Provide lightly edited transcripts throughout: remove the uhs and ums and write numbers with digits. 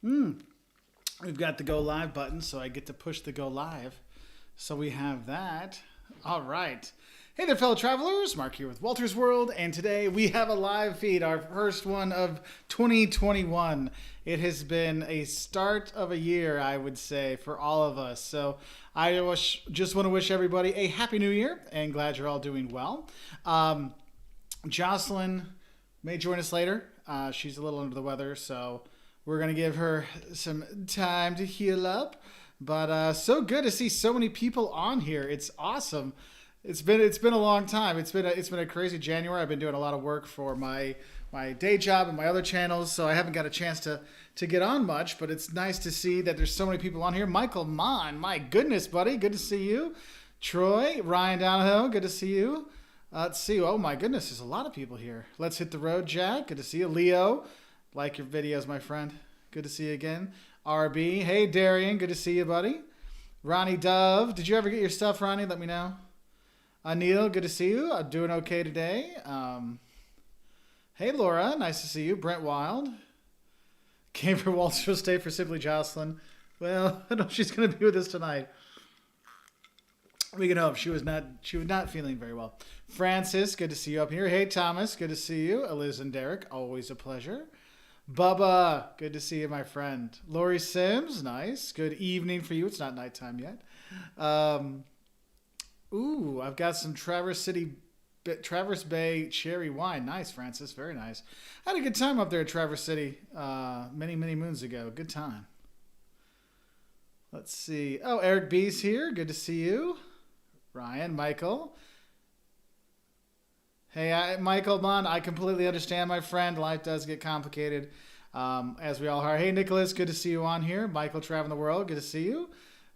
We've got the go live button, so I get to push the go live. So we have that. All right. Hey there, fellow travelers. Mark here with Wolters World, and today we have a live feed, our first one of 2021. It has been a start of a year, I would say, for all of us. So I just want to wish everybody a happy new year, and glad you're all doing well. Jocelyn may join us later. She's a little under the weather, so we're going to give her some time to heal up. But so good to see so many people on here. It's awesome. It's been a long time. It's been a crazy January. I've been doing a lot of work for my day job and my other channels, so I haven't got a chance to get on much. But it's nice to see that there's so many people on here. Michael Mon, my goodness, buddy, good to see you. Troy, Ryan Donahoe, good to see you. Let's see. Oh my goodness, there's a lot of people here. Let's hit the road, Jack. Good to see you, Leo. Like your videos, my friend. Good to see you again. RB, hey Darian, good to see you, buddy. Ronnie Dove, did you ever get your stuff, Ronnie? Let me know. Neil, good to see you. I'm doing okay today. Hey, Laura, nice to see you. Brent Wild. Came for Walter, stay for Simply Jocelyn. Well, I know she's going to be with us tonight. We can hope. She was not feeling very well. Francis, good to see you up here. Hey, Thomas, good to see you. Eliz and Derek, always a pleasure. Bubba, good to see you, my friend. Lori Sims, nice. Good evening for you. It's not nighttime yet. Ooh, I've got some Traverse Bay cherry wine. Nice, Francis. Very nice. I had a good time up there at Traverse City many moons ago. Good time. Let's see. Oh, Eric B's here. Good to see you. Ryan, Michael. Hey, Michael, Mon, I completely understand, my friend. Life does get complicated, as we all are. Hey, Nicholas, good to see you on here. Michael, traveling the world, good to see you.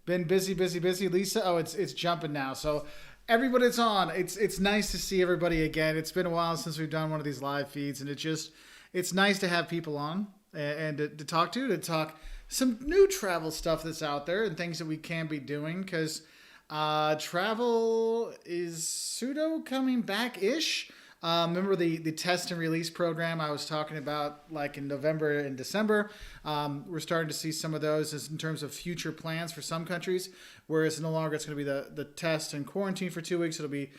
Been busy. Lisa, oh, it's jumping now. So everybody's on. It's nice to see everybody again. It's been a while since we've done one of these live feeds, and it's nice to have people on and to talk some new travel stuff that's out there and things that we can be doing, because travel is pseudo coming back-ish. Remember the test and release program I was talking about, like in November and December? We're starting to see some of those as in terms of future plans for some countries, whereas no longer it's going to be the test and quarantine for 2 weeks. It'll be,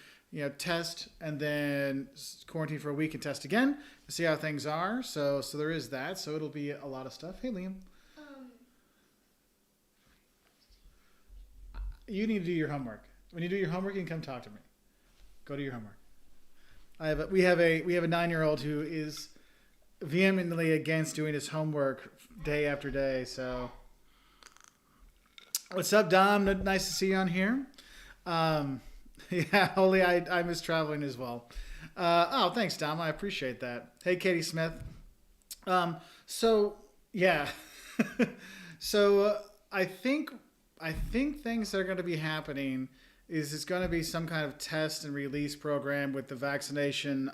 test and then quarantine for a week and test again to see how things are. So there is that. So it'll be a lot of stuff. Hey, Liam. You need to do your homework. When you do your homework, you can come talk to me. Go do your homework. We have a 9-year-old who is vehemently against doing his homework day after day. So, what's up, Dom? Nice to see you on here. Yeah, Holy, I miss traveling as well. Oh, thanks, Dom. I appreciate that. Hey, Katie Smith. So yeah, so I think things that are going to be happening is it's going to be some kind of test and release program with the vaccination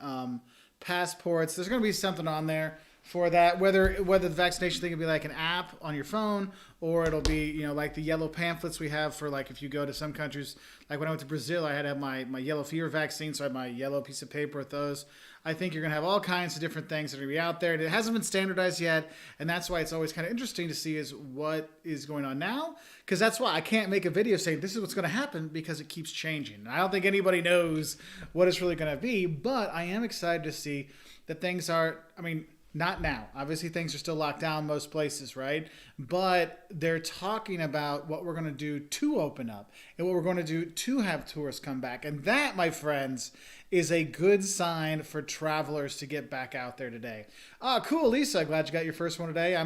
passports. There's going to be something on there for that, whether the vaccination thing will be like an app on your phone, or it'll be, like the yellow pamphlets we have for, like, if you go to some countries. Like when I went to Brazil, I had to have my yellow fever vaccine, so I had my yellow piece of paper with those. I think you're going to have all kinds of different things that are going to be out there. And it hasn't been standardized yet, and that's why it's always kind of interesting to see is what is going on now, because that's why I can't make a video saying this is what's going to happen, because it keeps changing. And I don't think anybody knows what it's really going to be, but I am excited to see that things are, not now. Obviously, things are still locked down most places, right? But they're talking about what we're going to do to open up and what we're going to do to have tourists come back. And that, my friends, is a good sign for travelers to get back out there today. Oh, cool, Lisa. Glad you got your first one today.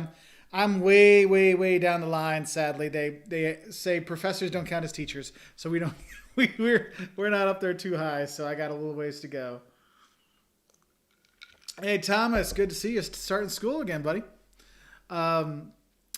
I'm way down the line, sadly. They say professors don't count as teachers, so we don't we're not up there too high, so I got a little ways to go. Hey, Thomas, good to see you starting school again, buddy.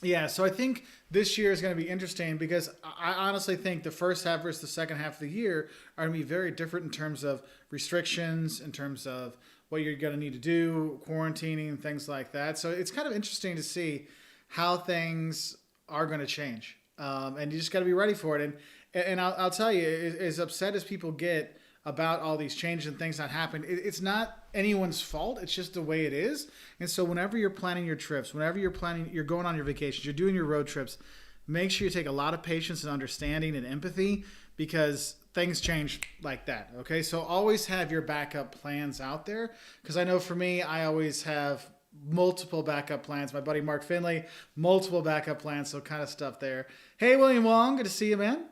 Yeah, so I think this year is going to be interesting, because I honestly think the first half versus the second half of the year are going to be very different in terms of restrictions, in terms of what you're going to need to do, quarantining, things like that. So it's kind of interesting to see how things are going to change. And you just got to be ready for it. And I'll tell you, as upset as people get about all these changes and things that happen. It's not anyone's fault. It's just the way it is. And so whenever you're planning your trips, whenever you're going on your vacations, you're doing your road trips, make sure you take a lot of patience and understanding and empathy, because things change like that. Okay. So always have your backup plans out there. Because I know for me, I always have multiple backup plans. My buddy Mark Finley, multiple backup plans. So kind of stuff there. Hey, William Wong, good to see you, man.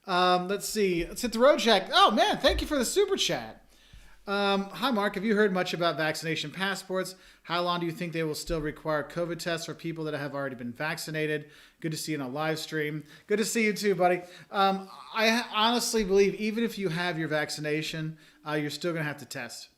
Let's see. Let's hit the road check. Oh, man, thank you for the super chat. Hi, Mark. Have you heard much about vaccination passports? How long do you think they will still require COVID tests for people that have already been vaccinated? Good to see you on a live stream. Good to see you too, buddy. I honestly believe even if you have your vaccination, you're still going to have to test.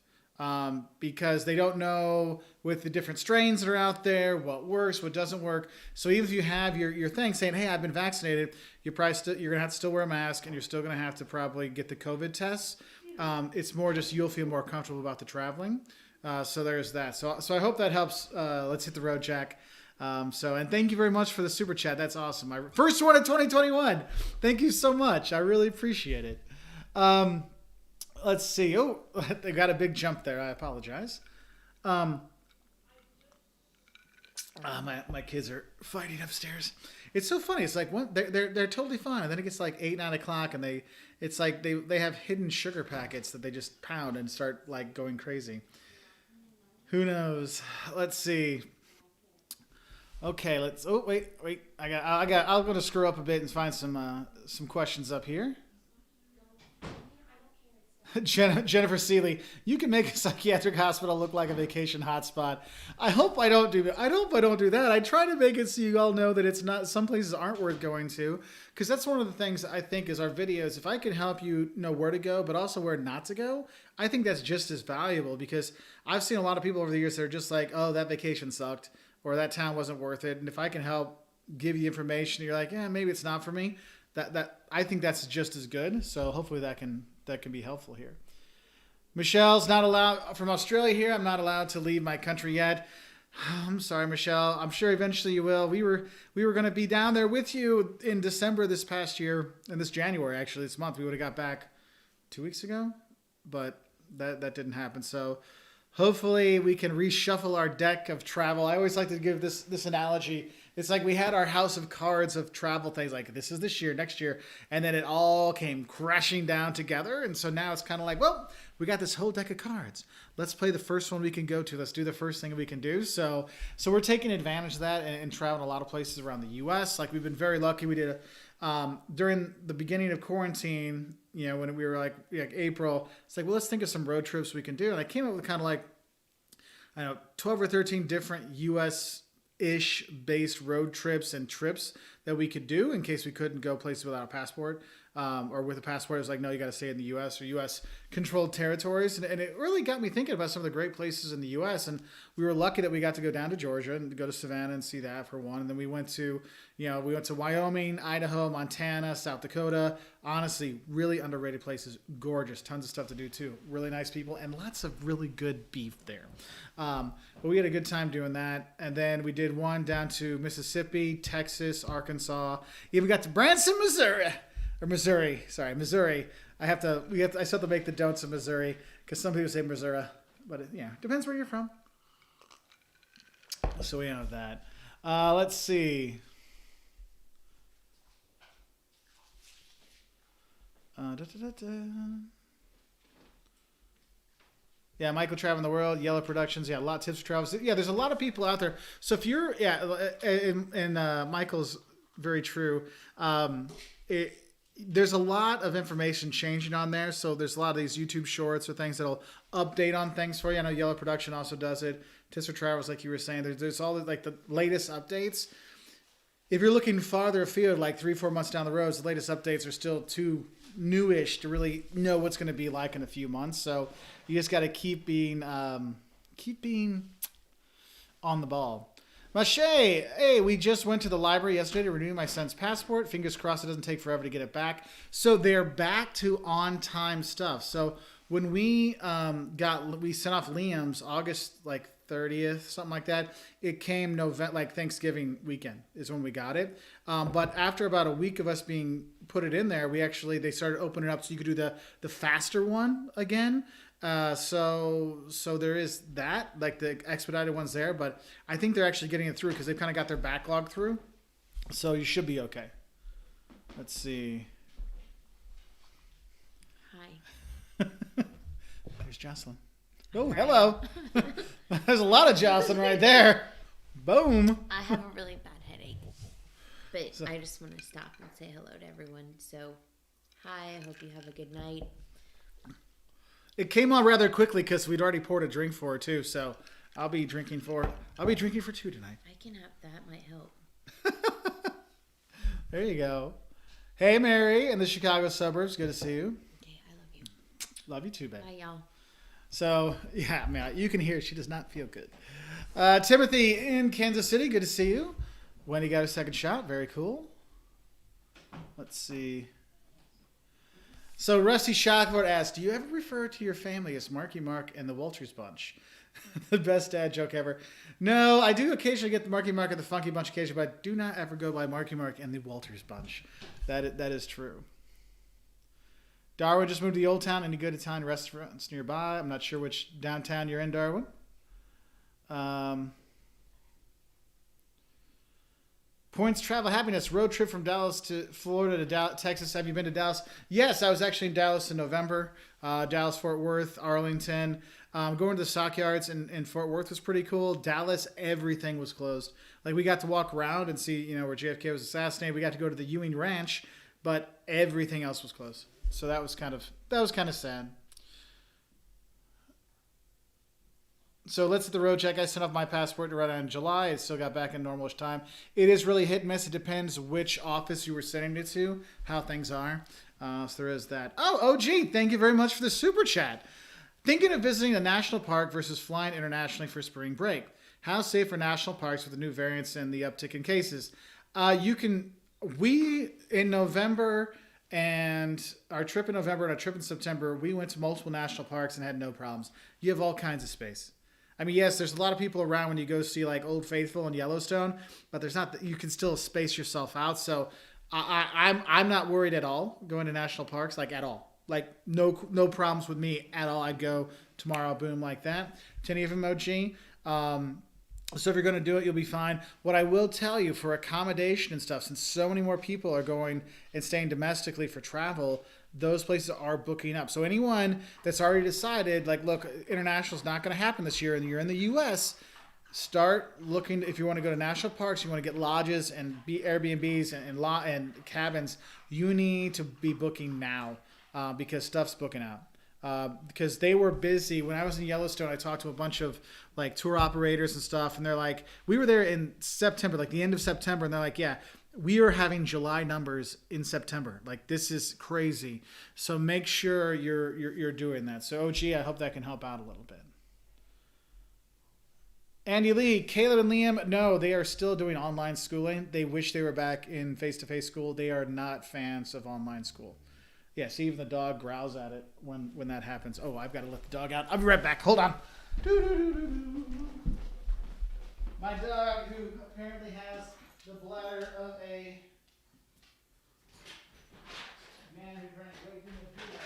Because they don't know with the different strains that are out there, what works, what doesn't work. So even if you have your thing saying, hey, I've been vaccinated, you're going to have to still wear a mask, and you're still going to have to probably get the COVID tests. It's more just you'll feel more comfortable about the traveling. So there's that. So I hope that helps. Let's hit the road, Jack. And thank you very much for the super chat. That's awesome. My first one of 2021. Thank you so much. I really appreciate it. Let's see. Oh, they got a big jump there. I apologize. My kids are fighting upstairs. It's so funny. It's like they're totally fine, and then it gets like 8, 9 o'clock, and they have hidden sugar packets that they just pound and start like going crazy. Who knows? Let's see. Okay, let's. Oh, wait. I'm going to screw up a bit and find some questions up here. Jennifer Seeley, you can make a psychiatric hospital look like a vacation hotspot. I hope I don't do that. I try to make it so you all know that it's not. Some places aren't worth going to, because that's one of the things I think is our videos. If I can help you know where to go, but also where not to go, I think that's just as valuable, because I've seen a lot of people over the years that are just like, oh, that vacation sucked, or that town wasn't worth it. And if I can help give you information, you're like, yeah, maybe it's not for me. That I think that's just as good. So hopefully that can be helpful here. Michelle's not allowed from Australia here. I'm not allowed to leave my country yet. I'm sorry, Michelle. I'm sure eventually you will. We were going to be down there with you in December this past year, and this January, actually, this month. We would have got back 2 weeks ago, but that didn't happen. So hopefully we can reshuffle our deck of travel. I always like to give this analogy. It's like we had our house of cards of travel things, like this is this year, next year, and then it all came crashing down together. And so now it's kind of like, well, we got this whole deck of cards. Let's play the first one we can go to. Let's do the first thing we can do. So we're taking advantage of that and traveling a lot of places around the U.S. Like we've been very lucky. We did during the beginning of quarantine, when we were like April, it's like, well, let's think of some road trips we can do. And I came up with kind of like, 12 or 13 different U.S.-ish based road trips and trips that we could do in case we couldn't go places without a passport. Or with a passport, it was like, no, you got to stay in the U.S. or U.S. controlled territories. And it really got me thinking about some of the great places in the U.S. And we were lucky that we got to go down to Georgia and go to Savannah and see that for one. And then we went to Wyoming, Idaho, Montana, South Dakota. Honestly, really underrated places. Gorgeous. Tons of stuff to do too. Really nice people and lots of really good beef there. But we had a good time doing that. And then we did one down to Mississippi, Texas, Arkansas. Even got to Branson, Missouri. Or Missouri. Sorry, Missouri. I still have to make the don'ts of Missouri because some people say Missouri. But it depends where you're from. So we have that. Let's see. Yeah, Michael traveling the world, Yellow Productions. Yeah, a lot of tips for travel. So, yeah, there's a lot of people out there. So if you're, and Michael's very true. There's a lot of information changing on there. So there's a lot of these YouTube shorts or things that'll update on things for you. I know Yellow Production also does it. Tips for Travels, like you were saying, there's all the latest updates. If you're looking farther afield, like 3-4 months down the road, the latest updates are still too newish to really know what's going to be like in a few months. So you just got to keep being on the ball. Mache, hey, we just went to the library yesterday to renew my son's passport. Fingers crossed it doesn't take forever to get it back. So they're back to on-time stuff. So when we sent off Liam's August 30th, something like that. It came November, like Thanksgiving weekend is when we got it. But after about a week of us being put it in there, they started opening it up so you could do the faster one again. So there is that, like the expedited one's there, but I think they're actually getting it through because they've kind of got their backlog through. So you should be okay. Let's see. Hi. There's Jocelyn. Oh, hello. There's a lot of Jocelyn right there. Boom. I have a really bad headache, but I just want to stop and say hello to everyone. So, hi. I hope you have a good night. It came on rather quickly because we'd already poured a drink for her too. So I'll be drinking for 2 tonight. I can have that. Might help. There you go. Hey, Mary in the Chicago suburbs. Good to see you. Okay, I love you. Love you too, babe. Bye, y'all. So, yeah, man, you can hear she does not feel good. Timothy in Kansas City. Good to see you. Wendy got a second shot. Very cool. Let's see. So, Rusty Shockford asked, do you ever refer to your family as Marky Mark and the Wolters Bunch? The best dad joke ever. No, I do occasionally get the Marky Mark and the Funky Bunch occasionally, but I do not ever go by Marky Mark and the Wolters Bunch. That is true. Darwin just moved to the Old Town. Any good Italian restaurants nearby? I'm not sure which downtown you're in, Darwin. Points, travel, happiness, road trip from Dallas to Florida to Texas. Have you been to Dallas? Yes, I was actually in Dallas in November. Dallas, Fort Worth, Arlington. Going to the stockyards in Fort Worth was pretty cool. Dallas, everything was closed. Like we got to walk around and see, where JFK was assassinated. We got to go to the Ewing Ranch, but everything else was closed. So that was kind of sad. So let's hit the road check. I sent off my passport to run out in July. It still got back in normalish time. It is really hit and miss. It depends which office you were sending it to, how things are. So there is that. Oh, OG, thank you very much for the super chat. Thinking of visiting a national park versus flying internationally for spring break. How safe are national parks with the new variants and the uptick in cases? We, in November and our trip in November and our trip in September, we went to multiple national parks and had no problems. You have all kinds of space. I mean, yes, there's a lot of people around when you go see like Old Faithful and Yellowstone, but there's not. You can still space yourself out. So I'm not worried at all going to national parks, like at all. Like no problems with me at all. I'd go tomorrow, boom, like that. To any of them, OG. So if you're going to do it, you'll be fine. What I will tell you for accommodation and stuff, since so many more people are going and staying domestically for travel, those places are booking up. So anyone that's already decided, like, look, international is not going to happen this year, and you're in the U.S., start looking. If you want to go to national parks, you want to get lodges and Airbnbs and cabins, you need to be booking now because stuff's booking out. Because they were busy. When I was in Yellowstone, I talked to a bunch of like tour operators and stuff, and they're like, we were there in September, like the end of September, and they're like, yeah, we are having July numbers in September. Like this is crazy. So make sure you're doing that. So OG, I hope that can help out a little bit. Andy Lee, Caleb and Liam, no, they are still doing online schooling. They wish they were back in face-to-face school. They are not fans of online school. Yes, even the dog growls at it when that happens. Oh, I've got to let the dog out. I'll be right back. Hold on. My dog, who apparently has the bladder of a man who drank way too much beer.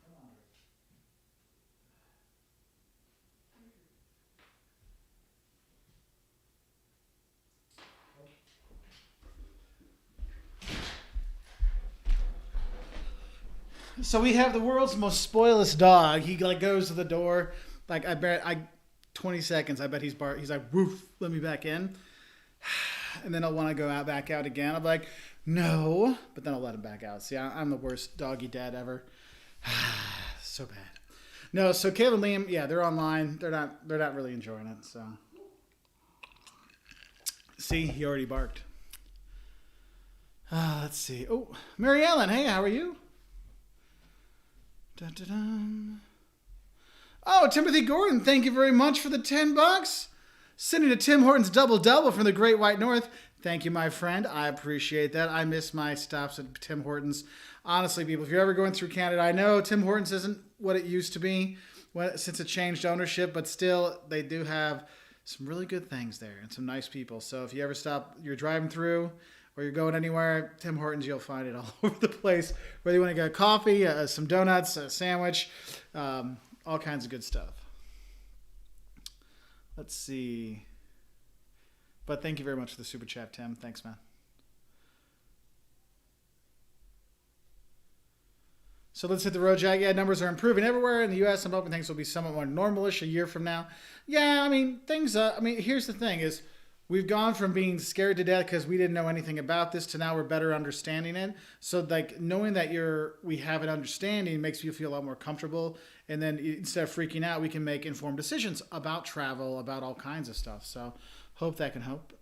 Come on. So we have the world's most spoilest dog. He like goes to the door, like 20 seconds. I bet he's like, woof, let me back in, and then I'll want to go back out again. I'm like, no, but then I'll let him back out. See, I'm the worst doggy dad ever. So bad. No, so Caleb and Liam, yeah, they're online. They're not really enjoying it. So see, he already barked. Let's see. Oh, Mary Ellen, hey, how are you? Dun-dun-dun. Oh, Timothy Gordon, thank you very much for the $10. Sending to Tim Hortons double from the Great White North. Thank you, my friend. I appreciate that. I miss my stops at Tim Hortons. Honestly, people, if you're ever going through Canada, I know Tim Hortons isn't what it used to be. since it changed ownership, but still they do have some really good things there and some nice people. So if you ever stop, you're driving through or you're going anywhere, Tim Hortons, you'll find it all over the place. Whether you want to get a coffee, some donuts, a sandwich, all kinds of good stuff. Let's see. But thank you very much for the super chat, Tim. Thanks, man. So let's hit the road, Jack. Yeah, numbers are improving everywhere in the U.S. I'm hoping things will be somewhat more normalish a year from now. Yeah, I mean, here's the thing is we've gone from being scared to death because we didn't know anything about this to now we're better understanding it. So, like, knowing that we have an understanding makes you feel a lot more comfortable. And then instead of freaking out, we can make informed decisions about travel, about all kinds of stuff. So hope that can help.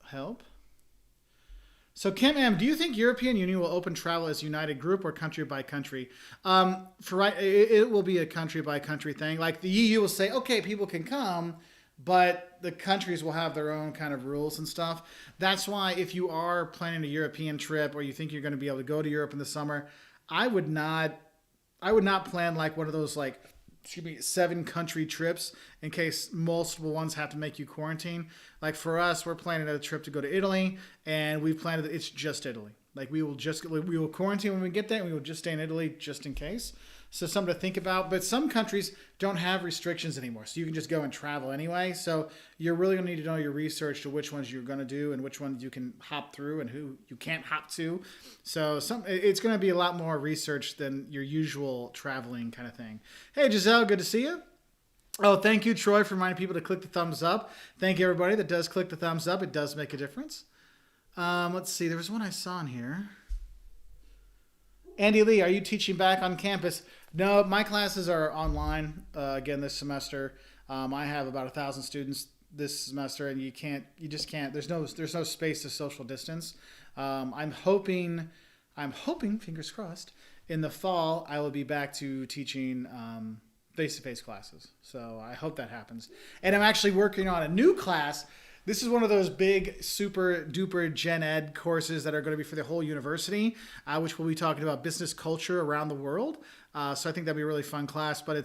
So Kim M, do you think European Union will open travel as united group or country by country? It will be a country by country thing. Like the EU will say, okay, people can come, but the countries will have their own kind of rules and stuff. That's why if you are planning a European trip or you think you're going to be able to go to Europe in the summer, I would not plan like one of those 7-country trips in case multiple ones have to make you quarantine. Like for us, we're planning a trip to go to Italy, and we've planned it's just Italy. Like we will quarantine when we get there, and we will just stay in Italy just in case. So something to think about. But some countries don't have restrictions anymore, so you can just go and travel anyway. So you're really going to need to know your research to which ones you're going to do and which ones you can hop through and who you can't hop to. So it's going to be a lot more research than your usual traveling kind of thing. Hey, Giselle, good to see you. Oh, thank you, Troy, for reminding people to click the thumbs up. Thank you, everybody that does click the thumbs up. It does make a difference. Let's see. There was one I saw in here. Andy Lee, are you teaching back on campus? No, my classes are online again this semester. I have about 1,000 students this semester, and you just can't. There's no space to social distance. I'm hoping, fingers crossed, in the fall I will be back to teaching face-to-face classes. So I hope that happens. And I'm actually working on a new class. This is one of those big, super duper gen ed courses that are going to be for the whole university, which we'll be talking about business culture around the world. So I think that'll be a really fun class. But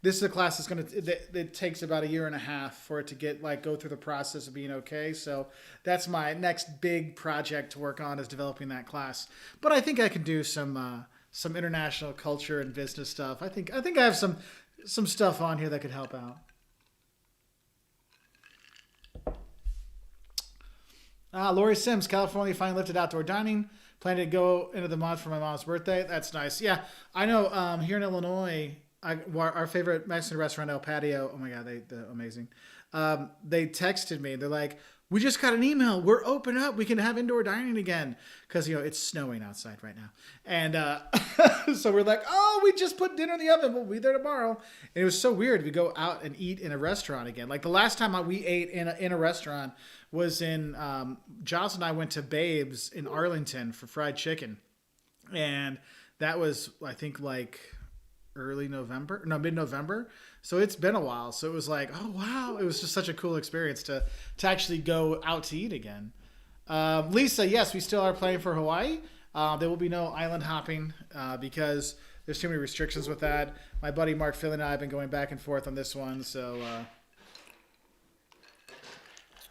this is a class it takes about 1.5 years for it to go through the process of being okay. So that's my next big project to work on, is developing that class. But I think I can do some international culture and business stuff. I think I have some stuff on here that could help out. Lori Sims, California finally lifted outdoor dining. Planning to go into the month for my mom's birthday. That's nice. Yeah, I know here in Illinois, our favorite Mexican restaurant, El Patio, oh my God, they're amazing. They texted me. They're like, we just got an email. We're open up. We can have indoor dining again. Because, it's snowing outside right now. And so we're like, oh, we just put dinner in the oven. We'll be there tomorrow. And it was so weird. We go out and eat in a restaurant again. Like the last time we ate in a restaurant was in, Joss and I went to Babe's in Arlington for fried chicken. And that was, I think, mid-November. So it's been a while. So it was like, oh, wow. It was just such a cool experience to actually go out to eat again. Lisa, yes, we still are planning for Hawaii. There will be no island hopping because there's too many restrictions with that. My buddy Mark Phil and I have been going back and forth on this one. So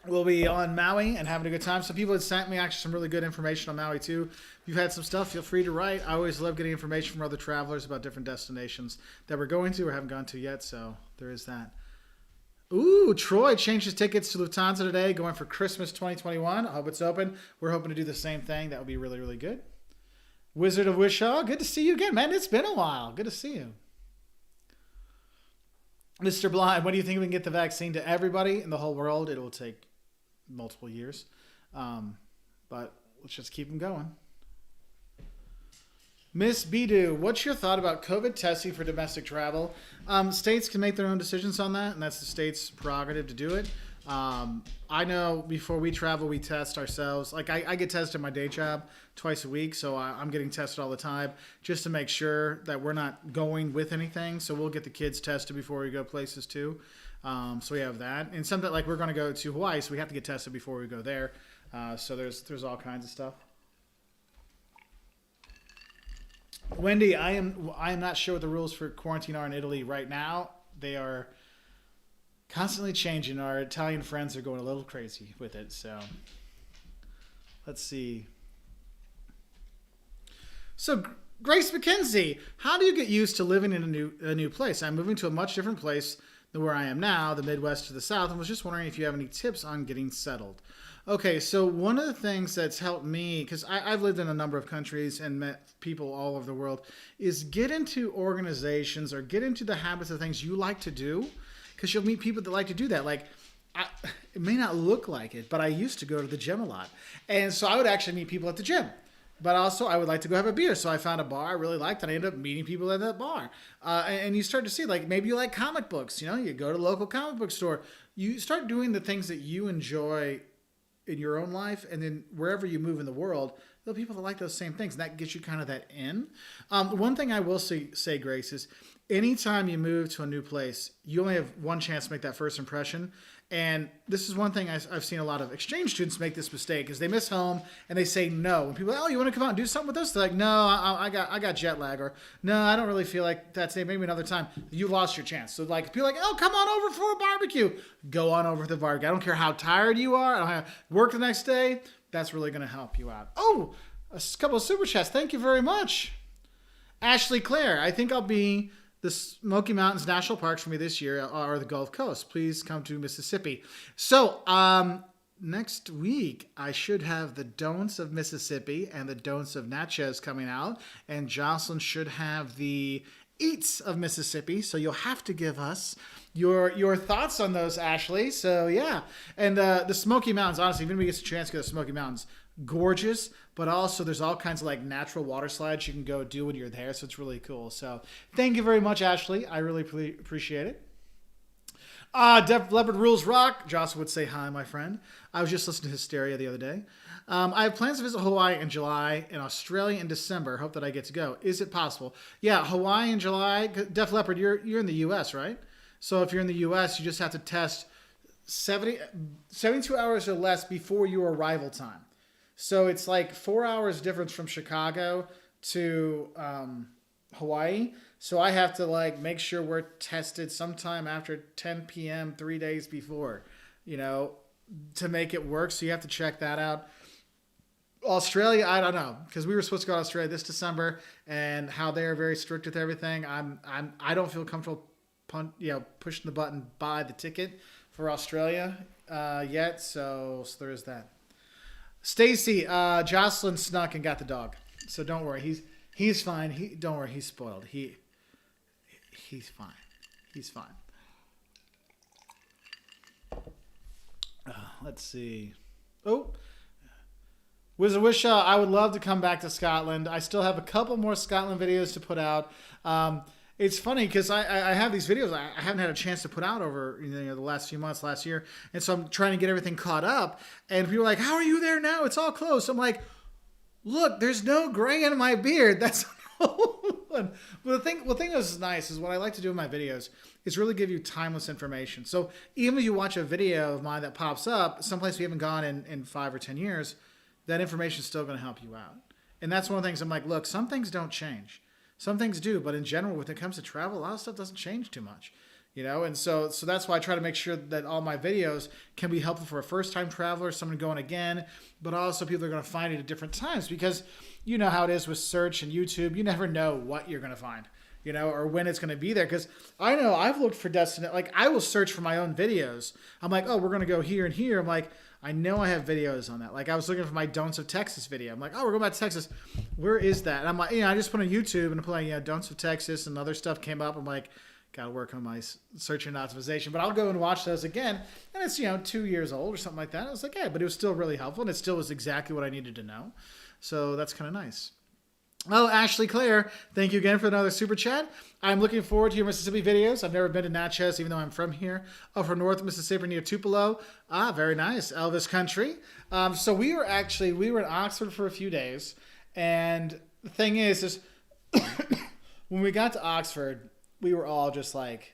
we'll be on Maui and having a good time. Some people had sent me actually some really good information on Maui too. If you've had some stuff, feel free to write. I always love getting information from other travelers about different destinations that we're going to or haven't gone to yet. So there is that. Ooh, Troy changed his tickets to Lufthansa today, going for Christmas 2021. I hope it's open. We're hoping to do the same thing. That would be really, really good. Wizard of Wishaw, good to see you again, man. It's been a while. Good to see you. Mr. Blind, when do you think we can get the vaccine to everybody in the whole world? It will take multiple years. But let's just keep them going. Miss Bidu, what's your thought about COVID testing for domestic travel? States can make their own decisions on that, and that's the state's prerogative to do it. I know before we travel, we test ourselves. Like I get tested at my day job twice a week, so I'm getting tested all the time just to make sure that we're not going with anything. So we'll get the kids tested before we go places too. So we have that. And something like we're going to go to Hawaii, so we have to get tested before we go there. So there's all kinds of stuff. Wendy, I am not sure what the rules for quarantine are in Italy right now. they are constantly changing. Our Italian friends are going a little crazy with it. So let's see. So Grace McKenzie, how do you get used to living in a new place? I'm moving to a much different place than where I am now, the Midwest to the South, and was just wondering if you have any tips on getting settled. Okay, so one of the things that's helped me, because I've lived in a number of countries and met people all over the world, is get into organizations or get into the habits of things you like to do, because you'll meet people that like to do that. Like, it may not look like it, but I used to go to the gym a lot. And so I would actually meet people at the gym. But also, I would like to go have a beer. So I found a bar I really liked, and I ended up meeting people at that bar. And you start to see, like, maybe you like comic books. You know, you go to the local comic book store. You start doing the things that you enjoy in your own life, and then wherever you move in the world, there'll be people that like those same things, and that gets you kind of that in. One thing I will say, Grace, is anytime you move to a new place, you only have one chance to make that first impression. And this is one thing I've seen a lot of exchange students make this mistake, is they miss home and they say no. And people are like, oh, you want to come out and do something with us? They're like, no, I got jet lag, or no, I don't really feel like that's it. Maybe another time. You lost your chance. So like people are like, oh, come on over for a barbecue. Go on over to the barbecue. I don't care how tired you are. I don't have work the next day. That's really going to help you out. Oh, a couple of super chats. Thank you very much. Ashley Clare, I think I'll be the Smoky Mountains National Parks for me this year are the Gulf Coast. Please come to Mississippi. So next week, I should have the Don'ts of Mississippi and the Don'ts of Natchez coming out. And Jocelyn should have the Eats of Mississippi. So you'll have to give us your thoughts on those, Ashley. So yeah. And the Smoky Mountains, honestly, if anybody gets a chance to go to the Smoky Mountains, gorgeous, but also there's all kinds of like natural water slides you can go do when you're there, so it's really cool. So thank you very much, Ashley. I really appreciate it. Def Leppard Rules Rock. Jocelyn would say hi, my friend. I was just listening to Hysteria the other day. I have plans to visit Hawaii in July and Australia in December. Hope that I get to go. Is it possible? Yeah, Hawaii in July. Def Leppard, you're in the U.S., right? So if you're in the U.S., you just have to test 72 hours or less before your arrival time. So it's like 4 hours difference from Chicago to Hawaii. So I have to like make sure we're tested sometime after 10 p.m. 3 days before, to make it work. So you have to check that out. Australia, I don't know, because we were supposed to go to Australia this December, and how they are very strict with everything. I don't feel comfortable pushing the button, buy the ticket for Australia yet. So there is that. Stacy, Jocelyn snuck and got the dog, so don't worry. He's fine. Don't worry. He's spoiled. He's fine. He's fine. Let's see. Oh, Wizard Wisha, I would love to come back to Scotland. I still have a couple more Scotland videos to put out. It's funny because I have these videos I haven't had a chance to put out over the last few months, last year. And so I'm trying to get everything caught up. And people are like, how are you there now? It's all closed. So I'm like, look, there's no gray in my beard. That's well, the thing that's nice is what I like to do in my videos is really give you timeless information. So even if you watch a video of mine that pops up, someplace we haven't gone in 5 or 10 years, that information is still going to help you out. And that's one of the things I'm like, look, some things don't change. Some things do, but in general, when it comes to travel, a lot of stuff doesn't change too much, and so that's why I try to make sure that all my videos can be helpful for a first-time traveler, someone going again, but also people are going to find it at different times, because you know how it is with search and YouTube. You never know what you're going to find, or when it's going to be there. Because I know I've looked for destinations. Like, I will search for my own videos. I'm like, oh, we're going to go here and here. I'm like, I know I have videos on that. Like, I was looking for my Don'ts of Texas video. I'm like, oh, we're going back to Texas. Where is that? And I'm like, I just put on YouTube and play, Don'ts of Texas, and other stuff came up. I'm like, got to work on my search and optimization. But I'll go and watch those again. And it's, 2 years old or something like that. I was like, yeah, but it was still really helpful. And it still was exactly what I needed to know. So that's kind of nice. Oh, Ashley Clare, thank you again for another super chat. I'm looking forward to your Mississippi videos. I've never been to Natchez, even though I'm from here. Oh, from North Mississippi near Tupelo. Ah, very nice. Elvis country. So we were in Oxford for a few days. And the thing is when we got to Oxford, we were all just like,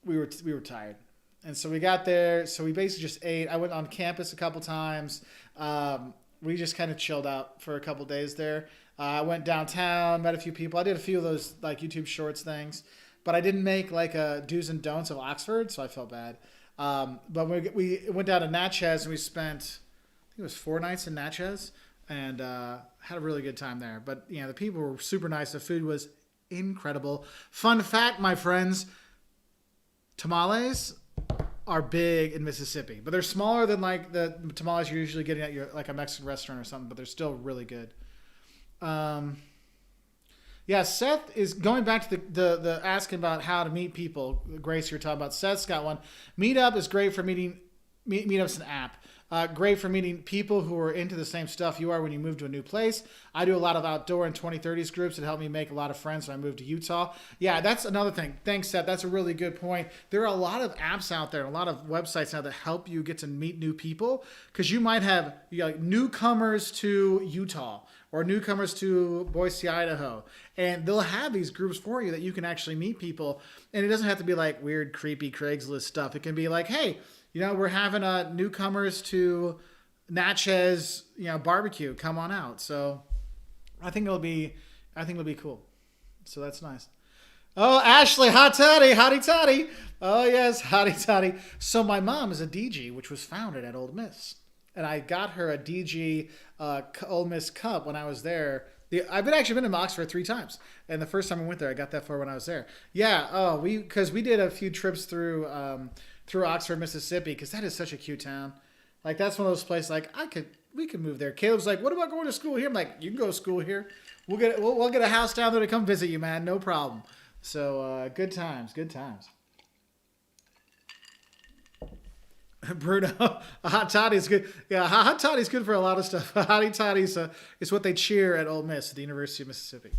we were tired. And so we got there. So we basically just ate. I went on campus a couple times. We just kind of chilled out for a couple days there. I went downtown, met a few people. I did a few of those like YouTube Shorts things, but I didn't make like a do's and don'ts of Oxford, so I felt bad. But we went down to Natchez and we spent, I think it was 4 nights in Natchez, and had a really good time there. But you know, the people were super nice. The food was incredible. Fun fact, my friends, tamales are big in Mississippi, but they're smaller than like the tamales you're usually getting at your like a Mexican restaurant or something. But they're still really good. Yeah, Seth is going back to the asking about how to meet people. Grace, you're talking about. Seth's got one. Meetup is great for meeting. Meetup's an app. Great for meeting people who are into the same stuff you are when you move to a new place. I do a lot of outdoor and 2030s groups that helped me make a lot of friends when I moved to Utah. Yeah, that's another thing. Thanks, Seth. That's a really good point. There are a lot of apps out there, and a lot of websites now that help you get to meet new people, because you might have like newcomers to Utah or newcomers to Boise, Idaho, and they'll have these groups for you that you can actually meet people. And it doesn't have to be like weird, creepy Craigslist stuff. It can be like, hey, you know, we're having newcomers to Natchez, you know, barbecue. Come on out. So I think it'll be cool. So that's nice. Oh, Ashley, hot toddy. Oh yes, hotty toddy. So my mom is a DG, which was founded at Ole Miss, and I got her a DG Ole Miss cup when I was there. I've actually been in Oxford 3 times, and the first time I went there, I got that for when I was there. Yeah. Oh, because we did a few trips through Oxford, Mississippi, because that is such a cute town. Like that's one of those places. Like we could move there. Caleb's like, what about going to school here? I'm like, you can go to school here. We'll get a house down there to come visit you, man. No problem. So good times. Bruno, a hot toddy is good. Yeah, hot toddy is good for a lot of stuff. Hottie toddies is what they cheer at Ole Miss, at the University of Mississippi.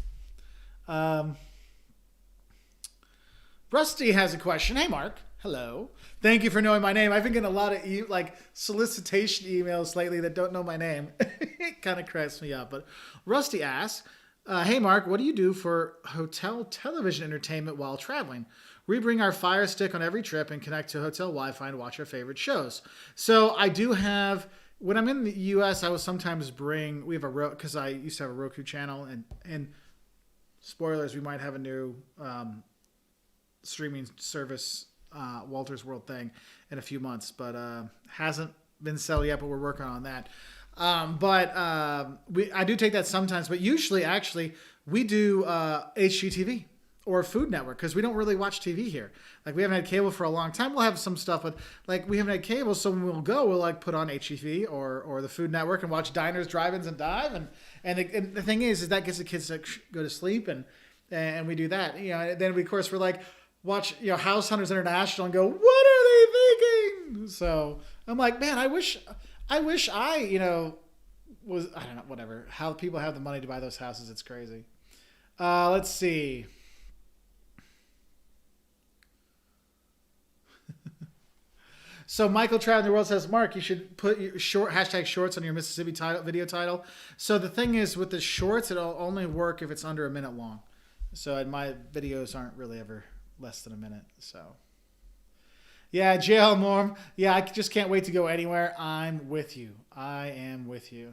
Rusty has a question. Hey, Mark. Hello. Thank you for knowing my name. I've been getting a lot of solicitation emails lately that don't know my name. It kind of cracks me up. But Rusty asks, hey, Mark, what do you do for hotel television entertainment while traveling? We bring our Fire Stick on every trip and connect to hotel Wi-Fi and watch our favorite shows. So I do have, when I'm in the U.S., I will sometimes we have because I used to have a Roku channel, and spoilers, we might have a new streaming service, Wolters World thing in a few months, but hasn't been settled yet, but we're working on that. I do take that sometimes, but usually actually we do HGTV or Food Network, because we don't really watch TV here. Like we haven't had cable for a long time. We'll have some stuff, but like we haven't had cable, so when we'll go, we'll like put on HGTV or the Food Network and watch Diners, Drive-Ins, and Dive. And the thing is that gets the kids to go to sleep, and we do that. You know, and then we, of course, we're like watch House Hunters International and go, what are they thinking? So I'm like, man, I wish I was, I don't know, whatever. How people have the money to buy those houses, it's crazy. Let's see. So Michael Trout in the World says, Mark, you should put your #shorts on your Mississippi video title. So the thing is, with the shorts, it'll only work if it's under a minute long. So my videos aren't really ever less than a minute. So yeah, JL Norm. Yeah, I just can't wait to go anywhere. I'm with you. I am with you.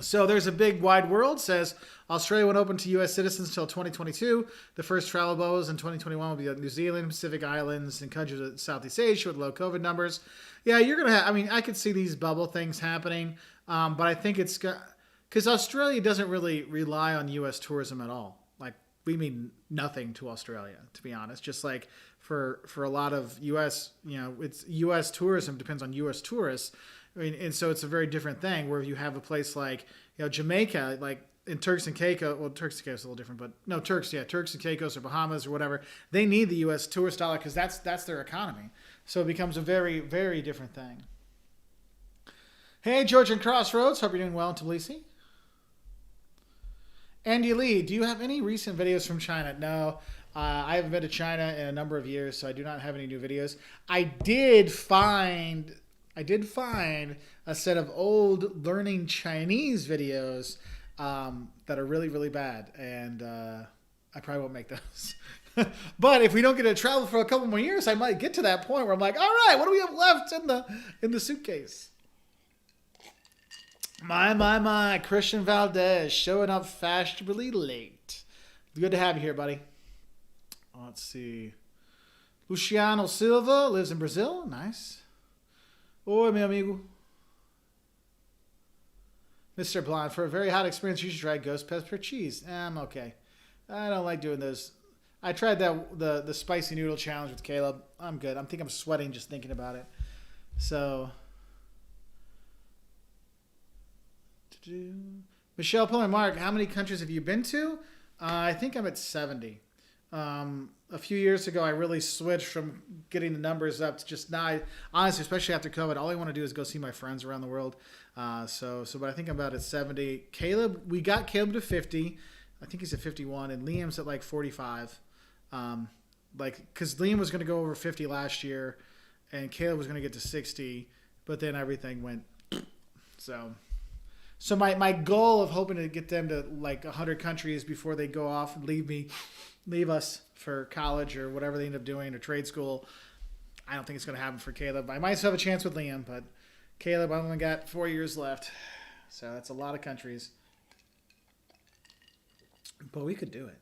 So there's a big wide world, says Australia won't open to U.S. citizens until 2022. The first travel bubbles in 2021 will be New Zealand, Pacific Islands, and countries of Southeast Asia with low COVID numbers. Yeah, you're going to have, I could see these bubble things happening, but I think it's because Australia doesn't really rely on U.S. tourism at all. Like, we mean nothing to Australia, to be honest. Just like for a lot of U.S., it's U.S. tourism depends on U.S. tourists. And so it's a very different thing where you have a place like, Jamaica, like in Turks and Caicos. Well, Turks and Caicos is a little different, but no, Turks and Caicos or Bahamas or whatever. They need the U.S. tourist dollar because that's their economy. So it becomes a very, very different thing. Hey, George and Crossroads. Hope you're doing well in Tbilisi. Andy Lee, do you have any recent videos from China? No, I haven't been to China in a number of years, so I do not have any new videos. I did find a set of old learning Chinese videos that are really, really bad, and I probably won't make those. But if we don't get to travel for a couple more years, I might get to that point where I'm like, all right, what do we have left in the suitcase? My. Christian Valdez showing up fashionably late. Good to have you here, buddy. Let's see. Luciano Silva lives in Brazil. Nice. Oi, meu amigo. Mr. Blonde, for a very hot experience, you should try ghost pepper cheese. I'm okay. I don't like doing those. I tried the spicy noodle challenge with Caleb. I'm good. I think I'm sweating just thinking about it. So, Michelle, Paul, and Mark, how many countries have you been to? I think I'm at 70. A few years ago, I really switched from getting the numbers up to just now. Honestly, especially after COVID, all I want to do is go see my friends around the world. But I think I'm about at 70. Caleb, we got Caleb to 50. I think he's at 51, and Liam's at like 45. Because Liam was going to go over 50 last year, and Caleb was going to get to 60, but then everything went. So my goal of hoping to get them to like 100 countries before they go off and leave us for college or whatever they end up doing or trade school, I don't think it's going to happen for Caleb. I might still have a chance with Liam, but Caleb, I've only got 4 years left. So that's a lot of countries. But we could do it.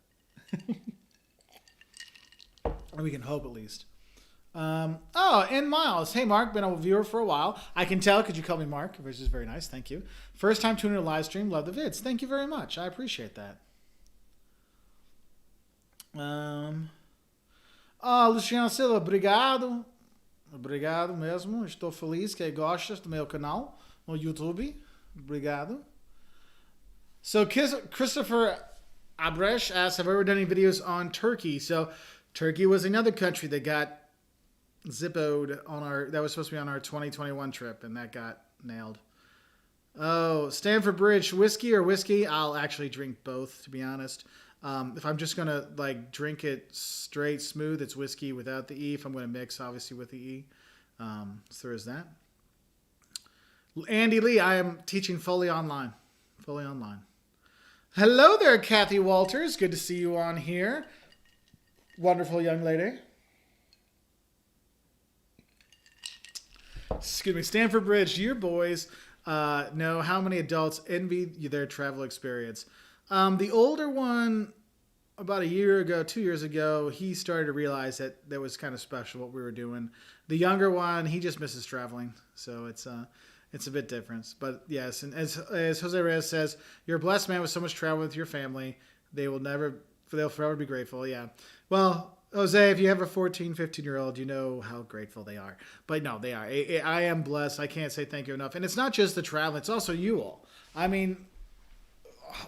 Or we can hope at least. And Miles. Hey, Mark. Been a viewer for a while. I can tell because you called me Mark, which is very nice. Thank you. First time tuning in a live stream. Love the vids. Thank you very much. I appreciate that. Luciano Silva. Obrigado. Obrigado mesmo. Estou feliz que gostas do meu canal no YouTube. Obrigado. So Christopher Abresh asks, have I ever done any videos on Turkey? So Turkey was another country that got zippoed that was supposed to be on our 2021 trip, and that got nailed. Oh, Stanford Bridge, whiskey or whiskey? I'll actually drink both, to be honest. If I'm just gonna like drink it straight smooth, it's whiskey without the E. If I'm gonna mix, obviously with the E. So there's that. Andy Lee, I am teaching fully online. Fully online. Hello there, Kathy Wolters. Good to see you on here. Wonderful young lady. Excuse me. Stanford Bridge, your boys know how many adults envy their travel experience. The older one, about 2 years ago, he started to realize that was kind of special what we were doing. The younger one, he just misses traveling. So it's a bit different. But yes, and as Jose Reyes says, you're a blessed man with so much travel with your family. They'll forever be grateful. Yeah. Well, Jose, if you have a 14, 15-year-old, you know how grateful they are. But no, they are. I am blessed. I can't say thank you enough. And it's not just the travel. It's also you all. I mean,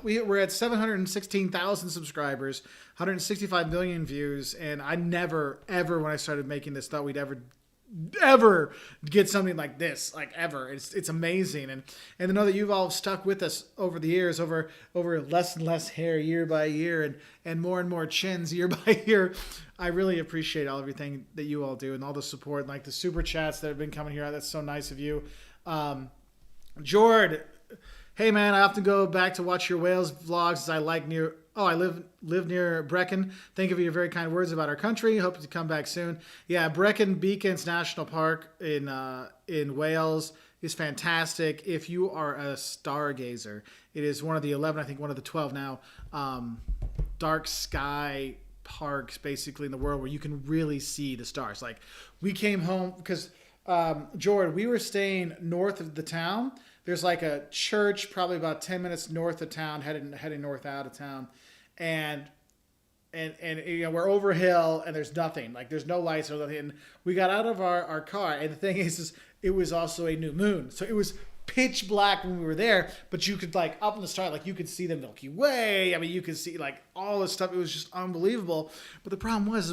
we're at 716,000 subscribers, 165 million views. And I never, ever, when I started making this, thought we'd ever get something like this, like ever. It's amazing. And to know that you've all stuck with us over the years, over less and less hair year by year and more chins year by year. I really appreciate everything that you all do and all the support, like the super chats that have been coming here. That's so nice of you. Jord, hey man, I often go back to watch your Wales vlogs as I live near Brecon. Thank you for your very kind words about our country. Hope to come back soon. Yeah, Brecon Beacons National Park in Wales is fantastic. If you are a stargazer, it is one of the 11, I think one of the 12 now, dark sky parks basically in the world where you can really see the stars. Like we came home because Jordan, we were staying north of the town. There's like a church probably about 10 minutes north of town, heading north out of town. And you know, we're over a hill and there's nothing. Like there's no lights or nothing. And we got out of our car, and the thing is it was also a new moon. So it was pitch black when we were there, but you could like up in the star, like you could see the Milky Way. I mean, you could see like all this stuff. It was just unbelievable. But the problem was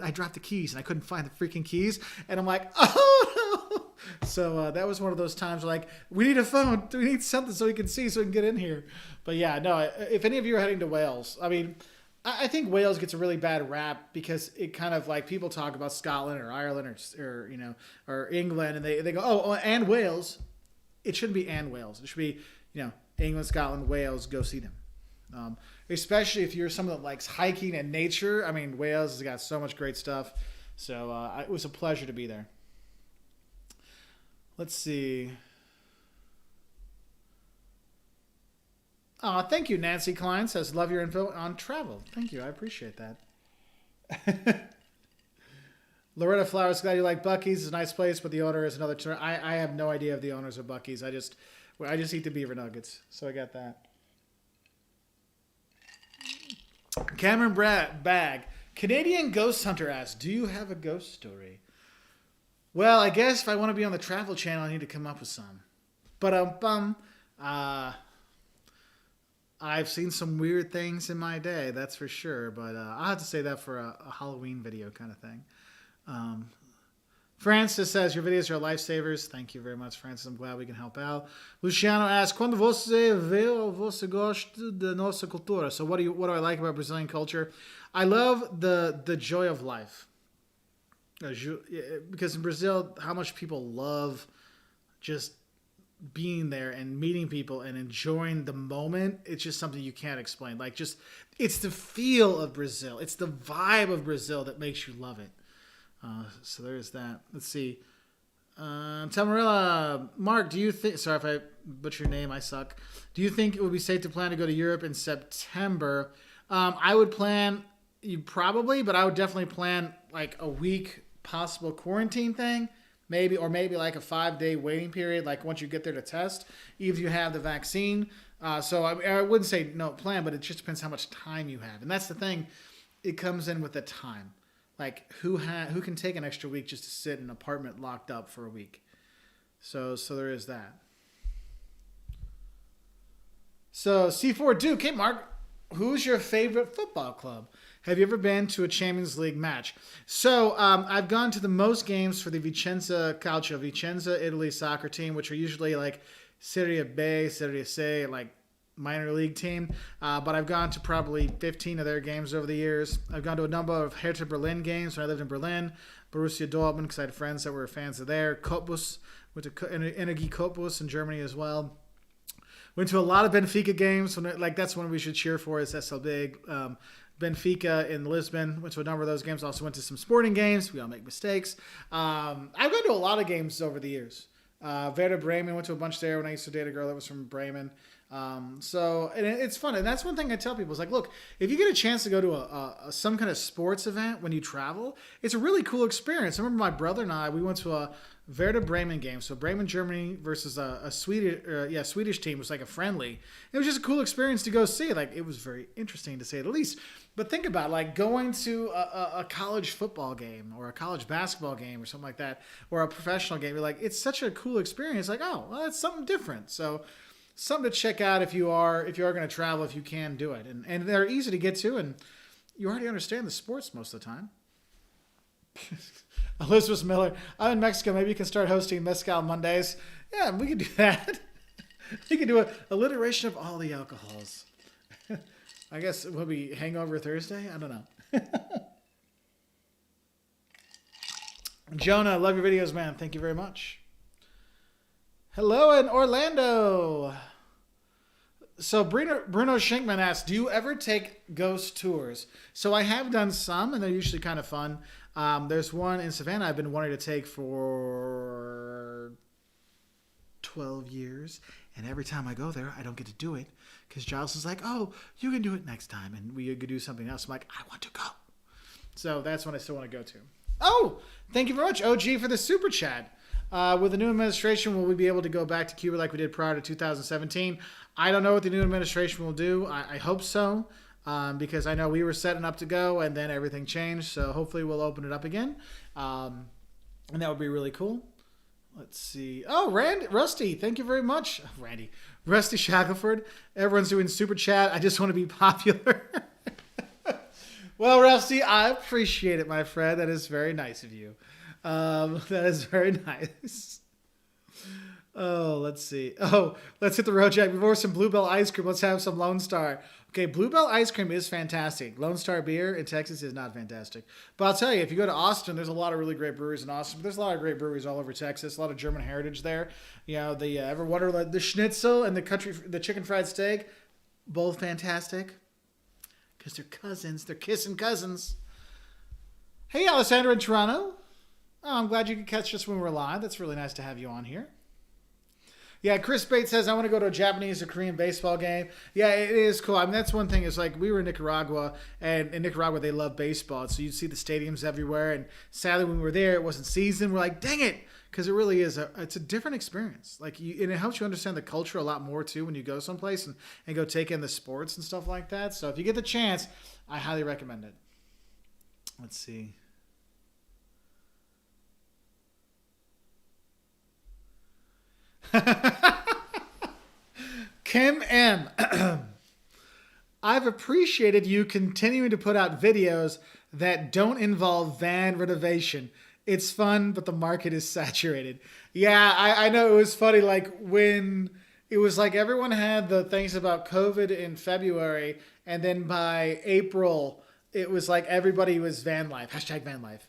I dropped the keys and I couldn't find the freaking keys. And I'm like, oh no. So that was one of those times where, like, we need a phone. We need something so we can see, so we can get in here. But yeah, no, if any of you are heading to Wales, I mean, I think Wales gets a really bad rap because it kind of like people talk about Scotland or Ireland or you know, or England, and they go, oh, and Wales. It shouldn't be and Wales. It should be, you know, England, Scotland, Wales, go see them. Especially if you're someone that likes hiking and nature. I mean, Wales has got so much great stuff. So it was a pleasure to be there. Let's see. Thank you, Nancy Klein says, love your info on travel. Thank you. I appreciate that. Loretta Flowers, glad you like Buc-ee's. It's a nice place, but the owner is another term. I have no idea if the owners are Buc-ee's. I just eat the beaver nuggets. So I got that. Cameron Bag. Canadian Ghost Hunter asks, do you have a ghost story? Well, I guess if I want to be on the Travel Channel, I need to come up with some. But I've seen some weird things in my day, that's for sure. But I'll have to say that for a Halloween video kind of thing. Francis says, your videos are lifesavers. Thank you very much, Francis. I'm glad we can help out. Luciano asks, quando você vê ou você gosta da nossa cultura? So what do I like about Brazilian culture? I love the joy of life. Because in Brazil, how much people love just being there and meeting people and enjoying the moment. It's just something you can't explain. Like, just, it's the feel of Brazil. It's the vibe of Brazil that makes you love it. So there's that. Let's see. Tamarilla, Mark, do you think, sorry if I butcher your name, I suck. Do you think it would be safe to plan to go to Europe in September? I would plan, probably, but I would definitely plan like a week possible quarantine thing. Maybe like a 5-day waiting period, like once you get there to test, even if you have the vaccine. So I wouldn't say no plan, but it just depends how much time you have. And that's the thing. It comes in with the time. Like who can take an extra week just to sit in an apartment locked up for a week? So there is that. So C4 Duke, hey Mark, who's your favorite football club? Have you ever been to a Champions League match? So I've gone to the most games for the Vicenza Calcio, Vicenza Italy soccer team, which are usually like Serie B, Serie C, like minor league team. But I've gone to probably 15 of their games over the years. I've gone to a number of Hertha Berlin games when I lived in Berlin, Borussia Dortmund, because I had friends that were fans of there. Cottbus, went to Energie Cottbus in Germany as well. Went to a lot of Benfica games. That's one we should cheer for is SLB. Benfica in Lisbon. Went to a number of those games. Also went to some sporting games. We all make mistakes. I've gone to a lot of games over the years. Werder Bremen, went to a bunch there when I used to date a girl that was from Bremen. So it's fun. And that's one thing I tell people is like, look, if you get a chance to go to some kind of sports event when you travel, it's a really cool experience. I remember my brother and I, we went to a Werder Bremen game. So Bremen, Germany versus a Swedish team. It was like a friendly. It was just a cool experience to go see. Like, it was very interesting to say the least. But think about like going to a college football game or a college basketball game or something like that, or a professional game. You're like, it's such a cool experience. Like, oh, well, that's something different. So something to check out if you are going to travel, if you can do it. And they're easy to get to, and you already understand the sports most of the time. Elizabeth Miller, I'm in Mexico. Maybe you can start hosting Mezcal Mondays. Yeah, we can do that. We can do an alliteration of all the alcohols. I guess it will be Hangover Thursday. I don't know. Jonah, love your videos, man. Thank you very much. Hello in Orlando. So Bruno Schenkman asks, do you ever take ghost tours? So I have done some, and they're usually kind of fun. There's one in Savannah I've been wanting to take for 12 years. And every time I go there, I don't get to do it. Because Giles is like, oh, you can do it next time. And we could do something else. I'm like, I want to go. So that's what I still want to go to. Oh, thank you very much, OG, for the super chat. With the new administration, will we be able to go back to Cuba like we did prior to 2017? I don't know what the new administration will do. I hope so, because I know we were setting up to go, and then everything changed. So hopefully we'll open it up again, and that would be really cool. Let's see. Oh, Rusty, thank you very much. Rusty Shackelford. Everyone's doing super chat. I just want to be popular. Well, Rusty, I appreciate it, my friend. That is very nice of you. That is very nice. Oh, let's see. Oh, let's hit the road, Jack. Before some Bluebell ice cream, let's have some Lone Star. Okay, Bluebell ice cream is fantastic. Lone Star beer in Texas is not fantastic. But I'll tell you, if you go to Austin, there's a lot of really great breweries in Austin. But there's a lot of great breweries all over Texas. A lot of German heritage there. You know, ever wonder the schnitzel and the chicken fried steak, both fantastic. Because they're cousins. They're kissing cousins. Hey, Alessandra in Toronto. Oh, I'm glad you could catch us when we're live. That's really nice to have you on here. Yeah, Chris Bates says, I want to go to a Japanese or Korean baseball game. Yeah, it is cool. I mean, that's one thing is like we were in Nicaragua, and in Nicaragua, they love baseball. So you'd see the stadiums everywhere. And sadly, when we were there, it wasn't season. We're like, dang it. Because it really is it's a different experience. Like and it helps you understand the culture a lot more too when you go someplace and go take in the sports and stuff like that. So if you get the chance, I highly recommend it. Let's see. Kim M. I've appreciated you continuing to put out videos that don't involve van renovation. It's fun, but the market is saturated. Yeah, I know it was funny. Like when it was like everyone had the things about COVID in February, and then by April, it was like everybody was van life, hashtag van life.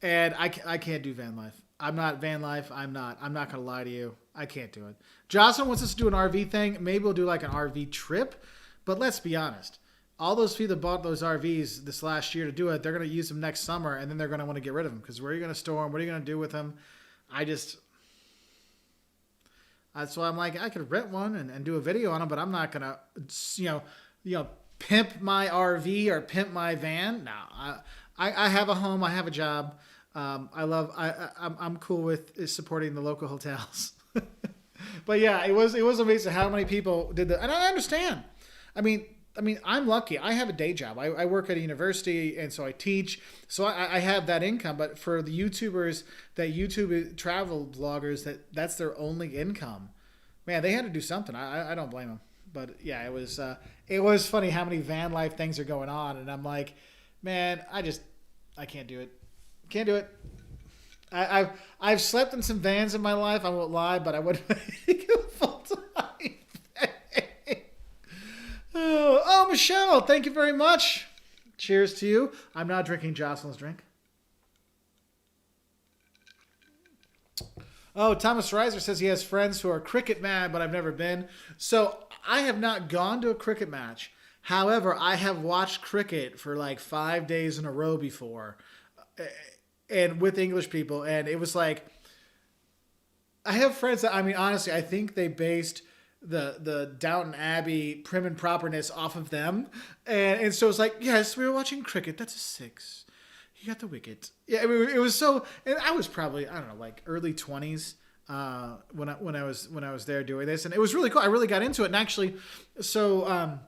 And I can't do van life. I'm not van life. I'm not going to lie to you. I can't do it. Jocelyn wants us to do an RV thing. Maybe we'll do like an RV trip. But let's be honest. All those people that bought those RVs this last year to do it, they're going to use them next summer, and then they're going to want to get rid of them. Because where are you going to store them? What are you going to do with them? That's why I'm like, I could rent one and do a video on them, but I'm not going to, pimp my RV or pimp my van. No, I have a home. I have a job. I'm cool with supporting the local hotels. But yeah, it was amazing how many people did that. And I understand. I mean, I'm lucky. I have a day job. I work at a university, and so I teach. So I have that income. But for the YouTubers, that YouTube travel bloggers, that's their only income. Man, they had to do something. I don't blame them. But yeah, it was funny how many van life things are going on, and I'm like, man, I can't do it. Can't do it. I've slept in some vans in my life. I won't lie, but I wouldn't make it full time. Oh, Michelle, thank you very much. Cheers to you. I'm not drinking Jocelyn's drink. Oh, Thomas Reiser says he has friends who are cricket mad, but I've never been. So I have not gone to a cricket match. However, I have watched cricket for like 5 days in a row before, and with English people. And it was like, I have friends that, I mean, honestly, I think they based the Downton Abbey prim and properness off of them. And so it's like, yes, we were watching cricket. That's a 6. You got the wicket. Yeah, I mean, it was so, and I was probably, I don't know, like early 20s when I was there doing this, and it was really cool. I really got into it, and actually, so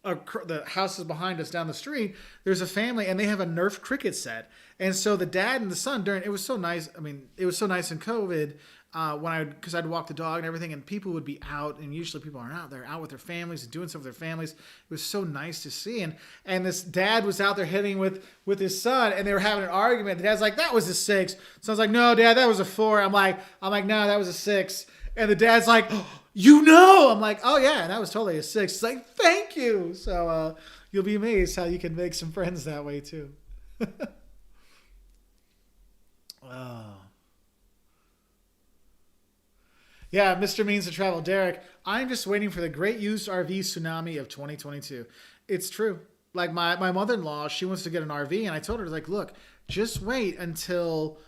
the houses behind us down the street, there's a family, and they have a Nerf cricket set, and so the dad and the son it was so nice. I mean, it was so nice in COVID. Because I'd walk the dog and everything, and people would be out, and usually people aren't out. They're out with their families and doing stuff with their families. It was so nice to see, and this dad was out there hitting with his son, and they were having an argument. The dad's like, "That was a 6." So I was like, "No, Dad, that was a 4." I'm like, "No, that was a 6." And the dad's like, "Oh, you know?" I'm like, "Oh yeah, that was totally a 6." It's like, "Thank you." So you'll be amazed how you can make some friends that way too. Oh. Yeah, Mr. Means to Travel. Derek, I'm just waiting for the great used RV tsunami of 2022. It's true. Like my mother-in-law, she wants to get an RV, and I told her, like, look, just wait until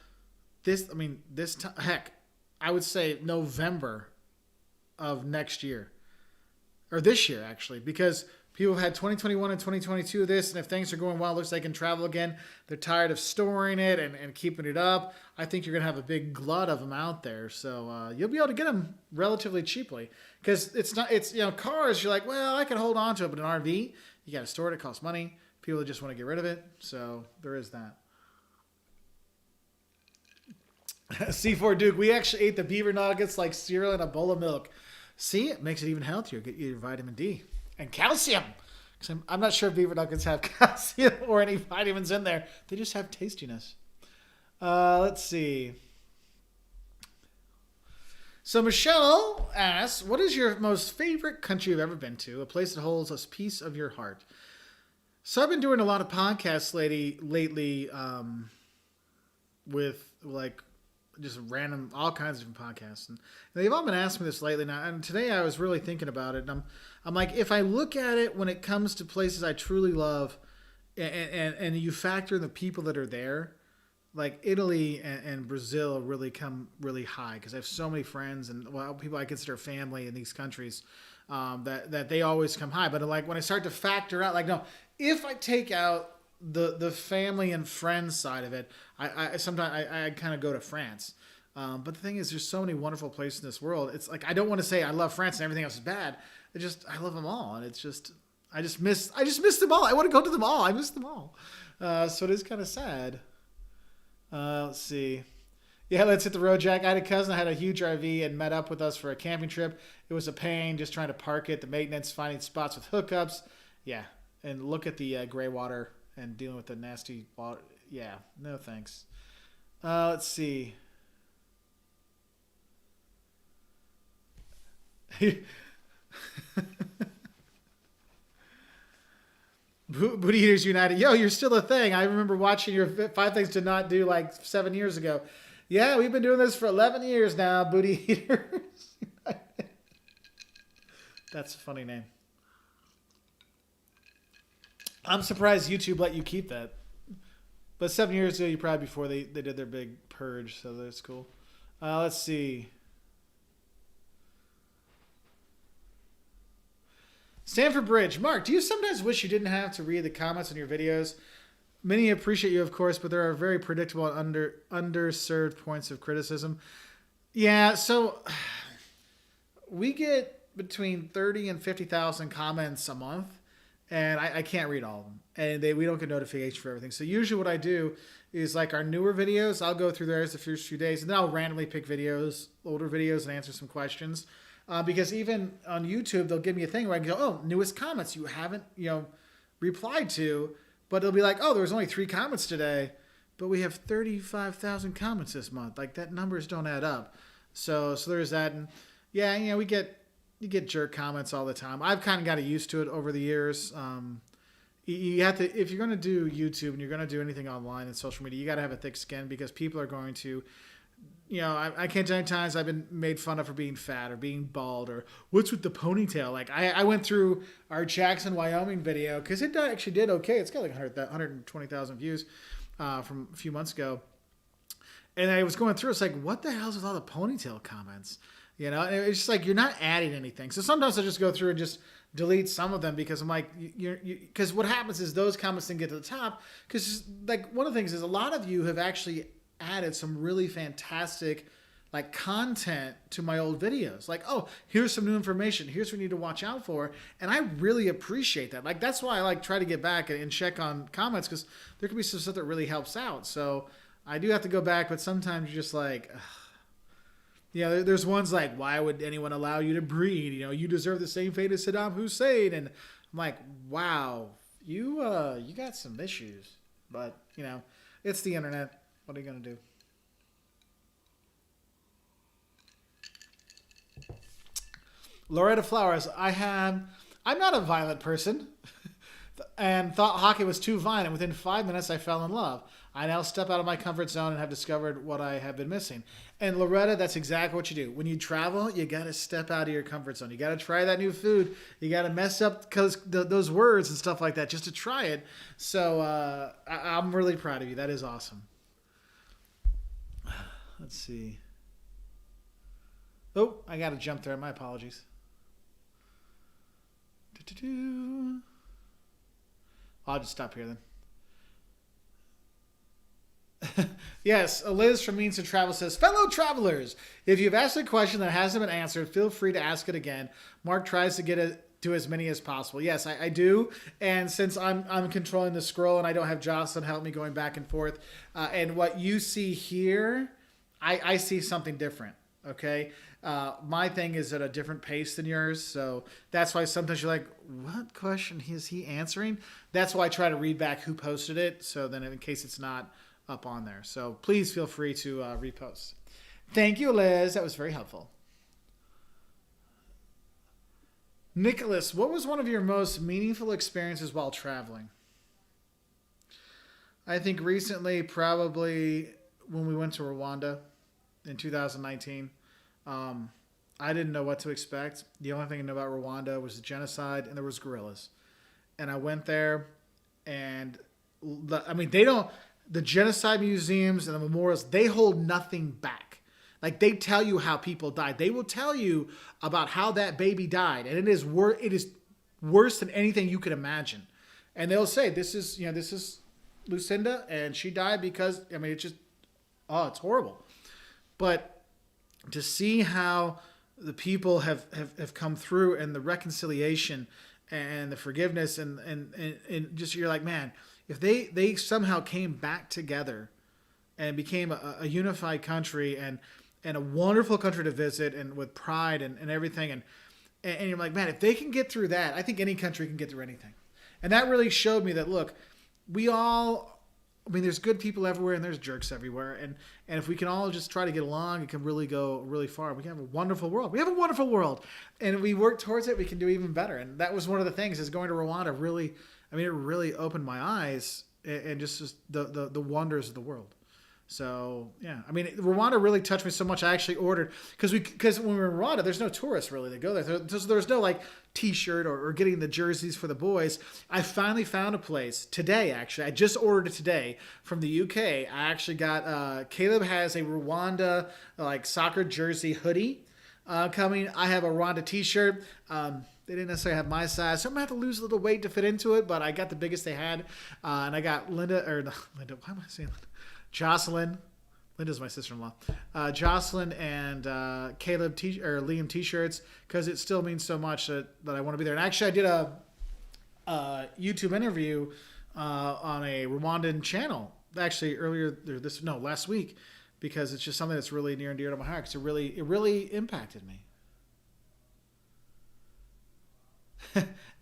heck, I would say November of next year. Or this year, actually, because people have had 2021 and 2022 of this, and if things are going well, it looks like they can travel again. They're tired of storing it and keeping it up. I think you're going to have a big glut of them out there. So you'll be able to get them relatively cheaply. Because it's cars, you're like, well, I can hold on to it, but an RV, you got to store it. It costs money. People just want to get rid of it. So there is that. C4 Duke, we actually ate the beaver nuggets like cereal and a bowl of milk. See, it makes it even healthier. Get your vitamin D. And calcium. Because I'm not sure if beaver nuggets have calcium or any vitamins in there. They just have tastiness. Let's see. So Michelle asks, what is your most favorite country you've ever been to? A place that holds a piece of your heart. So I've been doing a lot of podcasts lately with like just random, all kinds of different podcasts. And they've all been asking me this lately now. And today I was really thinking about it. And I'm like, if I look at it when it comes to places I truly love and you factor in the people that are there, like Italy and Brazil really come really high because I have so many friends and people I consider family in these countries that they always come high. But like when I start to factor out, like no, if I take out the family and friends side of it, I sometimes I kind of go to France. But the thing is, there's so many wonderful places in this world. It's like I don't want to say I love France and everything else is bad. I love them all, and it's just I just miss them all. I want to go to them all. I miss them all. So it is kind of sad. Let's see. Yeah, let's hit the road, Jack. I had a cousin that had a huge RV and met up with us for a camping trip. It was a pain just trying to park it, the maintenance, finding spots with hookups. Yeah, and look at the gray water and dealing with the nasty water. Yeah, no thanks. Let's see. Booty Eaters United. Yo, you're still a thing. I remember watching your 5 Things to Not Do like 7 years ago. Yeah, we've been doing this for 11 years now, Booty Eaters United. That's a funny name. I'm surprised YouTube let you keep that. But 7 years ago, you probably before they did their big purge, so that's cool. Let's see. Stanford Bridge. Mark, do you sometimes wish you didn't have to read the comments on your videos? Many appreciate you, of course, but there are very predictable and underserved points of criticism. Yeah, so we get between 30 and 50,000 comments a month, and I can't read all of them. And we don't get notification for everything. So usually what I do is like our newer videos, I'll go through theirs the first few days, and then I'll randomly pick videos, older videos, and answer some questions. Because even on YouTube, they'll give me a thing where I can go, oh, newest comments you haven't, replied to. But it'll be like, oh, there was only 3 comments today, but we have 35,000 comments this month. Like that numbers don't add up. So there's that. And yeah, you get jerk comments all the time. I've kind of got used to it over the years. You have to, if you're going to do YouTube and you're going to do anything online and social media, you got to have a thick skin because people are going to, I can't tell you times I've been made fun of for being fat or being bald or what's with the ponytail. Like I went through our Jackson, Wyoming video because it actually did okay. It's got like 120,000 views from a few months ago. And I was going through, it's like, what the hell's with all the ponytail comments? And it's just like, you're not adding anything. So sometimes I just go through and just delete some of them because I'm like, because what happens is those comments didn't get to the top. Because like one of the things is a lot of you have actually added some really fantastic like content to my old videos. Like, oh, here's some new information. Here's what you need to watch out for. And I really appreciate that. Like, that's why I like try to get back and check on comments because there can be some stuff that really helps out. So I do have to go back, but sometimes you're just like, ugh. Yeah, there's ones like, why would anyone allow you to breed? You deserve the same fate as Saddam Hussein. And I'm like, wow, you got some issues. But, it's the internet. What are you going to do? Loretta Flowers, I'm not a violent person and thought hockey was too violent. Within 5 minutes, I fell in love. I now step out of my comfort zone and have discovered what I have been missing. And Loretta, that's exactly what you do. When you travel, you got to step out of your comfort zone. You got to try that new food. You got to mess up those words and stuff like that just to try it. So I'm really proud of you. That is awesome. Let's see. Oh, I got to jump there. My apologies. I'll just stop here then. Yes, Liz from Means to Travel says, fellow travelers, if you've asked a question that hasn't been answered, feel free to ask it again. Mark tries to get it to as many as possible. Yes, I do. And since I'm controlling the scroll and I don't have Jocelyn help me going back and forth, and what you see here, I see something different. Okay. My thing is at a different pace than yours. So that's why sometimes you're like, what question is he answering? That's why I try to read back who posted it. So then in case it's not up on there. So please feel free to repost. Thank you, Liz. That was very helpful. Nicholas, what was one of your most meaningful experiences while traveling? I think recently, probably when we went to Rwanda in 2019. I didn't know what to expect. The only thing I knew about Rwanda was the genocide and there was guerrillas. And I went there and they don't, the genocide museums and the memorials, they hold nothing back. Like, they tell you how people died. They will tell you about how that baby died, and it is worse than anything you could imagine. And they'll say, this is Lucinda, and she died because, I mean, it's just, it's horrible. But to see how the people have come through, and the reconciliation and the forgiveness and just, you're like, man, if they somehow came back together and became a unified country and a wonderful country to visit, and with pride and everything, and you're like, man, if they can get through that, I think any country can get through anything. And that really showed me that, look, there's good people everywhere and there's jerks everywhere. And if we can all just try to get along, it can really go really far. We can have a wonderful world. We have a wonderful world. And if we work towards it, we can do even better. And that was one of the things, is going to Rwanda really, it really opened my eyes, and just the wonders of the world. So, yeah. I mean, Rwanda really touched me so much. I actually ordered, because when we were in Rwanda, there's no tourists really that go there. There's no like T-shirt or getting the jerseys for the boys. I finally found a place today, actually. I just ordered it today from the UK. I actually got, Caleb has a Rwanda like soccer jersey hoodie coming. I have a Rwanda T-shirt. They didn't necessarily have my size, so I'm going to have to lose a little weight to fit into it, but I got the biggest they had. And I got why am I saying Linda? Jocelyn, Linda's my sister-in-law. Jocelyn and Caleb Liam T-shirts, because it still means so much that I want to be there. And actually, I did a YouTube interview on a Rwandan channel actually last week, because it's just something that's really near and dear to my heart. Because it really impacted me.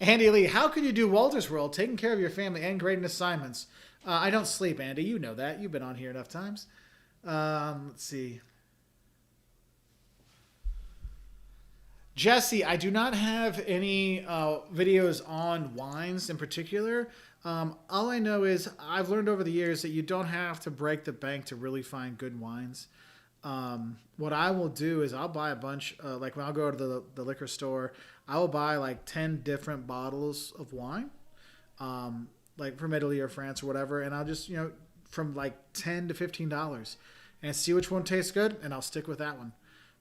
Andy Lee, how can you do Wolters World, taking care of your family and grading assignments? I don't sleep, Andy. You know that. You've been on here enough times. Let's see. Jesse, I do not have any videos on wines in particular. All I know is I've learned over the years that you don't have to break the bank to really find good wines. What I will do is I'll buy a bunch, like when I'll go to the liquor store, I will buy like 10 different bottles of wine. Like from Italy or France or whatever, and I'll just, from like $10 to $15, and see which one tastes good, and I'll stick with that one.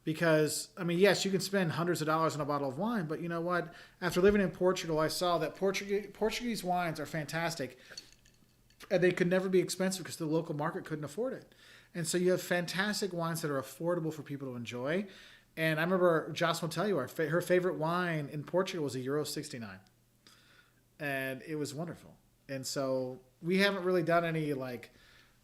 Because, I mean, yes, you can spend hundreds of dollars on a bottle of wine, but you know what? After living in Portugal, I saw that Portuguese wines are fantastic, and they could never be expensive because the local market couldn't afford it. And so you have fantastic wines that are affordable for people to enjoy. And I remember Jocelyn will tell you her favorite wine in Portugal was a Euro 69, and it was wonderful. And so we haven't really done any like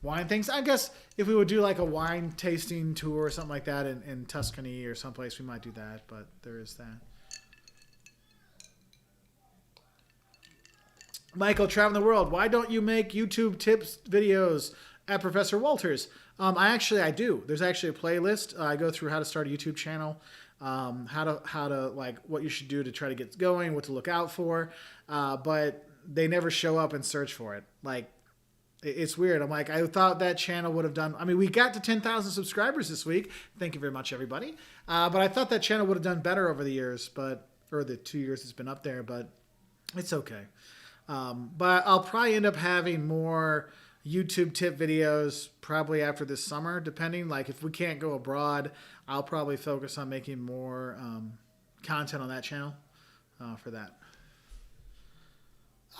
wine things. I guess if we would do like a wine tasting tour or something like that in Tuscany or someplace, we might do that. But there is that. Michael, traveling the world. Why don't you make YouTube tips videos at Professor Wolters? I do. There's actually a playlist. I go through how to start a YouTube channel, how to like what you should do to try to get going, what to look out for. But they never show up and search for it. Like, it's weird. I'm like, I thought that channel would have done. I mean, we got to 10,000 subscribers this week. Thank you very much, everybody. But I thought that channel would have done better over the years, or the 2 years it's been up there. But it's okay. But I'll probably end up having more YouTube tip videos probably after this summer, depending. Like, if we can't go abroad, I'll probably focus on making more content on that channel for that.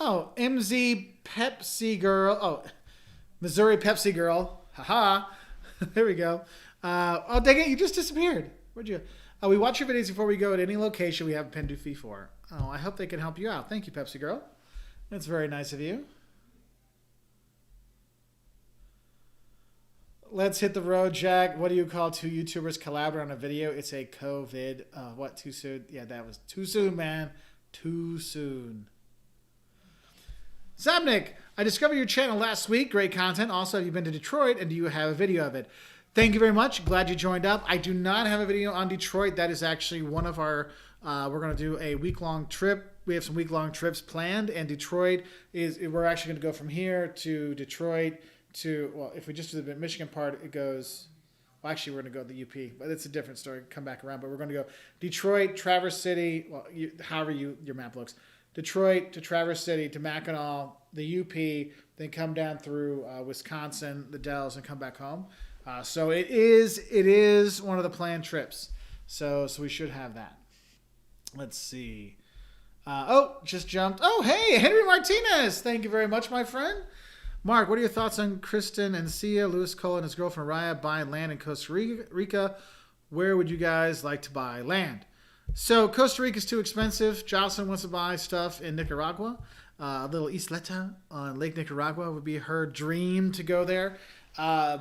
Oh, MZ Pepsi Girl. Oh, Missouri Pepsi Girl. Haha. There we go. Oh, dang it. You just disappeared. Where'd you? Oh, we watch your videos before we go at any location we have a pen do fee for. Oh, I hope they can help you out. Thank you, Pepsi Girl. That's very nice of you. Let's hit the road, Jack. What do you call two YouTubers collaborate on a video? It's a COVID. What, too soon? Yeah, that was too soon, man. Too soon. Zabnik, I discovered your channel last week. Great content. Also, have you been to Detroit, and do you have a video of it? Thank you very much. Glad you joined up. I do not have a video on Detroit. That is actually one of our, we're going to do a week-long trip. We have some week-long trips planned, and Detroit is, we're actually going to go from here to Detroit to, well, if we just do the Michigan part, it goes, well, actually, we're going to go to the UP, but it's a different story. Come back around, but we're going to go Detroit, Traverse City, however your map looks. Detroit to Traverse City to Mackinac, the UP, then come down through Wisconsin, the Dells, and come back home. So it is one of the planned trips. So we should have that. Let's see. Just jumped. Oh, hey, Henry Martinez. Thank you very much, my friend. Mark, what are your thoughts on Kristen and Sia, Louis Cole, and his girlfriend Raya buying land in Costa Rica? Where would you guys like to buy land? So Costa Rica is too expensive. Jocelyn wants to buy stuff in Nicaragua. A little isleta on Lake Nicaragua would be her dream to go there. I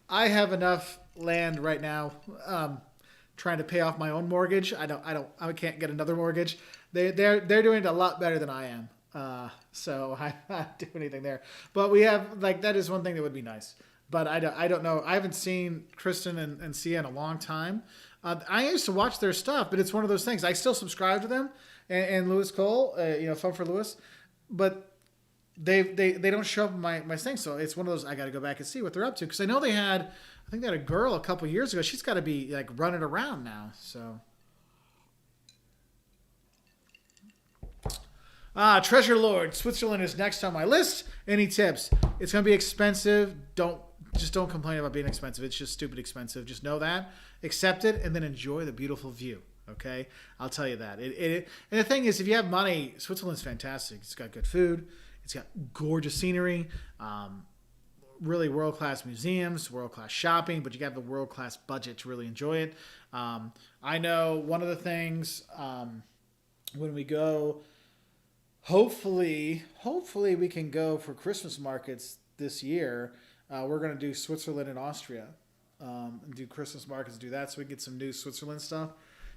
have enough land right now. Trying to pay off my own mortgage. I can't get another mortgage. They're doing it a lot better than I am. So I not do anything there. But we have that is one thing that would be nice. But I don't know. I haven't seen Kristen and Sia in a long time. I used to watch their stuff, but it's one of those things. I still subscribe to them and Louis Cole, Fun for Louis, but they don't show up in my thing. So it's one of those I got to go back and see what they're up to because I know they had a girl a couple years ago. She's got to be running around now. So. Treasure Lord, Switzerland is next on my list. Any tips? It's going to be expensive. Don't complain about being expensive. It's just stupid expensive. Just know that, accept it, and then enjoy the beautiful view. Okay, I'll tell you that. And the thing is, if you have money, Switzerland's fantastic. It's got good food. It's got gorgeous scenery. Really world-class museums, world-class shopping, but you got the world-class budget to really enjoy it. I know one of the things when we go. Hopefully we can go for Christmas markets this year. We're going to do Switzerland and Austria and do Christmas markets, do that so we can get some new Switzerland stuff.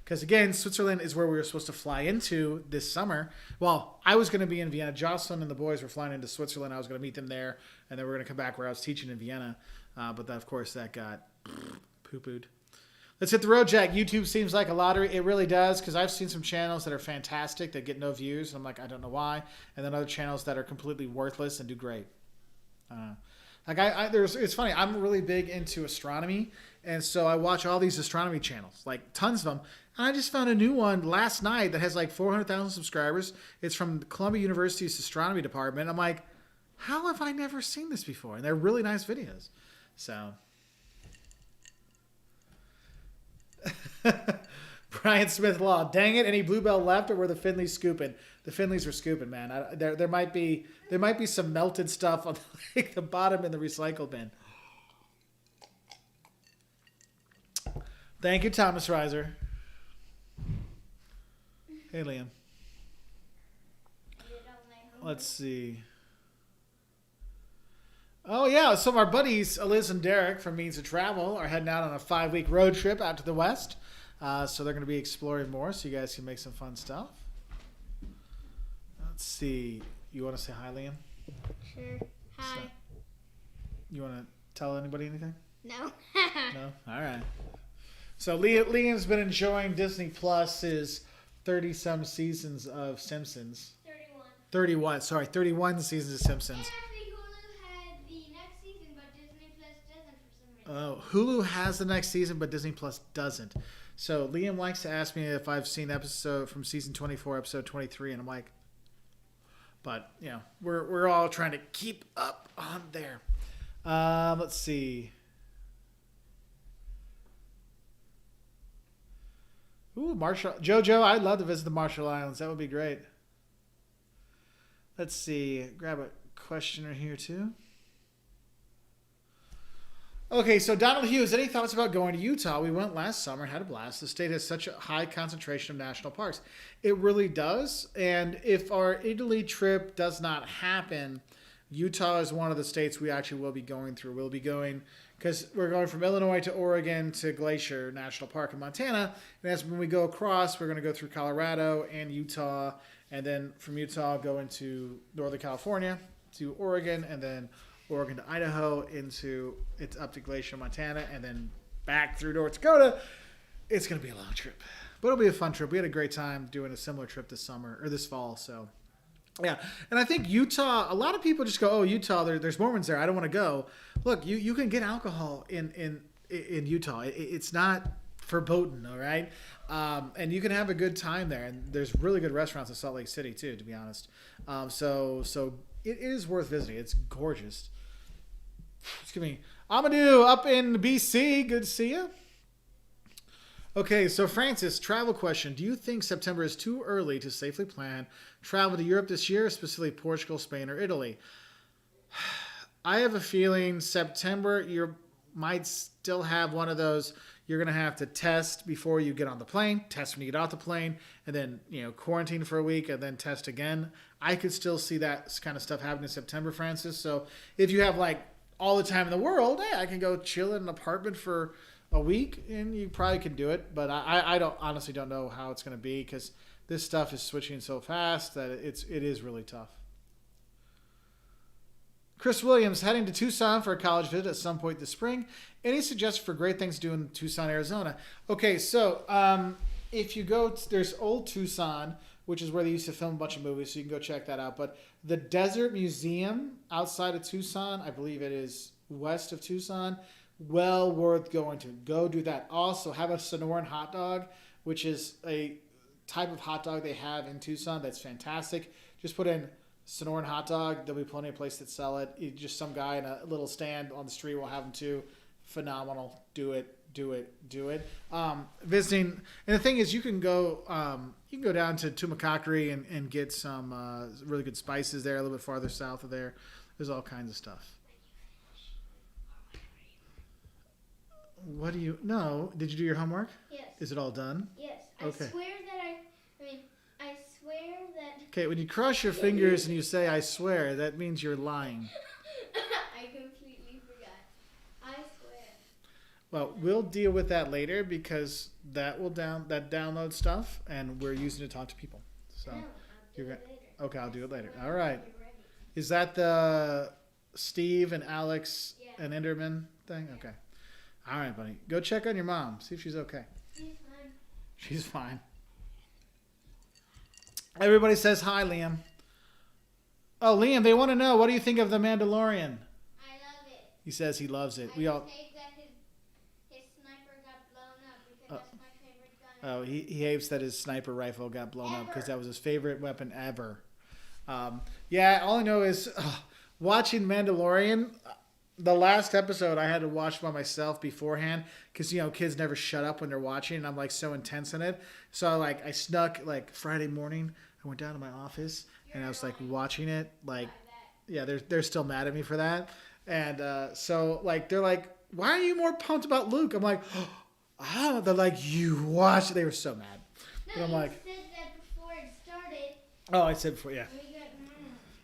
Because, again, Switzerland is where we were supposed to fly into this summer. Well, I was going to be in Vienna. Jocelyn and the boys were flying into Switzerland. I was going to meet them there, and then we're going to come back where I was teaching in Vienna. But, that, of course, that got poo-pooed. Let's hit the road, Jack. YouTube seems like a lottery. It really does, because I've seen some channels that are fantastic that get no views. And I'm like, I don't know why. And then other channels that are completely worthless and do great. It's funny. I'm really big into astronomy, and so I watch all these astronomy channels, like tons of them. And I just found a new one last night that has 400,000 subscribers. It's from Columbia University's astronomy department. I'm like, how have I never seen this before? And they're really nice videos. So... Brian Smith Law, dang it! Any Bluebell left, or were the Finleys scooping? The Finleys were scooping, man. There might be some melted stuff on the bottom in the recycle bin. Thank you, Thomas Reiser. Hey, Liam. Let's see. Oh, yeah. Some of our buddies, Liz and Derek from Means of Travel, are heading out on a 5-week road trip out to the West. So they're going to be exploring more, so you guys can make some fun stuff. Let's see. You want to say hi, Liam? Sure. Hi. So, you want to tell anybody anything? No. No? All right. So Liam's been enjoying Disney Plus's 30-some seasons of Simpsons. 31. 31. Sorry, 31 seasons of Simpsons. Oh, Hulu has the next season, but Disney Plus doesn't. So Liam likes to ask me if I've seen episode from season 24, episode 23, and I'm like, but we're all trying to keep up on there. Let's see. Ooh, JoJo, I'd love to visit the Marshall Islands. That would be great. Let's see. Grab a questioner here too. Okay, so Donald Hughes, any thoughts about going to Utah? We went last summer, had a blast. The state has such a high concentration of national parks. It really does. And if our Italy trip does not happen, Utah is one of the states we actually will be going through. We'll be going, because we're going from Illinois to Oregon to Glacier National Park in Montana. And as when we go across, we're going to go through Colorado and Utah. And then from Utah, go into Northern California to Oregon, and then Oregon to Idaho, it's up to Glacier, Montana, and then back through North Dakota. It's going to be a long trip, but it'll be a fun trip. We had a great time doing a similar trip this fall. So, yeah. And I think Utah, a lot of people just go, oh, Utah, there's Mormons there. I don't want to go. Look, you can get alcohol in Utah. It's not verboten, all right? And you can have a good time there. And there's really good restaurants in Salt Lake City too, to be honest. So it is worth visiting. It's gorgeous. Excuse me. Amadou up in BC. Good to see you. Okay, so Francis, travel question. Do you think September is too early to safely plan travel to Europe this year, specifically Portugal, Spain, or Italy? I have a feeling September you might still have one of those. You're going to have to test before you get on the plane, test when you get off the plane, and then, quarantine for a week and then test again. I could still see that kind of stuff happening in September, Francis. So if you have like all the time in the world, hey, I can go chill in an apartment for a week, and you probably can do it. But I honestly don't know how it's going to be because this stuff is switching so fast that it is really tough. Chris Williams heading to Tucson for a college visit at some point this spring. Any suggestions for great things to do in Tucson, Arizona? Okay, so if you go, there's Old Tucson, which is where they used to film a bunch of movies, so you can go check that out. But the Desert Museum outside of Tucson, I believe it is west of Tucson, well worth going to. Go do that. Also, have a Sonoran hot dog, which is a type of hot dog they have in Tucson that's fantastic. Just put in Sonoran hot dog. There'll be plenty of places that sell it. Just some guy in a little stand on the street will have them too. Phenomenal. Do it. Visiting, and the thing is, you can go down to Tumakakari and get some really good spices there. A little bit farther south of there, there's all kinds of stuff. What do you know? Did you do your homework? Yes. Is it all done? Yes. Okay. I swear that. Okay, when you cross your fingers and you say "I swear," that means you're lying. I completely forgot. I swear. Well, we'll deal with that later because that download stuff, and we're using it to talk to people. So No, I'll do it later. Okay, I'll do it later. All right. Is that the Steve and Alex and Enderman thing? Okay. All right, buddy. Go check on your mom. See if she's okay. She's fine. Everybody says hi, Liam. Oh, Liam, they want to know, what do you think of The Mandalorian? I love it. He says he loves it. I We all. hate that his sniper got blown up because that's my favorite gun. Oh, he hates that his sniper rifle got blown up because that was his favorite weapon ever. Yeah, all I know is watching Mandalorian. The last episode I had to watch by myself beforehand because, kids never shut up when they're watching, and I'm like so intense in it. So I snuck Friday morning. I went down to my office and I was watching it. Yeah, they're still mad at me for that. And so they're like, why are you more pumped about Luke? I'm like, oh, they're like, you watch it. They were so mad. No, But I'm you like, said that before it started. oh, I said before, yeah. And we got mad.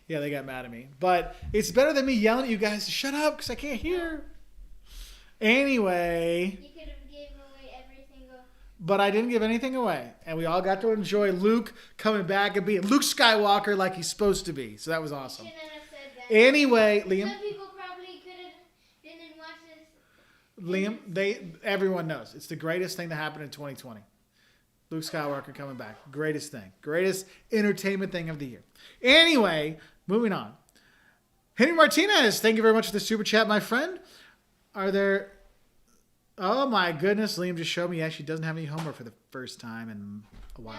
Yeah, they got mad at me. But it's better than me yelling at you guys to shut up because I can't hear. Anyway. You could have given away every single. But I didn't give anything away. And we all got to enjoy Luke coming back and being Luke Skywalker like he's supposed to be. So that was awesome. You shouldn't have said that. Anyway, Liam. Some people probably didn't watch this. Liam, everyone knows. It's the greatest thing that happened in 2020. Luke Skywalker coming back. Greatest thing. Greatest entertainment thing of the year. Anyway, moving on. Henry Martinez, thank you very much for the super chat, my friend. Are there... Oh my goodness, Liam just showed me he actually doesn't have any homework for the first time in a while.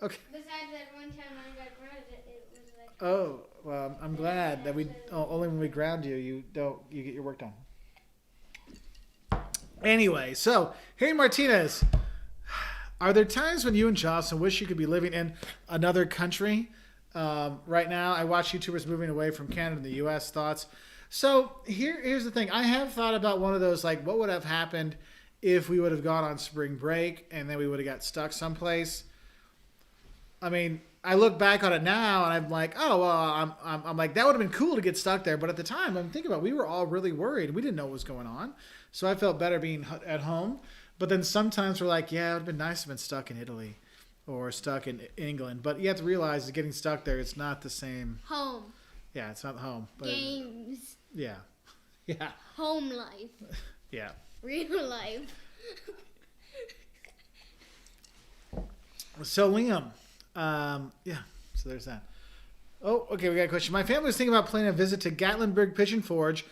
No. Okay. Besides that one time when I got grounded, it was like... Oh, well, I'm glad that only when we ground you get your work done. Anyway, so, Henry Martinez... Are there times when you and Jocelyn wish you could be living in another country? Right now, I watch YouTubers moving away from Canada and the U.S. Thoughts? So here's the thing. I have thought about one of those, what would have happened if we would have gone on spring break and then we would have got stuck someplace? I mean, I look back on it now and I'm like, oh, well, I'm like, that would have been cool to get stuck there. But at the time, I'm thinking about it, we were all really worried. We didn't know what was going on. So I felt better being at home. But then sometimes we're like, yeah, it would have been nice to have been stuck in Italy or stuck in England. But you have to realize that getting stuck there, it's not the same. Home. Yeah, it's not home. But Games. Yeah. Yeah. Home life. Yeah. Real life. So, Liam. Yeah, so there's that. Oh, okay, we got a question. My family was thinking about planning a visit to Gatlinburg Pigeon Forge.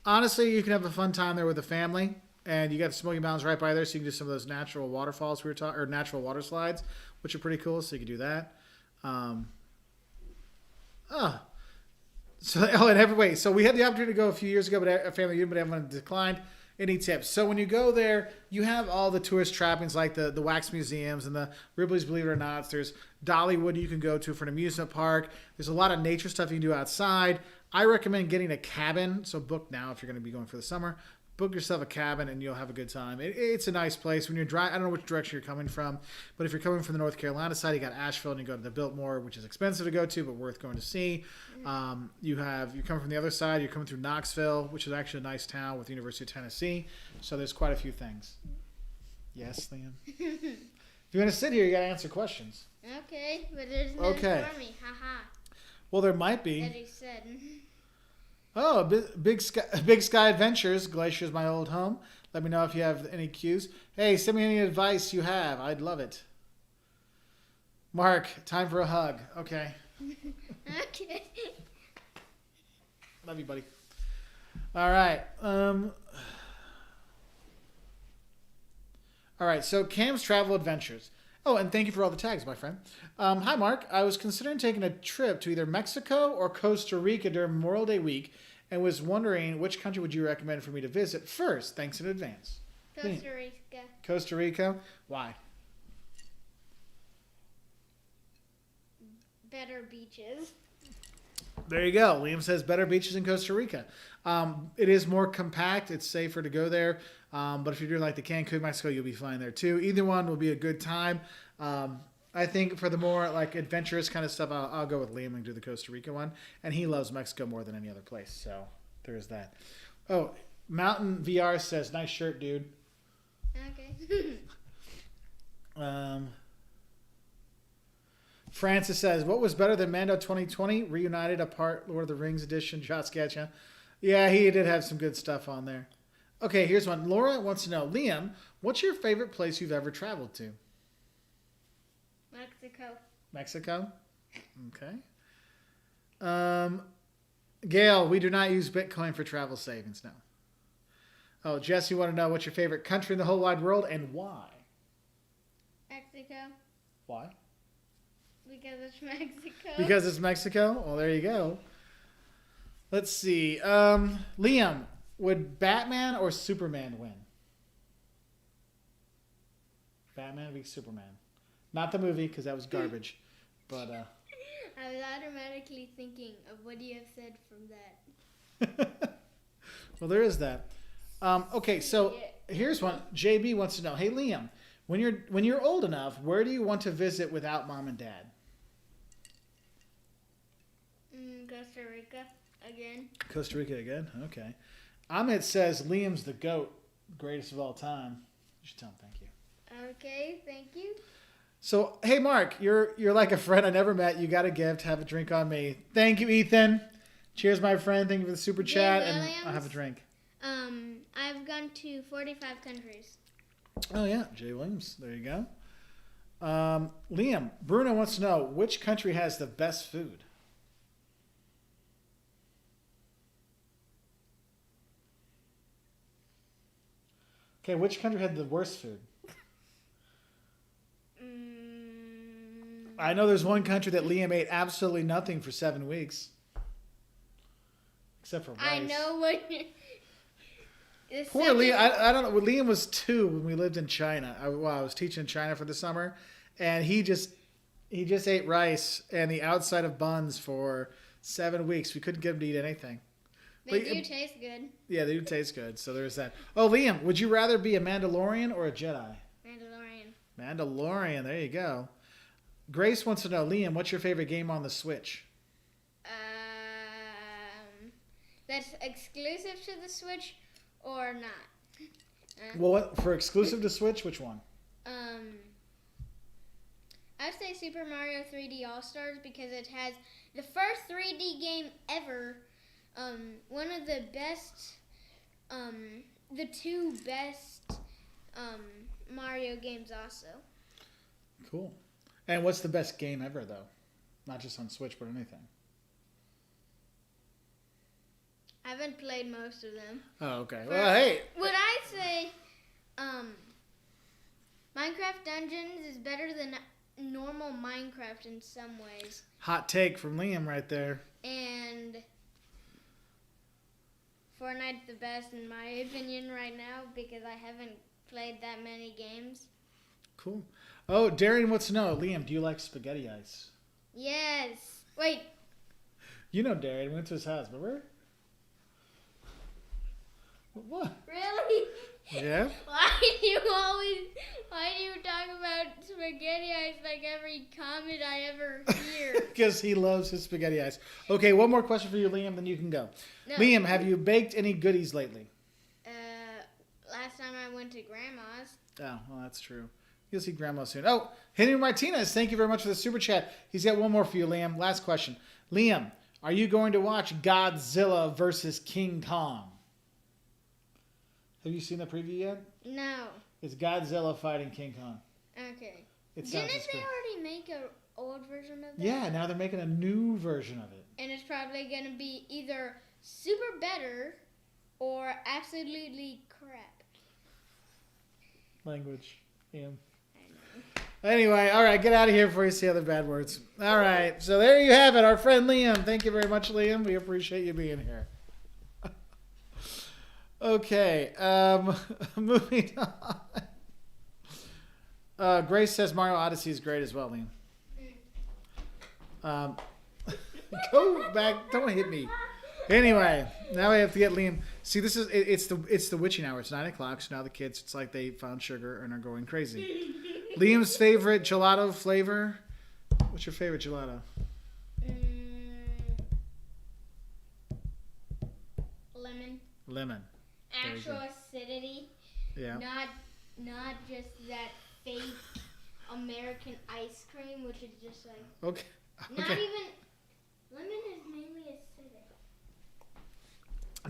Honestly, you can have a fun time there with the family. And you got the Smoky Mountains right by there, so you can do some of those natural waterfalls we were talking, or natural water slides, which are pretty cool. So you can do that. So, and every way. So we had the opportunity to go a few years ago, but a family unit, but everyone declined. Any tips? So when you go there, you have all the tourist trappings like the wax museums and the Ripley's Believe It or Not. There's Dollywood you can go to for an amusement park. There's a lot of nature stuff you can do outside. I recommend getting a cabin. So book now if you're going to be going for the summer. Book yourself a cabin and you'll have a good time. It's a nice place. When you're driving, I don't know which direction you're coming from, but if you're coming from the North Carolina side, you got Asheville and you go to the Biltmore, which is expensive to go to, but worth going to see. You're coming from the other side, you're coming through Knoxville, which is actually a nice town with the University of Tennessee. So there's quite a few things. Yes, Liam? If you're going to sit here, you got to answer questions. Okay, but there's no for me. Haha. Well, there might be. Eddie said. Oh, Big Sky Adventures. Glacier's my old home. Let me know if you have any cues. Hey, send me any advice you have. I'd love it. Mark, time for a hug. Okay. Okay. Love you, buddy. All right. All right, so Cam's Travel Adventures. Oh, and thank you for all the tags, my friend. Hi, Mark. I was considering taking a trip to either Mexico or Costa Rica during Memorial Day week and was wondering which country would you recommend for me to visit first? Thanks in advance. Costa Rica. Costa Rica? Why? Better beaches. There you go. Liam says better beaches in Costa Rica. It is more compact. It's safer to go there. But if you're doing like the Cancun, Mexico, you'll be fine there too. Either one will be a good time. I think for the more like adventurous kind of stuff, I'll go with Liam and do the Costa Rica one. And he loves Mexico more than any other place. So there's that. Oh, Mountain VR says, nice shirt, dude. Okay. Francis says, what was better than Mando 2020? Reunited, Apart, Lord of the Rings edition, Shot Sketcha. Yeah, he did have some good stuff on there. Okay, here's one. Laura wants to know, Liam, what's your favorite place you've ever traveled to? Mexico. Mexico? Okay. Gail, we do not use Bitcoin for travel savings, no. Oh, Jess, you want to know what's your favorite country in the whole wide world and why? Mexico. Why? Because it's Mexico. Because it's Mexico? Well, there you go. Let's see. Liam, would Batman or Superman win? Batman v Superman. Not the movie, because that was garbage. But I was automatically thinking of what you have said from that. well, there is that. Okay, so here's one. JB wants to know, hey Liam, when you're old enough, where do you want to visit without mom and dad? Costa Rica again. Costa Rica again? Okay. Amit says Liam's the GOAT, greatest of all time. You should tell him thank you. Okay, thank you. So, hey Mark, you're like a friend I never met. You got a gift. Have a drink on me. Thank you, Ethan. Cheers, my friend. Thank you for the super chat, and I'll have a drink. I've gone to 45 countries. Oh yeah, Jay Williams. There you go. Liam, Bruno wants to know which country has the best food. Okay, which country had the worst food? I know there's one country that Liam ate absolutely nothing for 7 weeks. Except for rice. I know what... Poor Liam. I don't know. Liam was 2 when we lived in China. I was teaching in China for the summer. And he just ate rice and the outside of buns for 7 weeks. We couldn't get him to eat anything. They do taste good. Yeah, they do taste good. So there's that. Oh, Liam, would you rather be a Mandalorian or a Jedi? Mandalorian. There you go. Grace wants to know, Liam, what's your favorite game on the Switch? That's exclusive to the Switch or not? Well, for exclusive to Switch, which one? I'd say Super Mario 3D All-Stars because it has the first 3D game ever. One of the best, the 2 best Mario games also. Cool. And what's the best game ever, though? Not just on Switch, but anything. I haven't played most of them. Oh, okay. Well, hey. Would I say Minecraft Dungeons is better than normal Minecraft in some ways. Hot take from Liam right there. And Fortnite's the best in my opinion right now because I haven't played that many games. Cool. Oh, Darian wants to know, Liam, do you like spaghetti ice? Yes. Wait. You know Darian. We went to his house, remember? What? Really? Yeah? Why do you talk about spaghetti ice like every comment I ever hear? Because he loves his spaghetti ice. Okay, one more question for you, Liam, then you can go. No. Liam, have you baked any goodies lately? Last time I went to Grandma's. Oh, well, that's true. You'll see Grandma soon. Oh, Henry Martinez, thank you very much for the super chat. He's got one more for you, Liam. Last question. Liam, are you going to watch Godzilla versus King Kong? Have you seen the preview yet? No. It's Godzilla fighting King Kong. Okay. It Didn't sounds they good. already make an old version of that? Yeah, now they're making a new version of it. And it's probably going to be either super better or absolutely crap. Language. Yeah. Anyway, all right, get out of here before you say other bad words. All right, so there you have it, our friend Liam. Thank you very much, Liam. We appreciate you being here. Okay, moving on. Grace says Mario Odyssey is great as well, Liam. Go back. Don't hit me. Anyway, now I have to get Liam. See, this is it's the witching hour. It's 9 o'clock, so now the kids, it's like they found sugar and are going crazy. Liam's favorite gelato flavor. What's your favorite gelato? Lemon. Lemon. Very Actual good. acidity. Yeah. Not just that fake American ice cream, which is just like Okay. not Okay. even. Lemon is mainly acidic.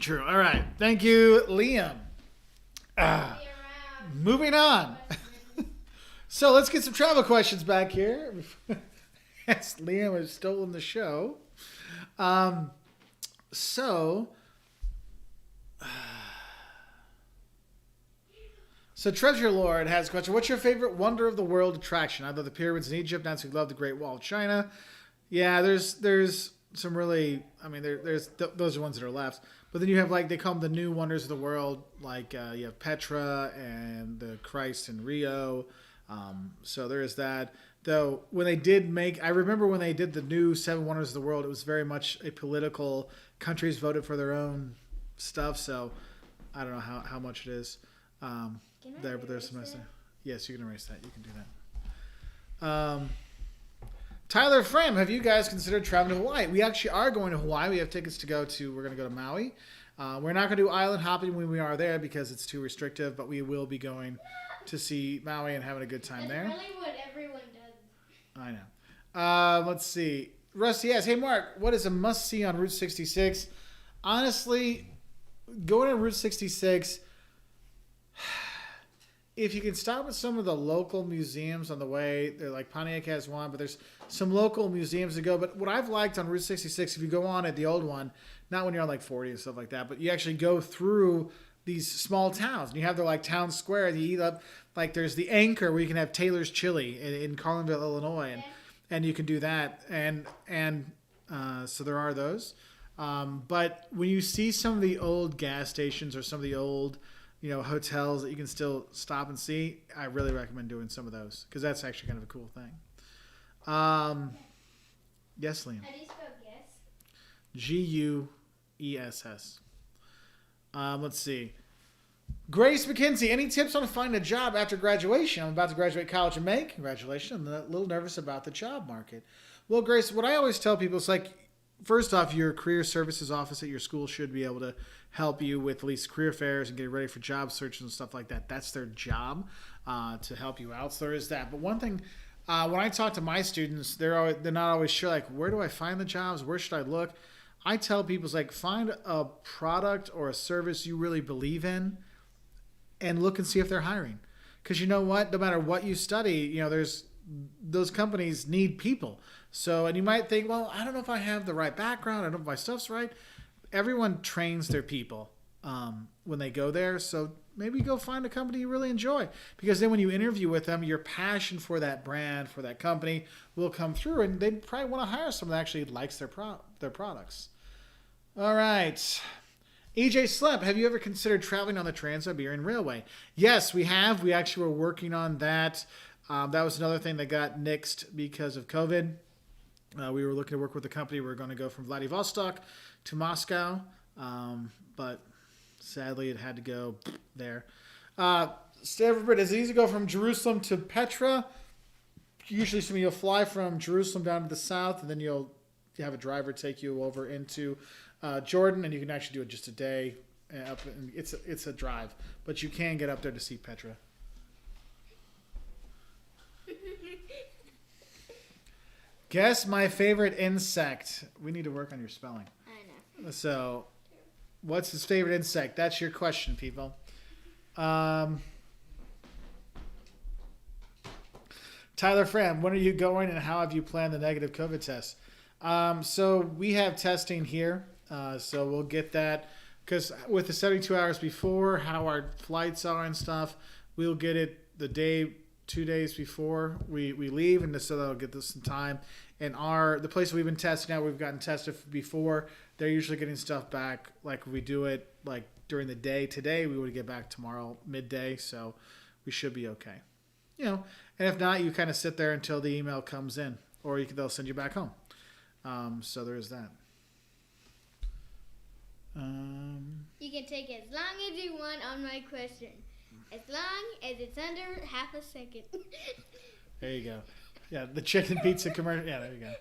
True. All right. Thank you, Liam. Be around. Moving on. So let's get some travel questions back here. Yes, Liam has stolen the show. So Treasure Lord has a question. What's your favorite wonder of the world attraction? I love the pyramids in Egypt. Nancy loved the Great Wall of China. Yeah, there's some really, I mean, those are ones that are left. But then you have, like, they call them the new wonders of the world. Like, you have Petra and the Christ in Rio. So there is that. Though, when they did I remember when they did the new Seven Wonders of the World, it was very much a political, countries voted for their own stuff. So I don't know how much it is there, but there's some nice there. Yes, you can erase that. You can do that. Tyler Frame, have you guys considered traveling to Hawaii? We actually are going to Hawaii. We have tickets to go to, we're going to go to Maui. We're not going to do island hopping when we are there because it's too restrictive, but we will be going to see Maui and having a good time there. That's really what everyone does. I know. Let's see. Rusty asks, hey, Mark, what is a must-see on Route 66? Honestly, going to Route 66, if you can stop at some of the local museums on the way, they're like Pontiac has one, but there's some local museums to go. But what I've liked on Route 66, if you go on at the old one, not when you're on like 40 and stuff like that, but you actually go through these small towns. And you have their like town square. You eat up, like there's the Anchor where you can have Taylor's Chili in Carlinville, Illinois, and you can do that. And so there are those. But when you see some of the old gas stations or some of the old, hotels that you can still stop and see, I really recommend doing some of those because that's actually kind of a cool thing. Yes, Liam. How do you spell guess? Guess. Let's see. Grace McKenzie, any tips on finding a job after graduation? I'm about to graduate college in May. Congratulations. I'm a little nervous about the job market. Well, Grace, what I always tell people is like, first off, your career services office at your school should be able to help you with at least career fairs and get ready for job searches and stuff like that. That's their job to help you out. So there is that. But one thing, when I talk to my students, they're not always sure, like, where do I find the jobs? Where should I look? I tell people, it's like, find a product or a service you really believe in and look and see if they're hiring. Because you know what? No matter what you study, those companies need people. So, and you might think, well, I don't know if I have the right background. I don't know if my stuff's right. Everyone trains their people when they go there. So maybe go find a company you really enjoy. Because then when you interview with them, your passion for that brand, for that company will come through. And they probably want to hire someone that actually likes their products. All right. EJ Slep, have you ever considered traveling on the Trans-Siberian Railway? Yes, we have. We actually were working on that. That was another thing that got nixed because of COVID. We were looking to work with a company. We were going to go from Vladivostok to Moscow, but sadly it had to go there. Stanford Bridge, is it easy to go from Jerusalem to Petra? Usually you'll fly from Jerusalem down to the south, and then you'll have a driver take you over into Jordan, and you can actually do it just a day. It's a drive, but you can get up there to see Petra. Guess my favorite insect. We need to work on your spelling. I know. So, what's his favorite insect? That's your question, people. Tyler Fram, when are you going, and how have you planned the negative COVID test? So we have testing here, so we'll get that, because with the 72 hours before, how our flights are and stuff, we'll get it the day, 2 days before we leave, and so that'll get us some time. And the place we've been testing out, we've gotten tested before. They're usually getting stuff back, like we do it like during the day. Today we would get back tomorrow midday, so we should be okay. And if not, you kind of sit there until the email comes in, or they'll send you back home. So there's that. You can take as long as you want on my question. As long as it's under half a second. There you go. Yeah, the chicken pizza commercial. Yeah, there you go.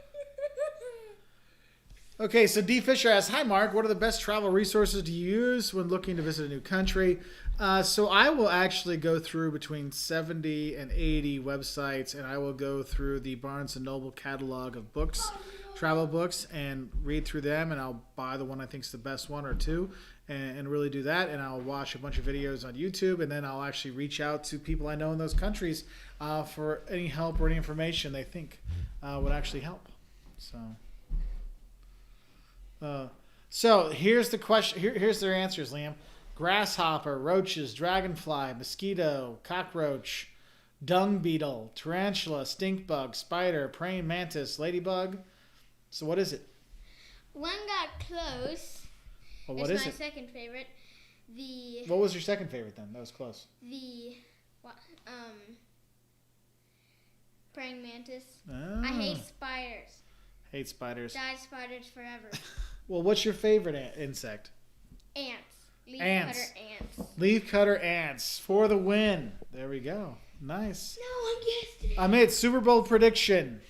Okay, so D. Fisher asks, hi, Mark. What are the best travel resources do you use when looking to visit a new country? So I will actually go through between 70 and 80 websites, and I will go through the Barnes & Noble catalog of books, travel books, and read through them, and I'll buy the one I think is the best one or two, and really do that. And I'll watch a bunch of videos on YouTube, and then I'll actually reach out to people I know in those countries for any help or any information they think would actually help. So here's the question. Here's their answers, Liam. Grasshopper, roaches, dragonfly, mosquito, cockroach, dung beetle, tarantula, stink bug, spider, praying mantis, ladybug. So what is it? One got close. Well, what is my it? second favorite. What was your second favorite then? That was close. Praying mantis. Oh. I hate spiders. Hate spiders. Die spiders forever. Well, what's your favorite insect? Ants. Ants. Leaf-cutter ants. Leaf-cutter ants for the win. There we go. Nice. No one guessed it. I made Super Bowl prediction.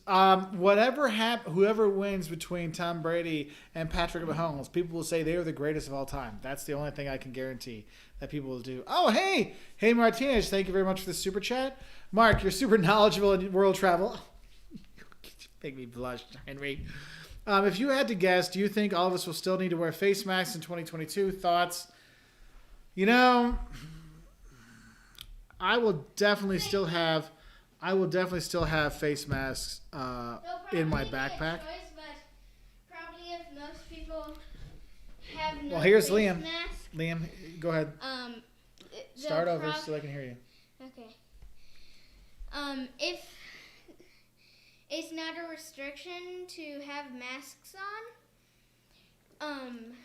Whoever wins between Tom Brady and Patrick Mahomes, people will say they are the greatest of all time. That's the only thing I can guarantee that people will do. Oh, hey Martinez, thank you very much for the super chat. Mark, you're super knowledgeable in world travel. Make me blush, Henry. If you had to guess, do you think all of us will still need to wear face masks in 2022? Thoughts? I will definitely still have face masks in my backpack. Probably if most people have no Well, here's face Liam. mask. Liam, go ahead. Start over so I can hear you. Okay. If it's not a restriction to have masks on,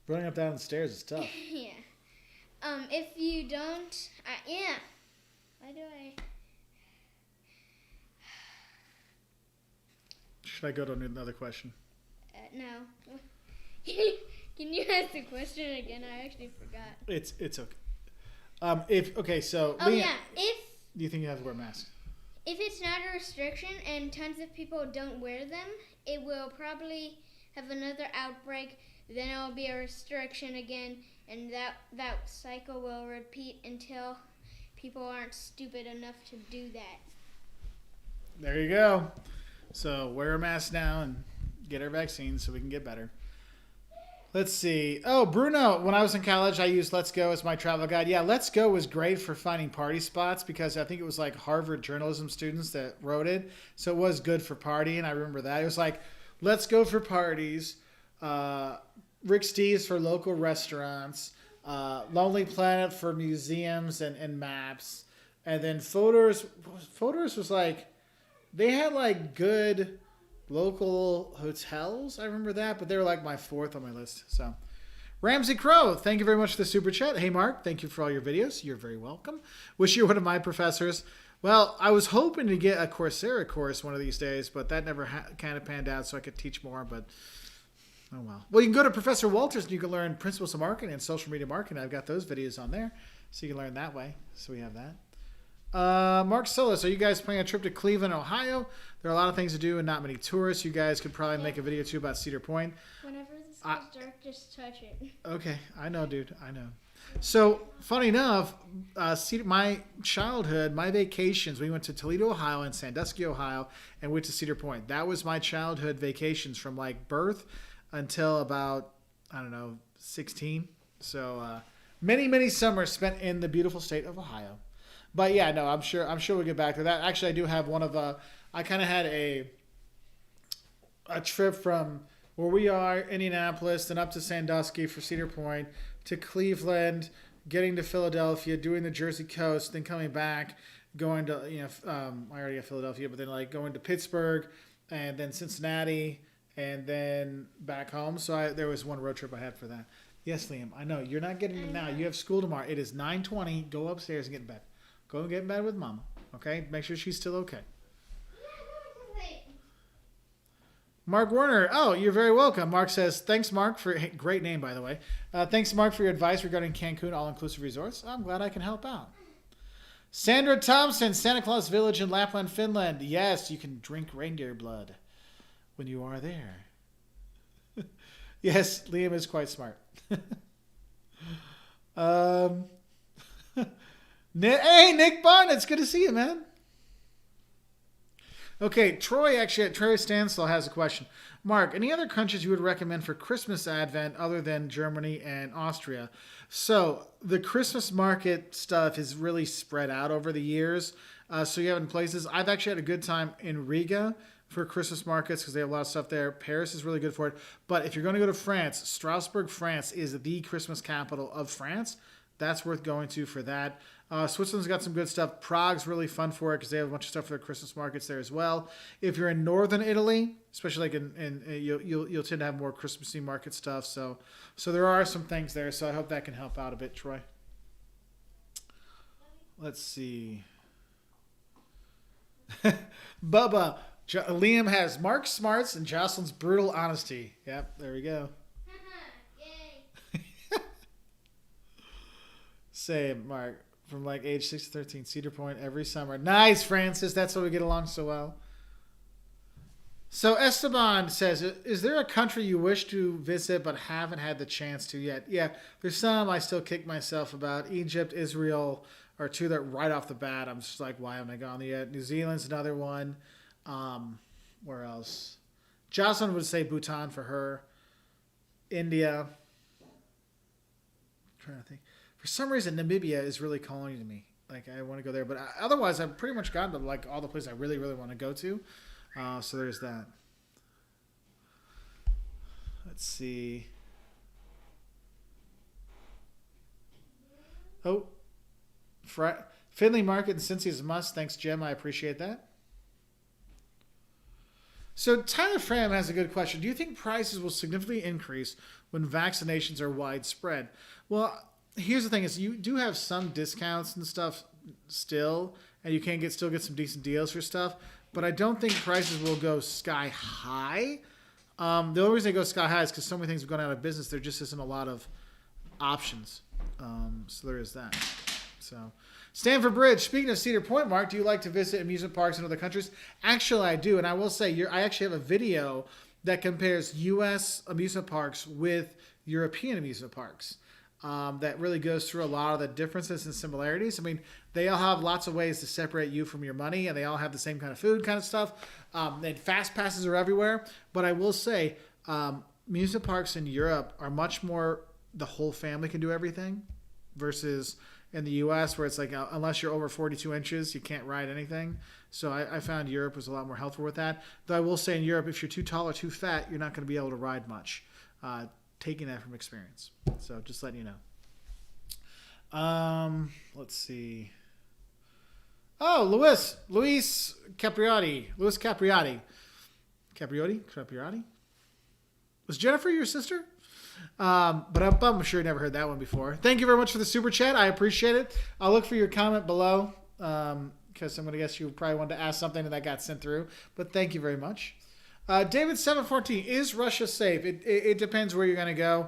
Running up down the stairs is tough. yeah. If you don't, yeah. Why do I? Should I go to another question? No. Can you ask the question again? I actually forgot. It's okay. So Oh Liam, yeah, if do you think you have to wear masks? if it's not a restriction and tons of people don't wear them, it will probably have another outbreak. Then it will be a restriction again, and that cycle will repeat until people aren't stupid enough to do that. There you go. So wear a mask now and get our vaccine so we can get better. Let's see. Oh, Bruno, when I was in college, I used Let's Go as my travel guide. Yeah, Let's Go was great for finding party spots because I think it was like Harvard journalism students that wrote it. So it was good for partying. I remember that. It was like, Let's Go for parties, Rick Steves for local restaurants, Lonely Planet for museums and maps. And then Photos was like, they had like good local hotels. I remember that, but they were like my 4th on my list. So, Ramsey Crow, thank you very much for the super chat. Hey, Mark, thank you for all your videos. You're very welcome. Wish you were one of my professors. Well, I was hoping to get a Coursera course one of these days, but that never kind of panned out so I could teach more, but oh well. Well, you can go to Professor Wolters and you can learn principles of marketing and social media marketing. I've got those videos on there, so you can learn that way. So we have that. Mark Solis, are you guys planning a trip to Cleveland, Ohio? There are a lot of things to do and not many tourists. You guys could probably make a video too about Cedar Point. Whenever this gets dark, just touch it. Okay, I know, dude. I know. So, funny enough, my childhood, my vacations, we went to Toledo, Ohio and Sandusky, Ohio, and went to Cedar Point. That was my childhood vacations from like birth until about, 16. So, many, many summers spent in the beautiful state of Ohio. But yeah, no, I'm sure we'll get back to that. Actually, I do have one of I kind of had a trip from where we are, Indianapolis, then up to Sandusky for Cedar Point, to Cleveland, getting to Philadelphia, doing the Jersey coast, then coming back, going to I already have Philadelphia, but then like going to Pittsburgh, and then Cincinnati, and then back home. So there was one road trip I had for that. Yes, Liam, I know you're not getting it now. You have school tomorrow. It is 9:20. Go upstairs and get in bed. Go and get in bed with Mama. Okay, make sure she's still okay. Mark Werner. Oh, you're very welcome. Mark says, thanks, Mark, for great name, by the way. Thanks, Mark, for your advice regarding Cancun all-inclusive resorts. I'm glad I can help out. Sandra Thompson, Santa Claus Village in Lapland, Finland. Yes, you can drink reindeer blood when you are there. Yes, Liam is quite smart. Hey, Nick Bond, it's good to see you, man. Okay, Troy Stansel has a question. Mark, any other countries you would recommend for Christmas Advent other than Germany and Austria? So the Christmas market stuff is really spread out over the years. So you have in places. I've actually had a good time in Riga for Christmas markets because they have a lot of stuff there. Paris is really good for it. But if you're going to go to France, Strasbourg, France is the Christmas capital of France. That's worth going to for that. Switzerland's got some good stuff. Prague's really fun for it because they have a bunch of stuff for their Christmas markets there as well. If you're in northern Italy, especially like you'll tend to have more Christmassy market stuff. So there are some things there. So I hope that can help out a bit, Troy. Let's see. Bubba, Liam has Mark's smarts and Jocelyn's brutal honesty. Yep, there we go. Same, Mark. From like age 6 to 13, Cedar Point every summer. Nice, Francis. That's why we get along so well. So Esteban says, is there a country you wish to visit but haven't had the chance to yet? Yeah, there's some I still kick myself about. Egypt, Israel are two that right off the bat, I'm just like, why haven't I gone there yet? New Zealand's another one. Where else? Jocelyn would say Bhutan for her. India. I'm trying to think. For some reason, Namibia is really calling to me. Like, I want to go there. But otherwise, I've pretty much gotten to, like, all the places I really, really want to go to. So there's that. Let's see. Oh. Finley Market and Cincy is a must. Thanks, Jim. I appreciate that. So Tyler Fram has a good question. Do you think prices will significantly increase when vaccinations are widespread? Well, here's the thing: is you do have some discounts and stuff still, and you can still get some decent deals for stuff. But I don't think prices will go sky high. The only reason they go sky high is because so many things have gone out of business. There just isn't a lot of options. So there is that. So Stanford Bridge. Speaking of Cedar Point, Mark, do you like to visit amusement parks in other countries? Actually, I do, and I will say I actually have a video that compares U.S. amusement parks with European amusement parks. That really goes through a lot of the differences and similarities. I mean, they all have lots of ways to separate you from your money, and they all have the same kind of food kind of stuff. And fast passes are everywhere. But I will say, amusement parks in Europe are much more the whole family can do everything versus in the U.S. where it's like, unless you're over 42 inches, you can't ride anything. So I found Europe was a lot more helpful with that. Though I will say in Europe, if you're too tall or too fat, you're not going to be able to ride much. Taking that from experience. So just letting you know. Let's see. Oh, Luis Capriati. Capriotti? Was Jennifer your sister? But I'm sure you never heard that one before. Thank you very much for the super chat. I appreciate it. I'll look for your comment below because I'm going to guess you probably wanted to ask something and that got sent through. But thank you very much. David714, is Russia safe? It depends where you're going to go,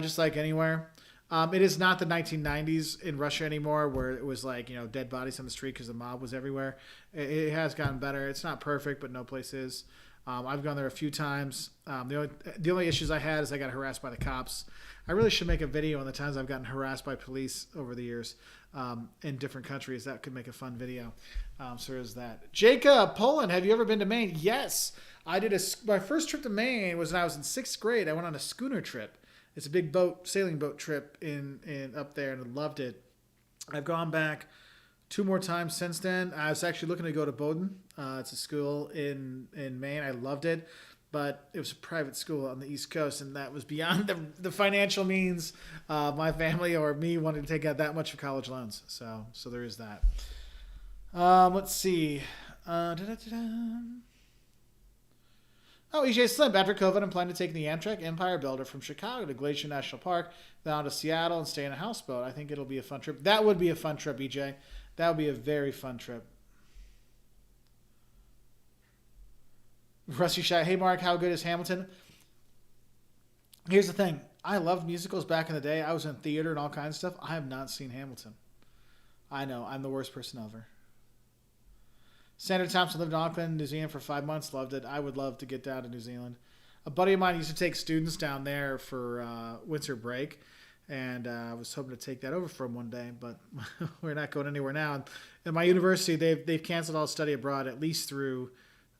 just like anywhere. It is not the 1990s in Russia anymore where it was like, dead bodies on the street because the mob was everywhere. It has gotten better. It's not perfect, but no place is. I've gone there a few times. The only issues I had is I got harassed by the cops. I really should make a video on the times I've gotten harassed by police over the years in different countries. That could make a fun video. So there's that. Jacob, Poland, have you ever been to Maine? Yes. I did my first trip to Maine was when I was in 6th grade. I went on a schooner trip. It's a big sailing boat trip in up there, and I loved it. I've gone back 2 more times since then. I was actually looking to go to Bowdoin. It's a school in Maine. I loved it, but it was a private school on the East Coast, and that was beyond the financial means my family or me wanted to take out that much of college loans. So there is that. Let's see. Oh, EJ Slim. After COVID, I'm planning to take the Amtrak Empire Builder from Chicago to Glacier National Park, down to Seattle, and stay in a houseboat. I think it'll be a fun trip. That would be a fun trip, EJ. That would be a very fun trip. Rusty Shot. Hey, Mark, how good is Hamilton? Here's the thing. I loved musicals back in the day. I was in theater and all kinds of stuff. I have not seen Hamilton. I know. I'm the worst person ever. Sandra Thompson lived in Auckland, New Zealand for 5 months. Loved it. I would love to get down to New Zealand. A buddy of mine used to take students down there for winter break, and I was hoping to take that over for him one day, but we're not going anywhere now. At my university, they've canceled all study abroad at least through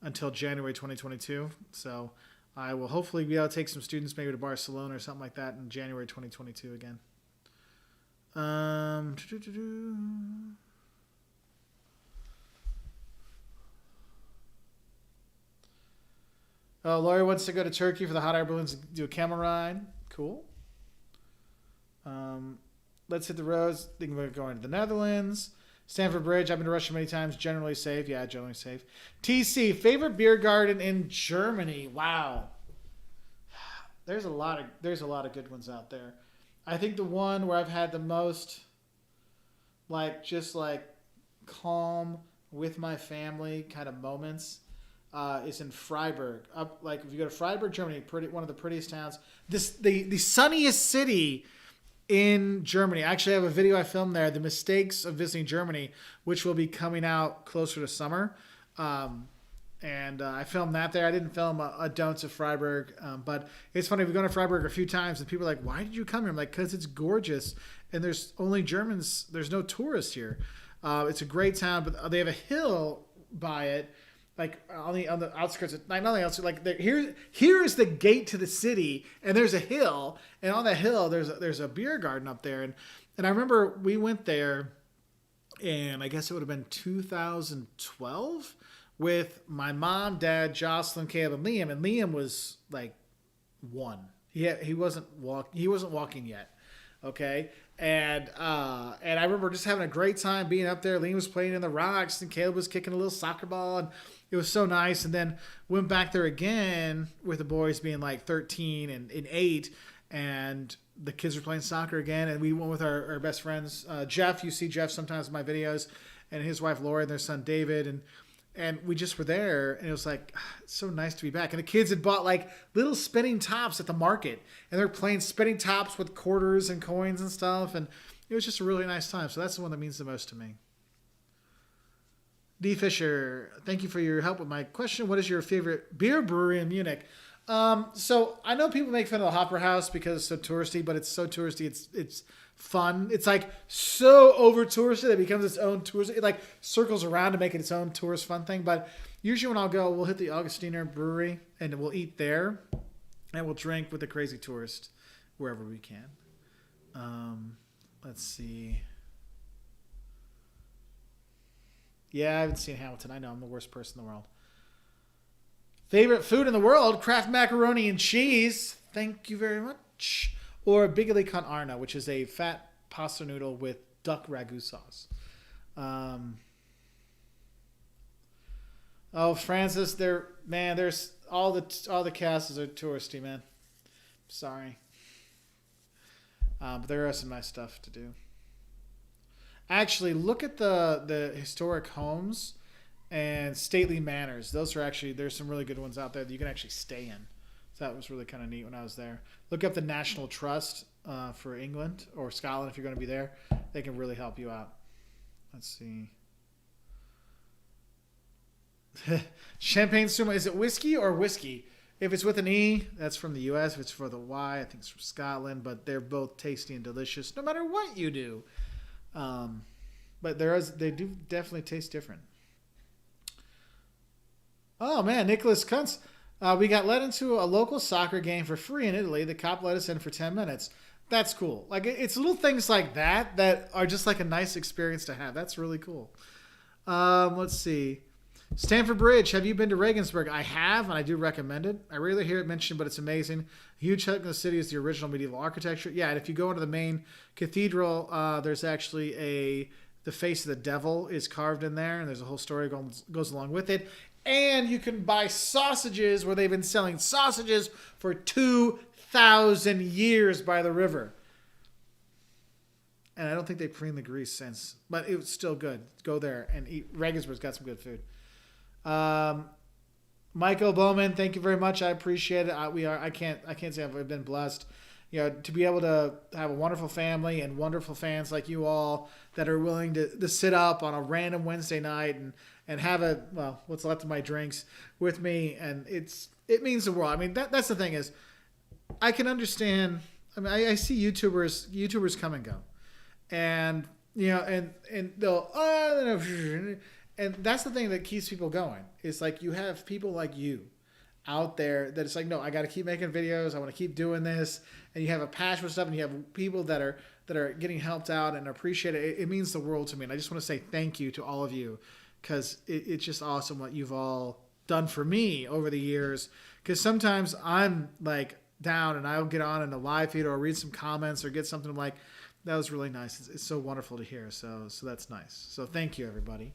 until January 2022. So I will hopefully be able to take some students maybe to Barcelona or something like that in January 2022 again. Oh, Laurie wants to go to Turkey for the hot air balloons and do a camel ride. Cool. Let's hit the roads. Thinking about going to the Netherlands. Stanford Bridge. I've been to Russia many times. Generally safe. Yeah, generally safe. TC, favorite beer garden in Germany. Wow. There's a lot of good ones out there. I think the one where I've had the most just calm with my family kind of moments is in Freiburg. If you go to Freiburg, Germany, one of the prettiest towns. The sunniest city in Germany. I actually have a video I filmed there, The Mistakes of Visiting Germany, which will be coming out closer to summer. And I filmed that there. I didn't film a Don'ts of Freiburg, but it's funny. We've gone to Freiburg a few times, and people are like, "Why did you come here?" I'm like, "Because it's gorgeous, and there's only Germans. There's no tourists here. It's a great town, but they have a hill by it." On the outskirts, nothing else. Here's the gate to the city, and there's a hill, and on that hill there's a beer garden up there, and I remember we went there, and I guess it would have been 2012 with my mom, dad, Jocelyn, Caleb, and Liam, and Liam was like 1. He wasn't walking yet. Okay. And I remember just having a great time being up there. Liam was playing in the rocks and Caleb was kicking a little soccer ball, and it was so nice. And then went back there again with the boys being like 13 and 8, and the kids were playing soccer again. And we went with our best friends, Jeff. You see Jeff sometimes in my videos, and his wife Laura and their son David, and we just were there, and it was like, it's so nice to be back. And the kids had bought little spinning tops at the market, and they're playing spinning tops with quarters and coins and stuff. And it was just a really nice time. So that's the one that means the most to me. D. Fisher, thank you for your help with my question. What is your favorite beer brewery in Munich? So I know people make fun of the Hopper House because it's so touristy, but it's so touristy. It's fun. It's so over touristy that it becomes its own tourist. It circles around to make it its own tourist fun thing. But usually when I'll go, we'll hit the Augustiner Brewery and we'll eat there, and we'll drink with the crazy tourist wherever we can. Let's see. Yeah, I haven't seen Hamilton. I know I'm the worst person in the world. Favorite food in the world? Kraft macaroni and cheese. Thank you very much. Or bigly con arna, which is a fat pasta noodle with duck ragu sauce. Oh, Francis, there's all the castles are touristy, man. Sorry. But there are some nice stuff to do. Actually, look at the historic homes and stately manors. Those are actually, there's some really good ones out there that you can actually stay in. So that was really kind of neat when I was there. Look up the National Trust for England or Scotland if you're going to be there. They can really help you out. Let's see. Champagne Suma. Is it whiskey or whiskey? If it's with an E, that's from the U.S. If it's for the Y, I think it's from Scotland. But they're both tasty and delicious no matter what you do. But they do definitely taste different. Oh, man. Nicholas Kuntz. We got let into a local soccer game for free in Italy. The cop let us in for 10 minutes. That's cool. Like, it's little things like that are just like a nice experience to have. That's really cool. Let's see. Stanford Bridge. Have you been to Regensburg? I have, and I do recommend it. I rarely hear it mentioned, but it's amazing. A huge chunk of the city is the original medieval architecture. Yeah, and if you go into the main cathedral, there's actually the face of the devil is carved in there, and there's a whole story goes along with it. And you can buy sausages where they've been selling sausages for 2,000 years by the river. And I don't think they've cleaned the grease since, but it was still good. Go there and eat. Regensburg's got some good food. Michael Bowman, thank you very much. I appreciate it. I can't say I've been blessed, to be able to have a wonderful family and wonderful fans like you all that are willing to sit up on a random Wednesday night and have what's left of my drinks with me. And it means the world. I mean, that's the thing is I can understand. I mean, I see YouTubers come and go and, and they'll, and that's the thing that keeps people going. It's like you have people like you out there that it's like, no, I got to keep making videos. I want to keep doing this. And you have a passion for stuff, and you have people that are getting helped out and appreciate it. It means the world to me. And I just want to say thank you to all of you because it's just awesome what you've all done for me over the years. Because sometimes I'm like down and I'll get on in the live feed or read some comments or get something I'm like, that was really nice. It's so wonderful to hear. So that's nice. So thank you, everybody.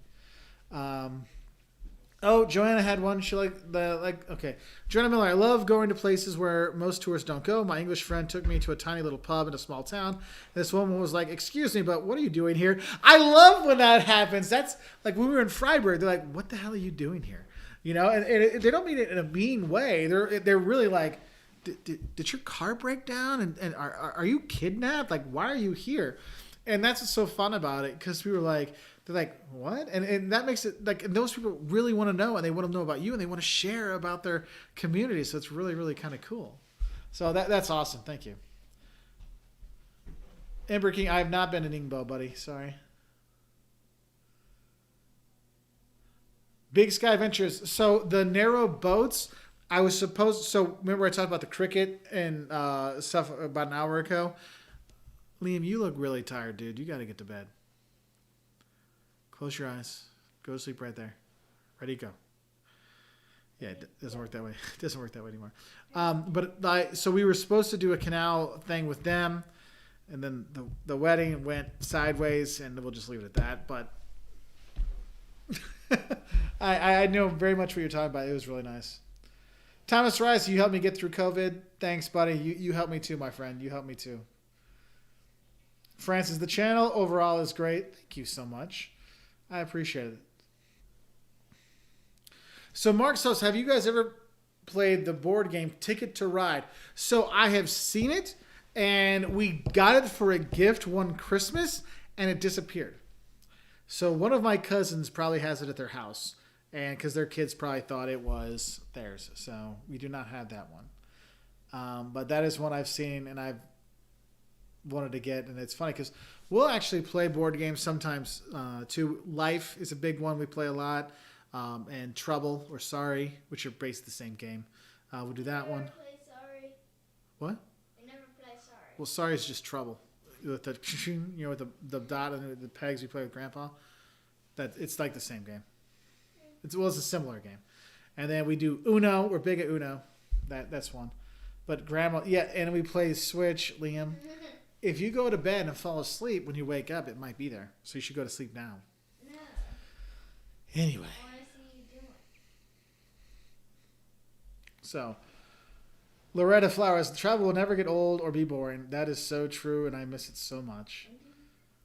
Joanna had one. She okay. Joanna Miller, I love going to places where most tourists don't go. My English friend took me to a tiny little pub in a small town. This woman was like, excuse me, but what are you doing here? I love when that happens. That's like when we were in Freiburg, they're like, what the hell are you doing here? And they don't mean it in a mean way. They're really like, did your car break down? And are you kidnapped? Like, why are you here? And that's what's so fun about it. Cause we were like, they're like, what? And that makes it like, and those people really want to know, and they want to know about you, and they want to share about their community. So it's really, really kind of cool. So that's awesome. Thank you. Ember King, I have not been to Ningbo, buddy. Sorry. Big Sky Ventures. So the narrow boats, so remember I talked about the cricket and stuff about an hour ago? Liam, you look really tired, dude. You got to get to bed. Close your eyes. Go to sleep right there. Ready, go. Yeah, it doesn't work that way. It doesn't work that way anymore. So we were supposed to do a canal thing with them, and then the wedding went sideways, and we'll just leave it at that. But I know very much what you're talking about. It was really nice. Thomas Rice, you helped me get through COVID. Thanks, buddy. You helped me too, my friend. You helped me too. Francis, the channel overall is great. Thank you so much. I appreciate it. So, Mark Sos, have you guys ever played the board game Ticket to Ride? So, I have seen it, and we got it for a gift one Christmas, and it disappeared. So, one of my cousins probably has it at their house, and because their kids probably thought it was theirs. So, we do not have that one. But that is one I've seen, and I've wanted to get, and it's funny because we'll actually play board games sometimes too. Life is a big one we play a lot, and Trouble or Sorry, which are basically the same game. We'll do that one. Play Sorry. What? I never play Sorry. Well, Sorry is just Trouble with the with the dot and the pegs you play with Grandpa. That it's like the same game. It's a similar game, and then we do Uno. We're big at Uno. That's one. But Grandma, yeah, and we play Switch, Liam. If you go to bed and fall asleep, when you wake up, it might be there. So you should go to sleep now. No. Anyway. I want to see you do So, Loretta Flowers, travel will never get old or be boring. That is so true, and I miss it so much.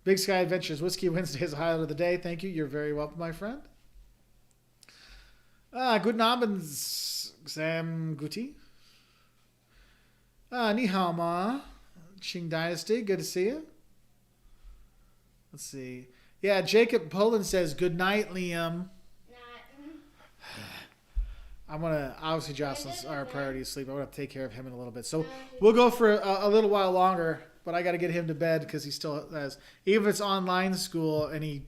Big Sky Adventures, Whiskey Wednesday is the highlight of the day. Thank you. You're very welcome, my friend. Guten Abend, Sam Guti. Ni hao ma. Qing Dynasty, good to see you. Let's see. Yeah, Jacob Poland says, good night, Liam. I'm going to, obviously Jocelyn's our priority is sleep. I'm going to take care of him in a little bit. So we'll go for a little while longer, but I got to get him to bed because he still has, even if it's online school and he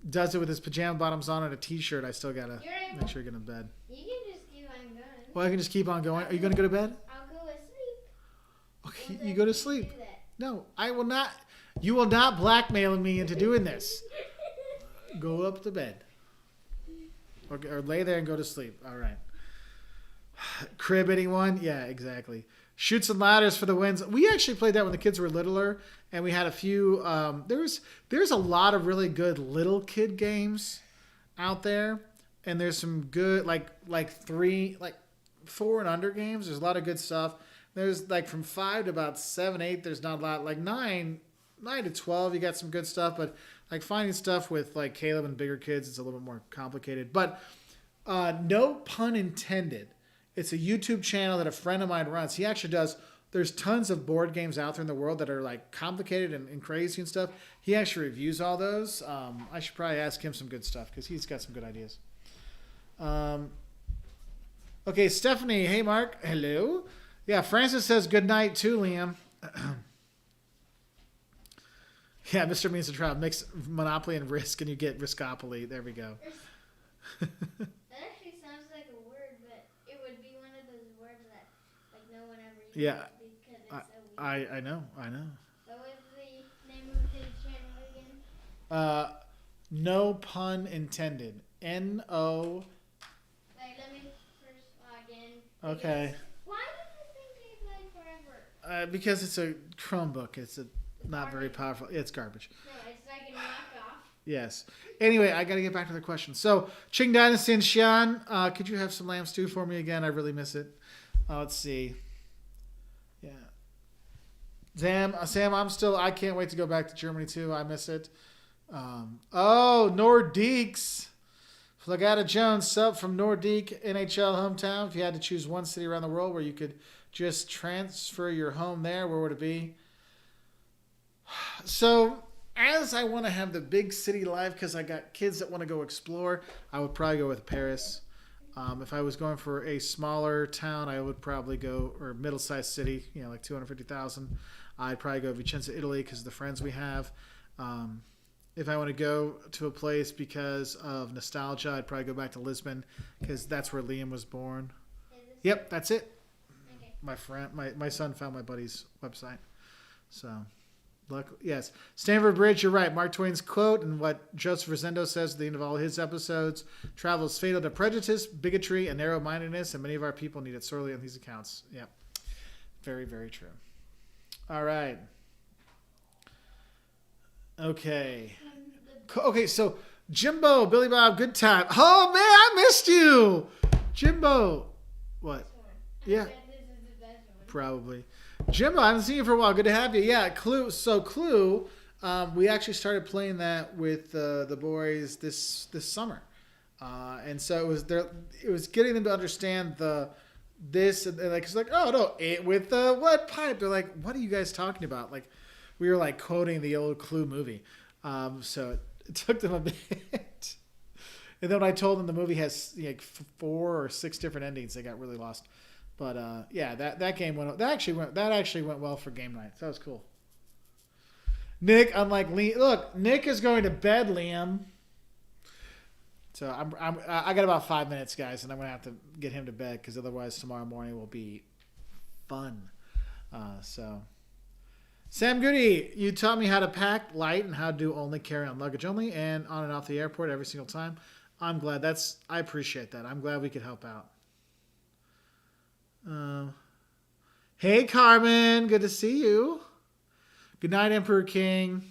does it with his pajama bottoms on and a t-shirt, I still got to make sure he gets to bed. You can just keep on going. Well, I can just keep on going. Are you going to go to bed? I'll go to sleep. Okay, you go to sleep. No, I will not. You will not blackmail me into doing this. Go up to bed. Or lay there and go to sleep. All right. Crib anyone? Yeah, exactly. Shoots and Ladders for the wins. We actually played that when the kids were littler, and we had a few. There's a lot of really good little kid games out there, and there's some good like 4 and under games. There's a lot of good stuff. There's like from 5 to about 7, 8. There's not a lot. Like 9 to 12, you got some good stuff, but like finding stuff with like Caleb and bigger kids, it's a little bit more complicated. But no pun intended. It's a YouTube channel that a friend of mine runs. He actually does. There's tons of board games out there in the world that are like complicated and crazy and stuff. He actually reviews all those. I should probably ask him some good stuff because he's got some good ideas. Okay, Stephanie. Hey, Mark. Hello. Yeah, Francis says good night too, Liam. Yeah, Mr. Means to Travel. Mix Monopoly and Risk, and you get Riskopoly. There we go. That actually sounds like a word, but it would be one of those words that like no one ever uses because it's so weird. I know. So what's the name of his channel again? No pun intended. N-O. Wait, let me first log in. Okay. Why does this thing take like forever? Because it's a Chromebook. It's not very powerful. It's garbage. No, it's like a knockoff. Yes. Anyway, I got to get back to the question. So, Qing Dynasty and Xi'an, could you have some lamb stew for me again? I really miss it. Let's see. Yeah. Sam, I can't wait to go back to Germany too. I miss it. Nordiques. Flagata Jones, sub from Nordique, NHL hometown. If you had to choose one city around the world where you could just transfer your home there, where would it be? So, as I want to have the big city life because I got kids that want to go explore, I would probably go with Paris. If I was going for a smaller town, I would probably go, or middle-sized city, like 250,000. I'd probably go Vicenza, Italy because of the friends we have. If I want to go to a place because of nostalgia, I'd probably go back to Lisbon because that's where Liam was born. Yep, that's it. Okay. My son found my buddy's website. So... Yes. Stanford Bridge, you're right. Mark Twain's quote and what Joseph Rosendo says at the end of all his episodes, travel is fatal to prejudice, bigotry, and narrow-mindedness, and many of our people need it sorely on these accounts. Yep. Very, very true. All right. Okay. Okay, so Jimbo, Billy Bob, good time. Oh, man, I missed you. Jimbo. What? Yeah. Probably. Jimbo, I haven't seen you for a while. Good to have you. Yeah, Clue. So Clue, we actually started playing that with the boys this summer, and so it was getting them to understand this and like it's like, oh no, it with the what pipe? They're like, what are you guys talking about? Like we were like quoting the old Clue movie, so it took them a bit. And then when I told them the movie has like 4 or 6 different endings, they got really lost. But yeah, that game went. That actually went well for game night. So that was cool. Nick, unlike Liam, look, Nick is going to bed, Liam. So I got about 5 minutes, guys, and I'm gonna have to get him to bed because otherwise tomorrow morning will be fun. So, Sam Goody, you taught me how to pack light and how to do only carry on luggage only and on and off the airport every single time. I'm glad I appreciate that. I'm glad we could help out. Hey, Carmen. Good to see you. Good night, Emperor King.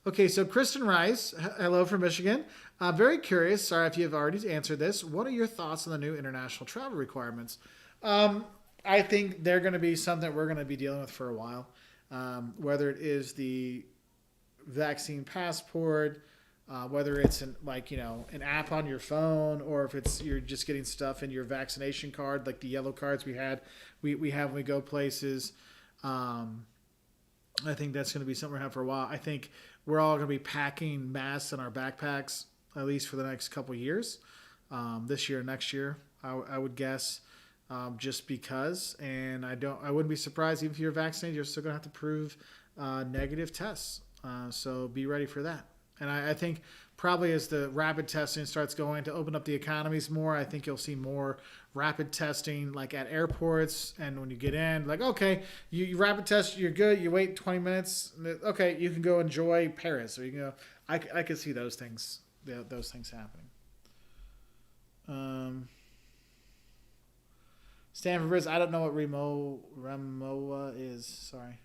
Okay, so Kristen Rice, hello from Michigan. Very curious. Sorry if you've already answered this. What are your thoughts on the new international travel requirements? I think they're going to be something we're going to be dealing with for a while. Whether it is the vaccine passport, whether it's an app on your phone, or if it's you're just getting stuff in your vaccination card, like the yellow cards we have when we go places. I think that's going to be something we're going to have for a while. I think we're all going to be packing masks in our backpacks, at least for the next couple of years. This year, next year, I would guess, just because. And I wouldn't be surprised even if you're vaccinated, you're still going to have to prove negative tests. So be ready for that. And I think probably as the rapid testing starts going to open up the economies more, I think you'll see more rapid testing like at airports. And when you get in, like, okay, you rapid test, you're good. You wait 20 minutes. Okay, you can go enjoy Paris. Or you can go. I could see those things happening. Stanford Bridge, I don't know what Remoa is. Sorry.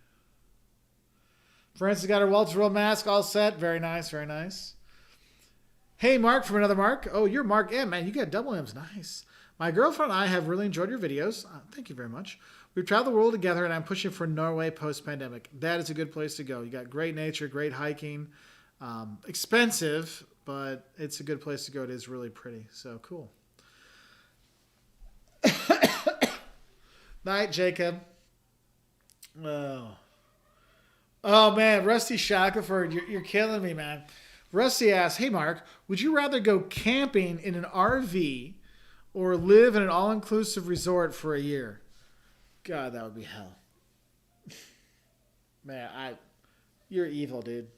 Francis got her Wolters roll mask all set. Very nice, very nice. Hey, Mark from another Mark. Oh, you're Mark M. Man, you got double M's. Nice. My girlfriend and I have really enjoyed your videos. Thank you very much. We've traveled the world together, and I'm pushing for Norway post-pandemic. That is a good place to go. You got great nature, great hiking. Expensive, but it's a good place to go. It is really pretty. So cool. Night, Jacob. Oh, man, Rusty Shackelford, you're killing me, man. Rusty asks, hey, Mark, would you rather go camping in an RV or live in an all-inclusive resort for a year? God, that would be hell. Man, you're evil, dude.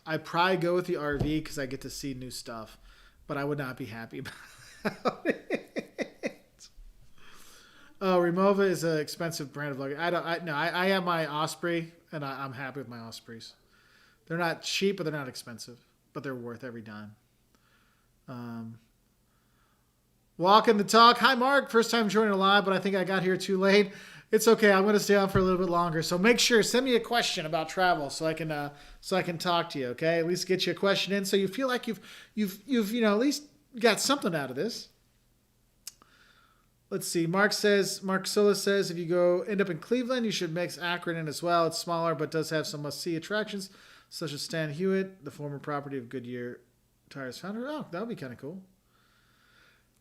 I'd probably go with the RV because I get to see new stuff, but I would not be happy about it. Oh, Remova is an expensive brand of luggage. I have my Osprey, and I'm happy with my Ospreys. They're not cheap, but they're not expensive. But they're worth every dime. Walking the talk. Hi, Mark. First time joining live, but I think I got here too late. It's okay. I'm going to stay on for a little bit longer. So make sure send me a question about travel so I can talk to you. Okay, at least get you a question in so you feel like you've at least got something out of this. Let's see. Mark Sola says, if you end up in Cleveland, you should mix Akron in as well. It's smaller, but does have some must-see attractions, such as Stan Hewitt, the former property of Goodyear Tires founder. Oh, that would be kind of cool.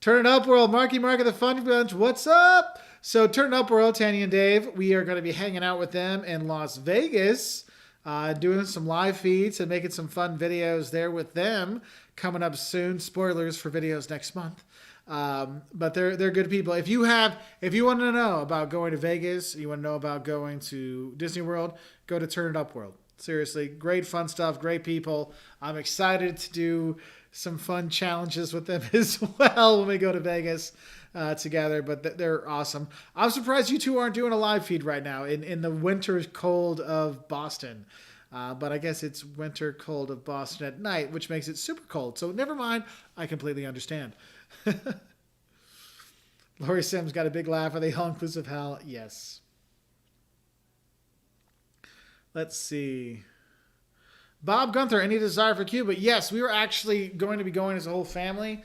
Turn it up, world. Marky Mark of the Fun Bunch. What's up? So, Turn It Up, world. Tanya and Dave. We are going to be hanging out with them in Las Vegas, doing some live feeds and making some fun videos there with them coming up soon. Spoilers for videos next month. But they're good people. If you want to know about going to Vegas, you want to know about going to Disney World, go to Turn It Up World. Seriously, great fun stuff, great people. I'm excited to do some fun challenges with them as well when we go to Vegas together. But they're awesome. I'm surprised you two aren't doing a live feed right now in the winter cold of Boston. But I guess it's winter cold of Boston at night, which makes it super cold. So never mind. I completely understand. Lori Sims got a big laugh. Are they all-inclusive hell? Yes. Let's see. Bob Gunther, any desire for Cuba? Yes, we were actually going to be going as a whole family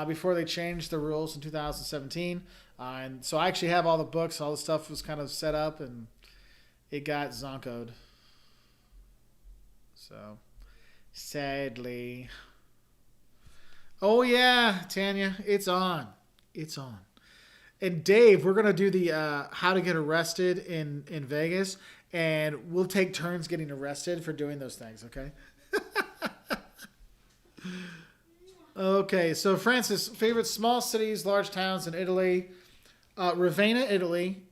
before they changed the rules in 2017. And so I actually have all the books. All the stuff was kind of set up, and it got zonkoed. So, sadly. Oh, yeah, Tanya, it's on. It's on. And Dave, we're going to do the how to get arrested in Vegas, and we'll take turns getting arrested for doing those things, okay? Okay, so Francis, favorite small cities, large towns in Italy. Ravenna, Italy.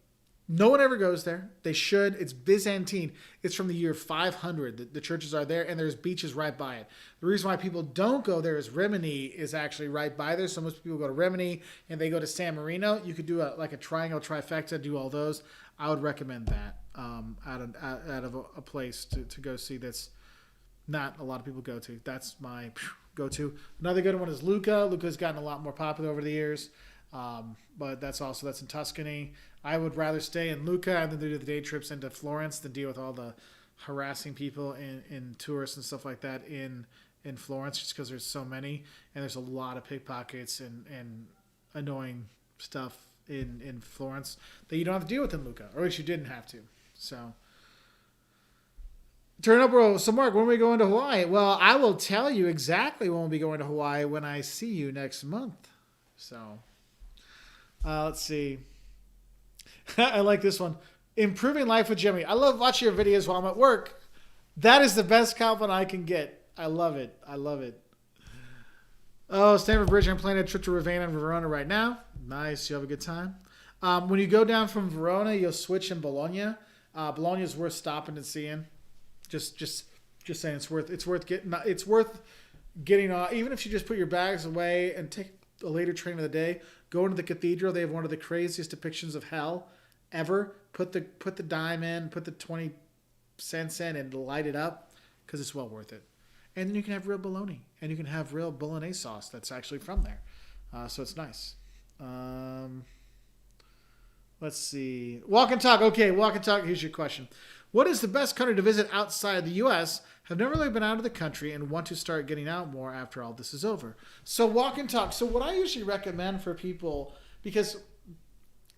No one ever goes there. They should. It's Byzantine. It's from the year 500. The churches are there, and there's beaches right by it. The reason why people don't go there is Rimini is actually right by there. So most people go to Rimini, and they go to San Marino. You could do a triangle trifecta, do all those. I would recommend that out of a place to go see that's not a lot of people go to. That's my go-to. Another good one is Lucca. Lucca's gotten a lot more popular over the years. But that's in Tuscany. I would rather stay in Lucca and then do the day trips into Florence than deal with all the harassing people and tourists and stuff like that in Florence, just because there's so many, and there's a lot of pickpockets and annoying stuff in Florence that you don't have to deal with in Lucca, or at least you didn't have to. So, turn up, bro. So, Mark, when are we going to Hawaii? Well, I will tell you exactly when we'll be going to Hawaii when I see you next month. So, let's see. I like this one. Improving life with Jimmy. I love watching your videos while I'm at work. That is the best compliment I can get. I love it. I love it. Oh, Stanford Bridge. I'm planning a trip to Ravenna and Verona right now. Nice. You have a good time. When you go down from Verona, you'll switch in Bologna. Bologna is worth stopping and seeing. Just saying, it's worth getting off. Even if you just put your bags away and take a later train of the day, go into the cathedral. They have one of the craziest depictions of hell ever. Put the dime in, put the 20 cents in, and light it up because it's well worth it. And then you can have real bologna, and you can have real bolognese sauce that's actually from there. So it's nice. Let's see. Walk and talk. Okay, walk and talk. Here's your question. What is the best country to visit outside the U.S.? Have never really been out of the country and want to start getting out more after all this is over. So walk and talk. So what I usually recommend for people, because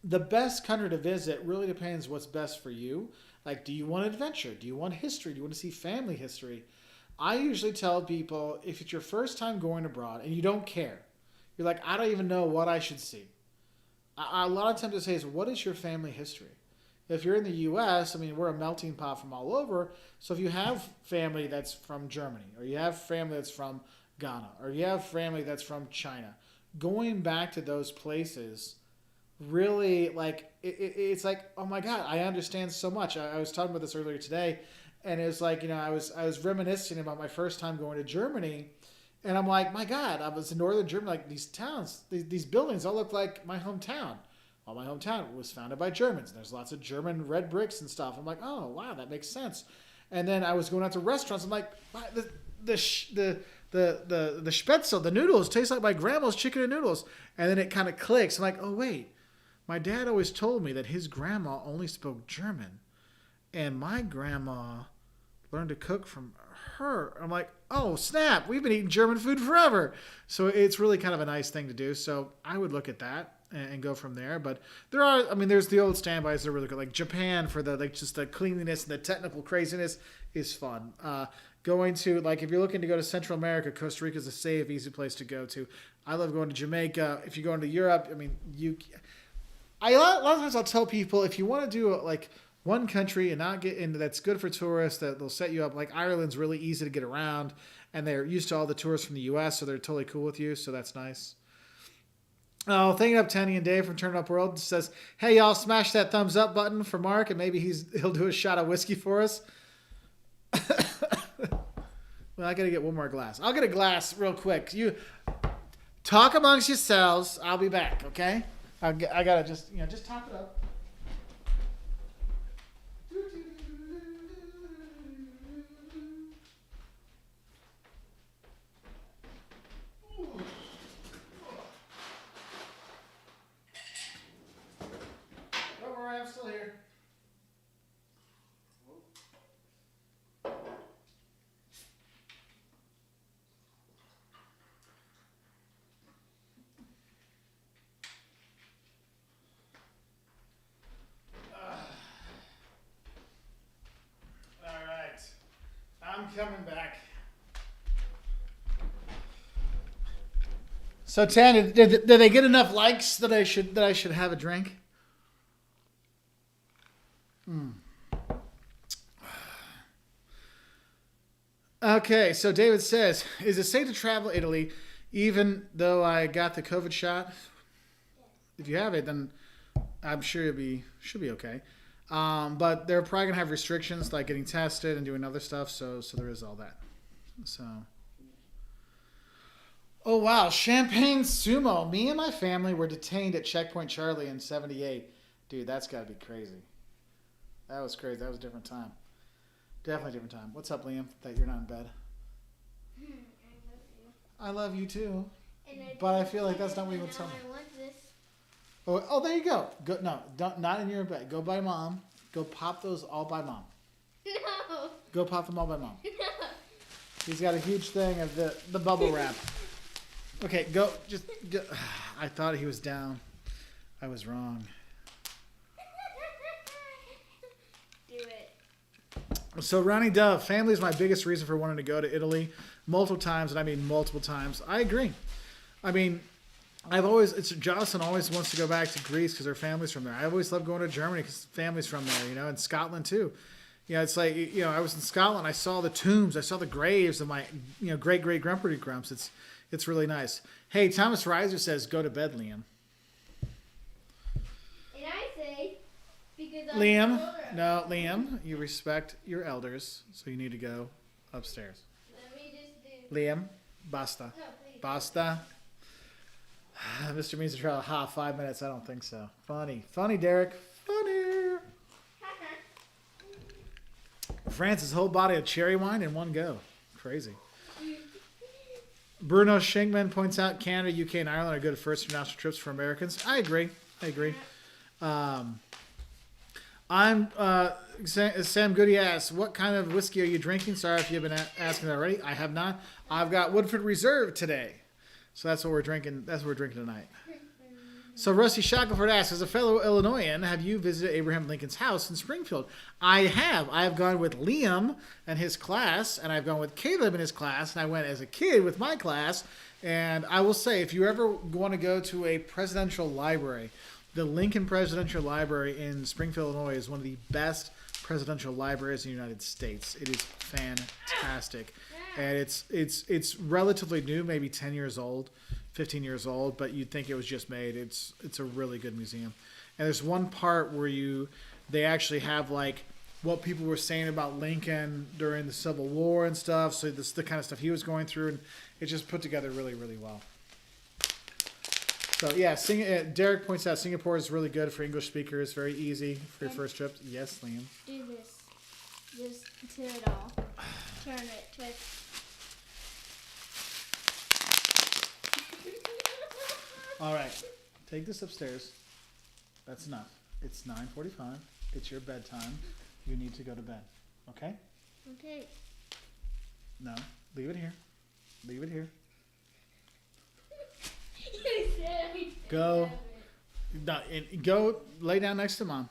the best country to visit really depends what's best for you. Like, do you want adventure? Do you want history? Do you want to see family history? I usually tell people, if it's your first time going abroad and you don't care, you're like, I don't even know what I should see. A lot of times I say is, what is your family history? If you're in the U.S., I mean, we're a melting pot from all over. So if you have family that's from Germany, or you have family that's from Ghana, or you have family that's from China, going back to those places really, like, it's like, oh my God, I understand so much. I was talking about this earlier today, and it was like, I was reminiscing about my first time going to Germany, and I'm like, my God, I was in northern Germany, like these towns, these buildings all look like my hometown. Well, my hometown was founded by Germans. There's lots of German red bricks and stuff. I'm like, oh wow, that makes sense. And then I was going out to restaurants. I'm like, wow, the Spätzle, the noodles taste like my grandma's chicken and noodles. And then it kind of clicks. I'm like, oh wait, my dad always told me that his grandma only spoke German, and my grandma learned to cook from her. I'm like, oh snap, we've been eating German food forever. So it's really kind of a nice thing to do. So I would look at that and go from there. But there's the old standbys that are really good. Like Japan, for the just the cleanliness and the technical craziness is fun. Going to, like, if you're looking to go to Central America, Costa Rica is a safe, easy place to go to. I love going to Jamaica. If you're going to Europe, a lot of times I'll tell people, if you want to do like one country and not get into, that's good for tourists, that they'll set you up. Like Ireland's really easy to get around, and they're used to all the tourists from the U.S., so they're totally cool with you. So that's nice. Oh, thank you up Tanny and Dave from Turn Up World. Says, hey y'all, smash that thumbs up button for Mark, and maybe he'll do a shot of whiskey for us. Well, I gotta get one more glass. I'll get a glass real quick. You talk amongst yourselves. I'll be back. Okay? I gotta just top it up. Don't worry, I'm still here. I'm coming back. So Tan, did they get enough likes that I should have a drink? Okay, so David says, is it safe to travel Italy even though I got the COVID shot? If you have it, then I'm sure should be okay. But they're probably gonna have restrictions like getting tested and doing other stuff. So there is all that. So, oh wow, Champagne Sumo. Me and my family were detained at Checkpoint Charlie in '78. Dude, that's gotta be crazy. That was crazy. That was a different time. Definitely a different time. What's up, Liam? That you're not in bed. I love you too. But I feel like that's not what you would tell me. Oh, there you go. Go, no, don't, not in your bed. Go by mom. Go pop those all by mom. No. Go pop them all by mom. No. He's got a huge thing of the bubble wrap. Okay, go. Just go. I thought he was down. I was wrong. Do it. So Ronnie Dove, family is my biggest reason for wanting to go to Italy multiple times, and I mean multiple times. I agree. I mean, Jocelyn always wants to go back to Greece because her family's from there. I always love going to Germany because family's from there, and Scotland too. It's like, I was in Scotland. I saw the tombs. I saw the graves of my, great-great-grumps. It's really nice. Hey, Thomas Reiser says, go to bed, Liam. And I say, because Liam, you respect your elders, so you need to go upstairs. Let me just do. Liam, basta. No, please. Basta. Mr. Means to travel, 5 minutes? I don't think so. Funny, Derek. Funny. France's whole body of cherry wine in one go. Crazy. Bruno Shingman points out Canada, UK, and Ireland are good first international trips for Americans. I agree. Sam Goody asks, what kind of whiskey are you drinking? Sorry if you've been asking that already. I have not. I've got Woodford Reserve today. So that's what we're drinking. That's what we're drinking tonight. So Rusty Shackelford asks, as a fellow Illinoisan, have you visited Abraham Lincoln's house in Springfield? I have. I have gone with Liam and his class, and I've gone with Caleb and his class, and I went as a kid with my class. And I will say, if you ever want to go to a presidential library, the Lincoln Presidential Library in Springfield, Illinois is one of the best presidential libraries in the United States. It is fantastic. And it's relatively new, maybe 10 years old, 15 years old, but you'd think it was just made. It's a really good museum. And there's one part where they actually have like what people were saying about Lincoln during the Civil War and stuff. So this is the kind of stuff he was going through, and it's just put together really, really well. So yeah, Derek points out Singapore is really good for English speakers. Very easy for your first trip. Yes, Liam. Do this. Just do it all. Turn it. Twist. All right, take this upstairs. That's enough. It's 9:45. It's your bedtime. You need to go to bed. Okay? Okay. No, leave it here. Leave it here. You said I Go. No, go lay down next to Mom.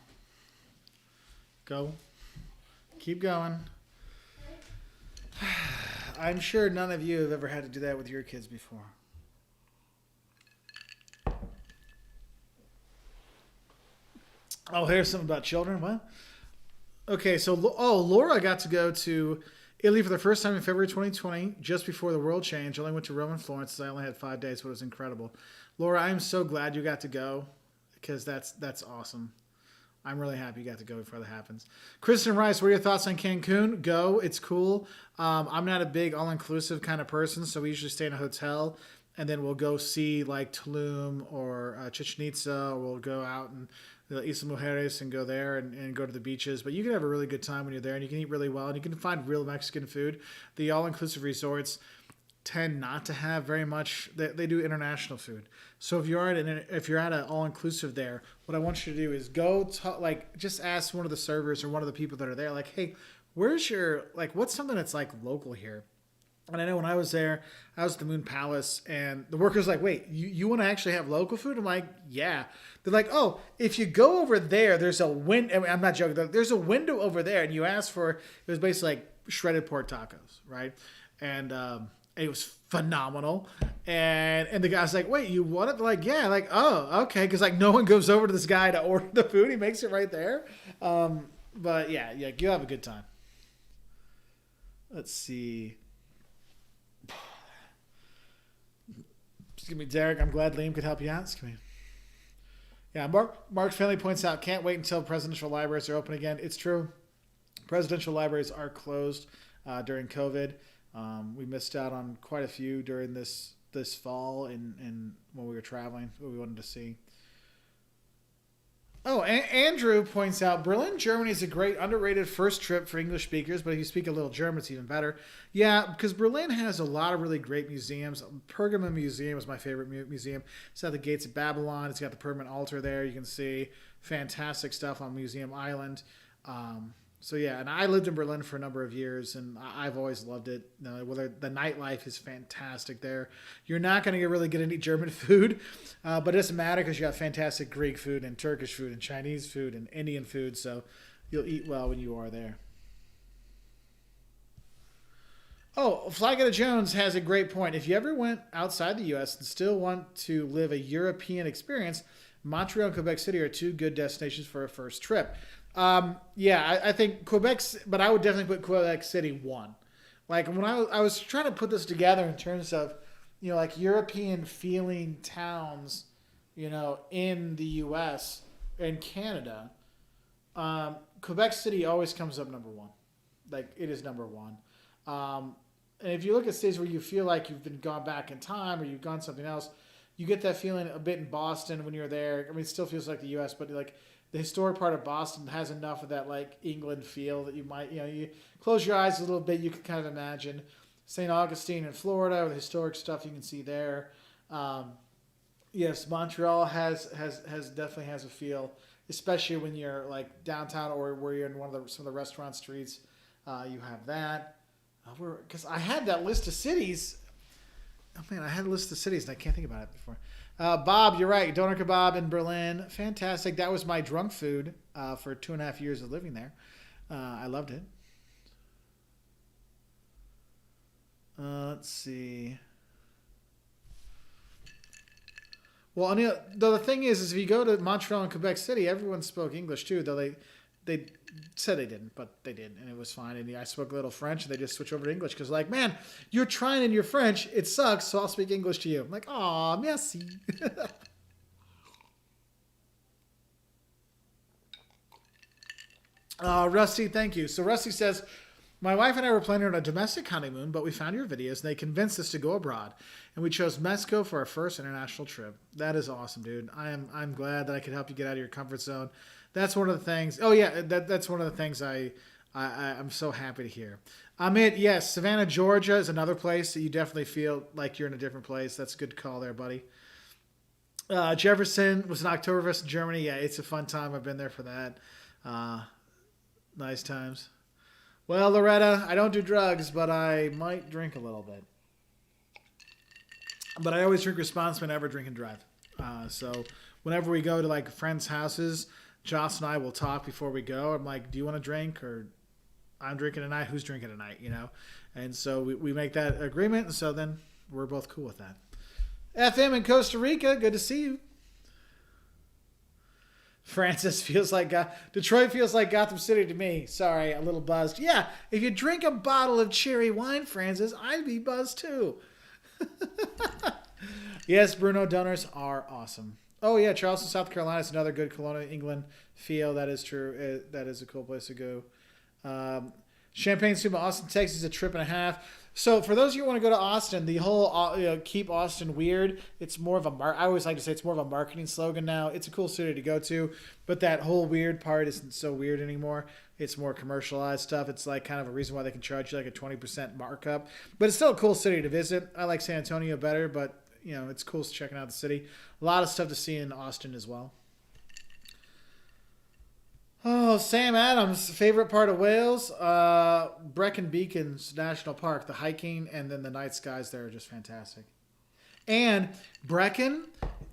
Go. Keep going. I'm sure none of you have ever had to do that with your kids before. Oh, here's something about children. What? Okay, so Laura got to go to Italy for the first time in February 2020, just before the world changed. I only went to Rome and Florence. I only had 5 days, but it was incredible. Laura, I am so glad you got to go because that's awesome. I'm really happy you got to go before that happens. Kristen Rice, what are your thoughts on Cancun? Go. It's cool. I'm not a big all-inclusive kind of person, so we usually stay in a hotel, and then we'll go see like Tulum or Chichen Itza, or we'll go out and Isla Mujeres and go there and go to the beaches. But you can have a really good time when you're there, and you can eat really well, and you can find real Mexican food. The all-inclusive resorts tend not to have very much. They do international food. So if you're at an all-inclusive there, what I want you to do is go just ask one of the servers or one of the people that are there, like, hey, where's your what's something that's like local here? And I know when I was there, I was at the Moon Palace, and the workers like, wait, you want to actually have local food? I'm like, yeah. They're like, oh, if you go over there, there's a window. I mean, I'm not joking. There's a window over there, and you ask for, it was basically like shredded pork tacos, right? And it was phenomenal. And the guy's like, wait, you want it? Like, yeah. Like, oh, okay. Because like no one goes over to this guy to order the food. He makes it right there. But yeah, you'll have a good time. Let's see. Excuse me, Derek. I'm glad Liam could help you out. Excuse me. Yeah, Mark Finley points out, can't wait until presidential libraries are open again. It's true. Presidential libraries are closed during COVID. We missed out on quite a few during this fall and when we were traveling, what we wanted to see. Oh, Andrew points out, Berlin, Germany is a great underrated first trip for English speakers, but if you speak a little German, it's even better. Yeah, because Berlin has a lot of really great museums. Pergamon Museum is my favorite museum. It's at the Gates of Babylon. It's got the permanent altar there. You can see fantastic stuff on Museum Island. So yeah, and I lived in Berlin for a number of years, and I've always loved it. Whether the nightlife is fantastic there. You're not going to really get any German food, but it doesn't matter because you got fantastic Greek food and Turkish food and Chinese food and Indian food. So you'll eat well when you are there. Oh, Fly Guy Jones has a great point. If you ever went outside the U.S. and still want to live a European experience, Montreal and Quebec City are two good destinations for a first trip. I think Quebec, but I would definitely put Quebec City one. Like when I was trying to put this together in terms of, like European feeling towns, in the U.S. and Canada, Quebec City always comes up number one. Like it is number one. And if you look at cities where you feel like you've been gone back in time or you've gone something else, you get that feeling a bit in Boston when you're there. I mean, it still feels like the U.S., but like the historic part of Boston has enough of that like England feel that you might, you close your eyes a little bit, you can kind of imagine St. Augustine in Florida with the historic stuff you can see there. Yes, Montreal has definitely has a feel, especially when you're like downtown or where you're in some of the restaurant streets. You have that. Because I had that list of cities. Oh man, I had a list of cities and I can't think about it before. Bob, you're right. Doner kebab in Berlin, fantastic. That was my drunk food for 2.5 years of living there. I loved it. Let's see. Well, the thing is if you go to Montreal and Quebec City, everyone spoke English too. Though they said they didn't, but they did, and it was fine. And I spoke a little French, and they just switched over to English because, like, man, you're trying in your French. It sucks, so I'll speak English to you. I'm like, aw, merci. Rusty, thank you. So Rusty says, my wife and I were planning on a domestic honeymoon, but we found your videos, and they convinced us to go abroad. And we chose Mexico for our first international trip. That is awesome, dude. I'm glad that I could help you get out of your comfort zone. That's one of the things. Oh yeah, that's one of the things I'm so happy to hear. Amit, yes, Savannah, Georgia is another place that you definitely feel like you're in a different place. That's a good call there, buddy. Jefferson was an Oktoberfest in Germany. Yeah, it's a fun time. I've been there for that. Nice times. Well, Loretta, I don't do drugs, but I might drink a little bit. But I always drink responsibly, never drink and drive. So whenever we go to like friends' houses, Joss and I will talk before we go. I'm like, do you want to drink? Or I'm drinking tonight. Who's drinking tonight? And so we make that agreement. And so then we're both cool with that. FM in Costa Rica. Good to see you. Francis feels like Detroit feels like Gotham City to me. Sorry, a little buzzed. Yeah, if you drink a bottle of cherry wine, Francis, I'd be buzzed too. Yes, Bruno, donors are awesome. Oh yeah, Charleston, South Carolina is another good Kelowna, England feel. That is true. That is a cool place to go. Champaign Suma, Austin, Texas, a trip and a half. So for those of you who want to go to Austin, the whole keep Austin weird. It's more of I always like to say it's more of a marketing slogan now. It's a cool city to go to, but that whole weird part isn't so weird anymore. It's more commercialized stuff. It's like kind of a reason why they can charge you like a 20% markup. But it's still a cool city to visit. I like San Antonio better, but it's cool checking out the city. A lot of stuff to see in Austin as well. Oh, Sam Adams' favorite part of Wales, Brecon Beacons National Park, the hiking, and then the night skies there are just fantastic. And Brecon,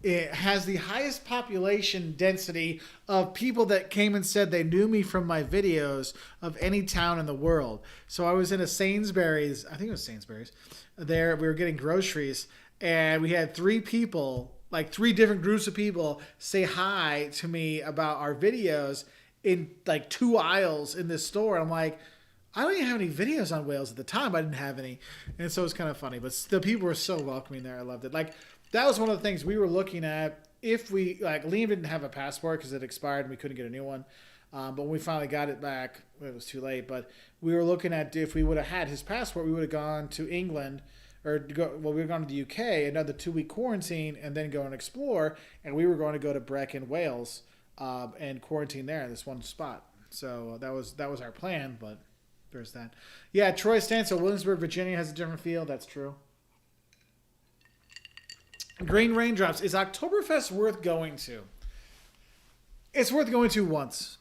it has the highest population density of people that came and said they knew me from my videos of any town in the world. So I was in a Sainsbury's, I think it was Sainsbury's, there we were getting groceries, and we had 3 people, like 3 different groups of people, say hi to me about our videos in like 2 aisles in this store. I'm like, I don't even have any videos on Wales at the time. I didn't have any. And so it's kind of funny. But the people were so welcoming there. I loved it. Like, that was one of the things we were looking at. If we, like, Liam didn't have a passport because it expired and we couldn't get a new one. But when we finally got it back, it was too late. But we were looking at if we would have had his passport, we would have gone to England. We were going to the UK, another 2-week quarantine, and then go and explore. And we were going to go to Brecon, Wales, and quarantine there in this one spot. So that was our plan, but there's that. Yeah, Troy Stansel, Williamsburg, Virginia has a different feel. That's true. Green Raindrops. Is Oktoberfest worth going to? It's worth going to once.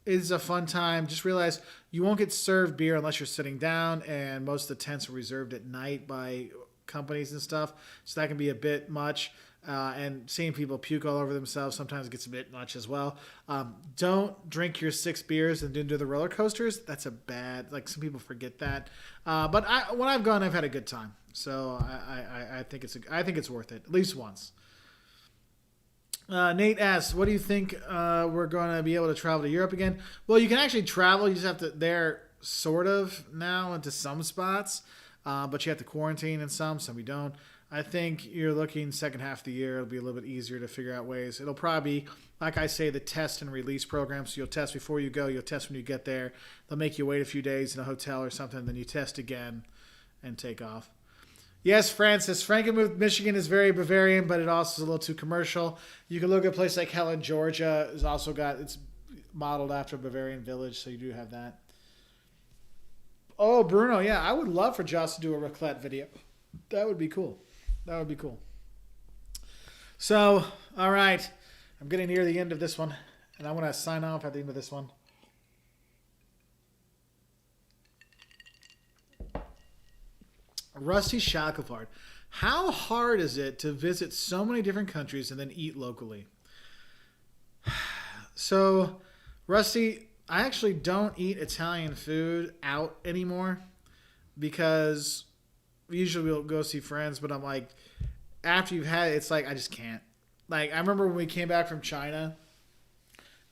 It's a fun time. Just realize you won't get served beer unless you're sitting down, and most of the tents are reserved at night by companies and stuff. So that can be a bit much. And seeing people puke all over themselves sometimes gets a bit much as well. Don't drink your 6 beers and then do the roller coasters. That's a bad, like some people forget that. But when I've gone, I've had a good time. So I think it's worth it, at least once. Nate asks, what do you think we're going to be able to travel to Europe again? Well, you can actually travel. You just have to, they're sort of now into some spots, but you have to quarantine in some you don't. I think you're looking second half of the year. It'll be a little bit easier to figure out ways. It'll probably be, like I say, the test and release program. So you'll test before you go. You'll test when you get there. They'll make you wait a few days in a hotel or something. Then you test again and take off. Yes, Francis. Frankenmuth, Michigan is very Bavarian, but it also is a little too commercial. You can look at a place like Helen, Georgia. It's modeled after a Bavarian village, so you do have that. Oh, Bruno, yeah. I would love for Joss to do a raclette video. That would be cool. That would be cool. So, all right. I'm getting near the end of this one, and I'm going to sign off at the end of this one. Rusty Shackelford. How hard is it to visit so many different countries and then eat locally? So, Rusty, I actually don't eat Italian food out anymore because usually we'll go see friends, but I'm like, after you've had it, it's like, I just can't. Like, I remember when we came back from China,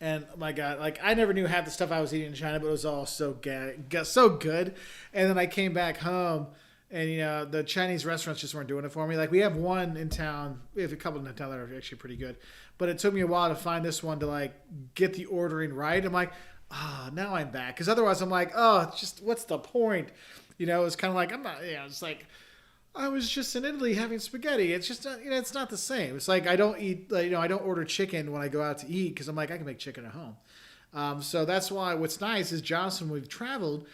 and oh my God, like, I never knew half the stuff I was eating in China, but it was all so good. And then I came back home, and, you know, the Chinese restaurants just weren't doing it for me. Like, we have one in town. We have a couple in town that are actually pretty good. But it took me a while to find this one to, like, get the ordering right. I'm like, now I'm back. Because otherwise I'm like, just what's the point? You know, it's kind of like, it's like, I was just in Italy having spaghetti. It's just, it's not the same. It's like I don't eat, I don't order chicken when I go out to eat because I'm like, I can make chicken at home. So that's why what's nice is Jocelyn, when we've traveled,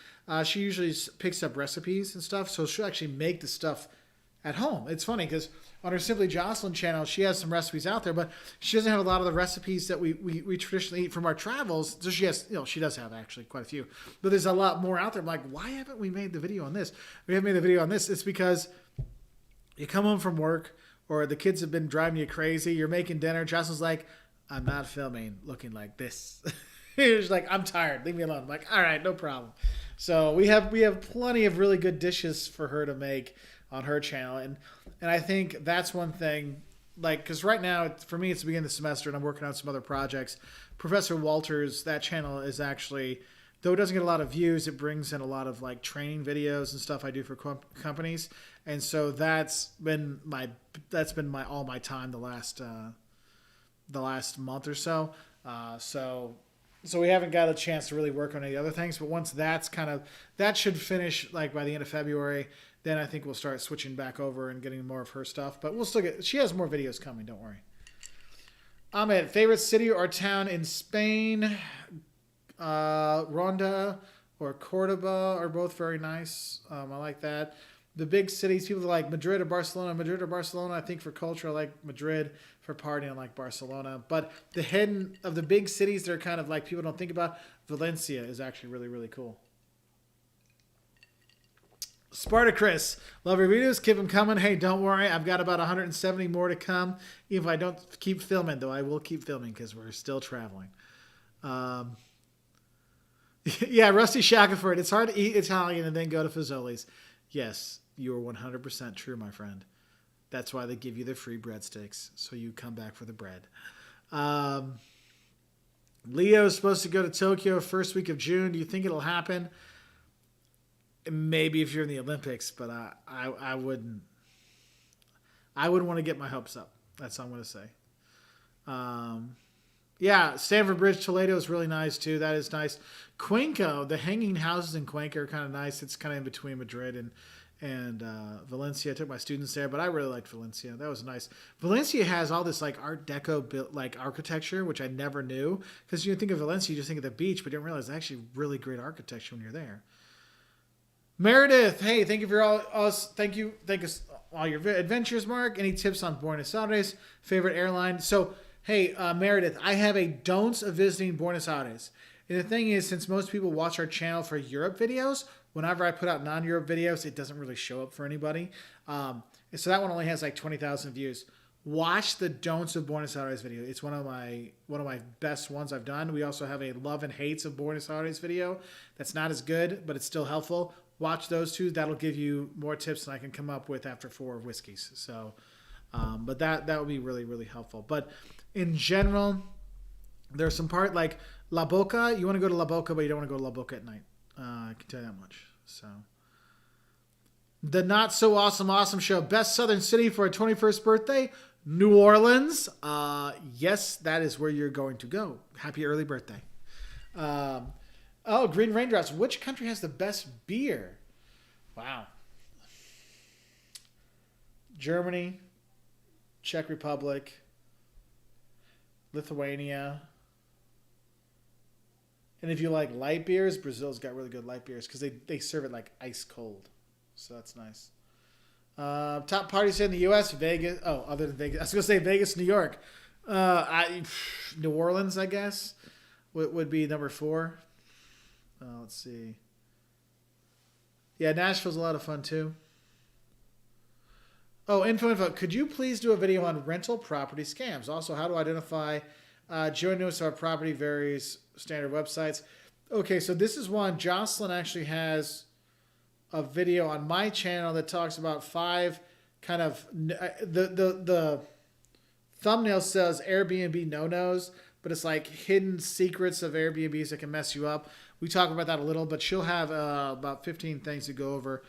she usually picks up recipes and stuff. So she'll actually make the stuff at home. It's funny because on her Simply Jocelyn channel, she has some recipes out there, but she doesn't have a lot of the recipes that we traditionally eat from our travels. So she has, she does have actually quite a few, but there's a lot more out there. I'm like, why haven't we made the video on this? We haven't made the video on this. It's because you come home from work or the kids have been driving you crazy. You're making dinner. Jocelyn's like, I'm not filming looking like this. She's like, I'm tired. Leave me alone. I'm like, all right, no problem. So we have plenty of really good dishes for her to make on her channel. And I think that's one thing, like, because right now, for me, it's the beginning of the semester and I'm working on some other projects. Professor Wolters, that channel is actually, though it doesn't get a lot of views, it brings in a lot of like training videos and stuff I do for companies. And so that's been all my time the last month or so. So we haven't got a chance to really work on any other things, but once that should finish like by the end of February, then I think we'll start switching back over and getting more of her stuff. But we'll still she has more videos coming, don't worry. Ahmed, favorite city or town in Spain? Ronda or Cordoba are both very nice. I like that. The big cities, people like Madrid or Barcelona. Madrid or Barcelona, I think for culture, I like Madrid. For partying, I like Barcelona. But the hidden of the big cities that are kind of like people don't think about, Valencia is actually really, really cool. Spartacus, love your videos. Keep them coming. Hey, don't worry. I've got about 170 more to come. Even if I don't keep filming, though, I will keep filming because we're still traveling. Yeah, Rusty Shackelford. It's hard to eat Italian and then go to Fazoli's. Yes, you are 100% true, my friend. That's why they give you the free breadsticks, so you come back for the bread. Leo is supposed to go to Tokyo first week of June. Do you think it'll happen? Maybe if you're in the Olympics, but I wouldn't. I wouldn't want to get my hopes up. That's all I'm going to say. Yeah, Stanford Bridge, Toledo is really nice too. That is nice. Cuenca, the hanging houses in Cuenca are kind of nice. It's kind of in between Madrid and Valencia. I took my students there, but I really liked Valencia. That was nice. Valencia has all this like Art Deco built like architecture, which I never knew. Because you think of Valencia, you just think of the beach, but you don't realize it's actually really great architecture when you're there. Meredith, hey, thank you for thank you all your adventures, Mark. Any tips on Buenos Aires? Favorite airline? So, hey, Meredith, I have a don'ts of visiting Buenos Aires. And the thing is, since most people watch our channel for Europe videos, whenever I put out non-Europe videos, it doesn't really show up for anybody. So that one only has like 20,000 views. Watch the Don'ts of Buenos Aires video. It's one of my best ones I've done. We also have a Love and Hates of Buenos Aires video. That's not as good, but it's still helpful. Watch those two. That'll give you more tips than I can come up with after 4 whiskeys. So, but that would be really, really helpful. But in general, there's some part like La Boca. You want to go to La Boca, but you don't want to go to La Boca at night. I can tell you that much. So, the Not So Awesome Show. Best Southern City for a 21st birthday. New Orleans. Yes, that is where you're going to go. Happy early birthday. Green Raindrops. Which country has the best beer? Wow. Germany, Czech Republic, Lithuania. And if you like light beers, Brazil's got really good light beers because they serve it like ice cold. So that's nice. Top parties in the U.S. Vegas. Oh, other than Vegas, I was gonna say Vegas, New York. New Orleans, I guess, would be number 4. Let's see. Yeah, Nashville's a lot of fun too. Oh, info. Could you please do a video on rental property scams? Also, how to identify genuineness of our property, various standard websites. Okay, so this is one. Jocelyn actually has a video on my channel that talks about 5 kind of the thumbnail says Airbnb no-nos, but it's like hidden secrets of Airbnbs that can mess you up. We talk about that a little, but she'll have about 15 things to go over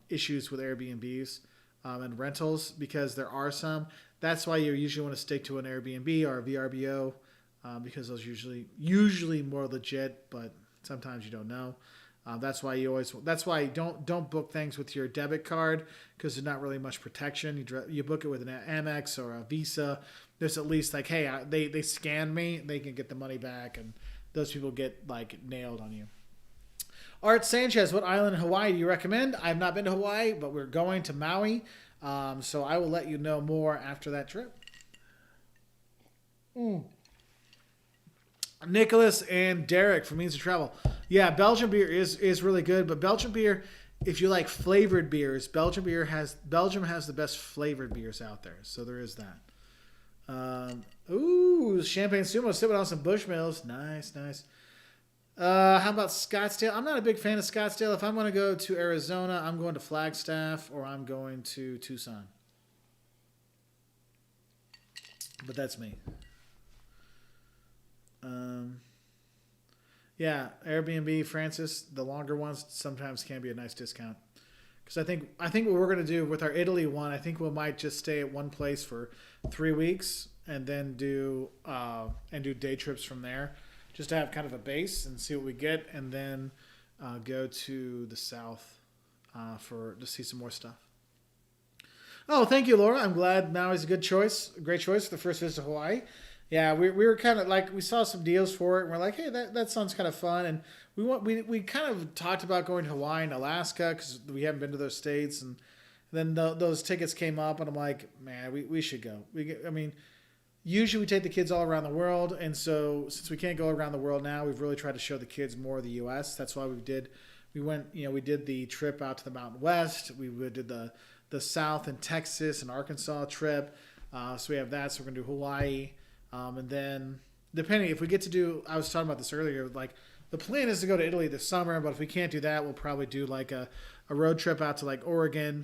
issues with Airbnbs and rentals because there are some. That's why you usually want to stick to an Airbnb or a VRBO because those usually more legit, but sometimes you don't know. That's why don't book things with your debit card because there's not really much protection. You book it with an Amex or a Visa. There's at least like, hey, they scanned me, they can get the money back, and those people get like nailed on you. Art Sanchez, what island in Hawaii do you recommend? I've not been to Hawaii, but we're going to Maui, so I will let you know more after that trip. Nicholas and Derek from Means of Travel. Yeah, Belgian beer is really good, but Belgian beer, if you like flavored beers, Belgium has the best flavored beers out there. So there is that. Champagne Sumo, sipping on some Bushmills. Nice. How about Scottsdale? I'm not a big fan of Scottsdale. If I'm going to go to Arizona, I'm going to Flagstaff or I'm going to Tucson. But that's me. Yeah, Airbnb, Francis, the longer ones sometimes can be a nice discount. Because I think what we're going to do with our Italy one, I think we might just stay at one place for 3 weeks and then do day trips from there, just to have kind of a base and see what we get, and then go to the south to see some more stuff. Oh, thank you, Laura. I'm glad Maui's a good choice, a great choice for the first visit to Hawaii. Yeah, we were kind of like, we saw some deals for it, and we're like, hey, that sounds kind of fun. And we kind of talked about going to Hawaii and Alaska because we haven't been to those states. And then those tickets came up, and I'm like, man, we should go. Usually we take the kids all around the world, and so since we can't go around the world now, we've really tried to show the kids more of the U.S. That's why we did the trip out to the Mountain West. We did the South and Texas and Arkansas trip. So we have that. So we're gonna do Hawaii. And then, depending, if we get to do, I was talking about this earlier, like, the plan is to go to Italy this summer, but if we can't do that, we'll probably do, like, a road trip out to, like, Oregon,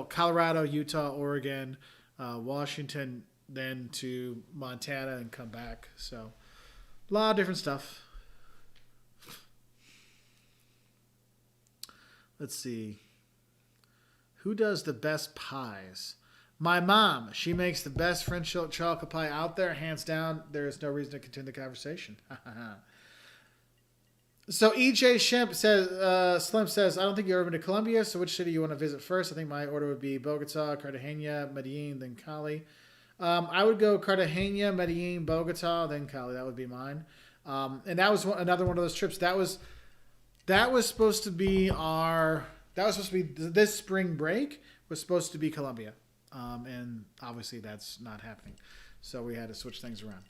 Colorado, Utah, Oregon, Washington, then to Montana, and come back. So, a lot of different stuff. Let's see. Who does the best pies? My mom. She makes the best French chocolate pie out there, hands down. There is no reason to continue the conversation. So EJ Shemp says, Slim says, I don't think you've ever been to Colombia, so which city you want to visit first? I think my order would be Bogota, Cartagena, Medellin, then Cali. I would go Cartagena, Medellin, Bogota, then Cali. That would be mine. And that was another one of those trips. That was supposed to be this spring break was supposed to be Colombia. And obviously that's not happening. So we had to switch things around.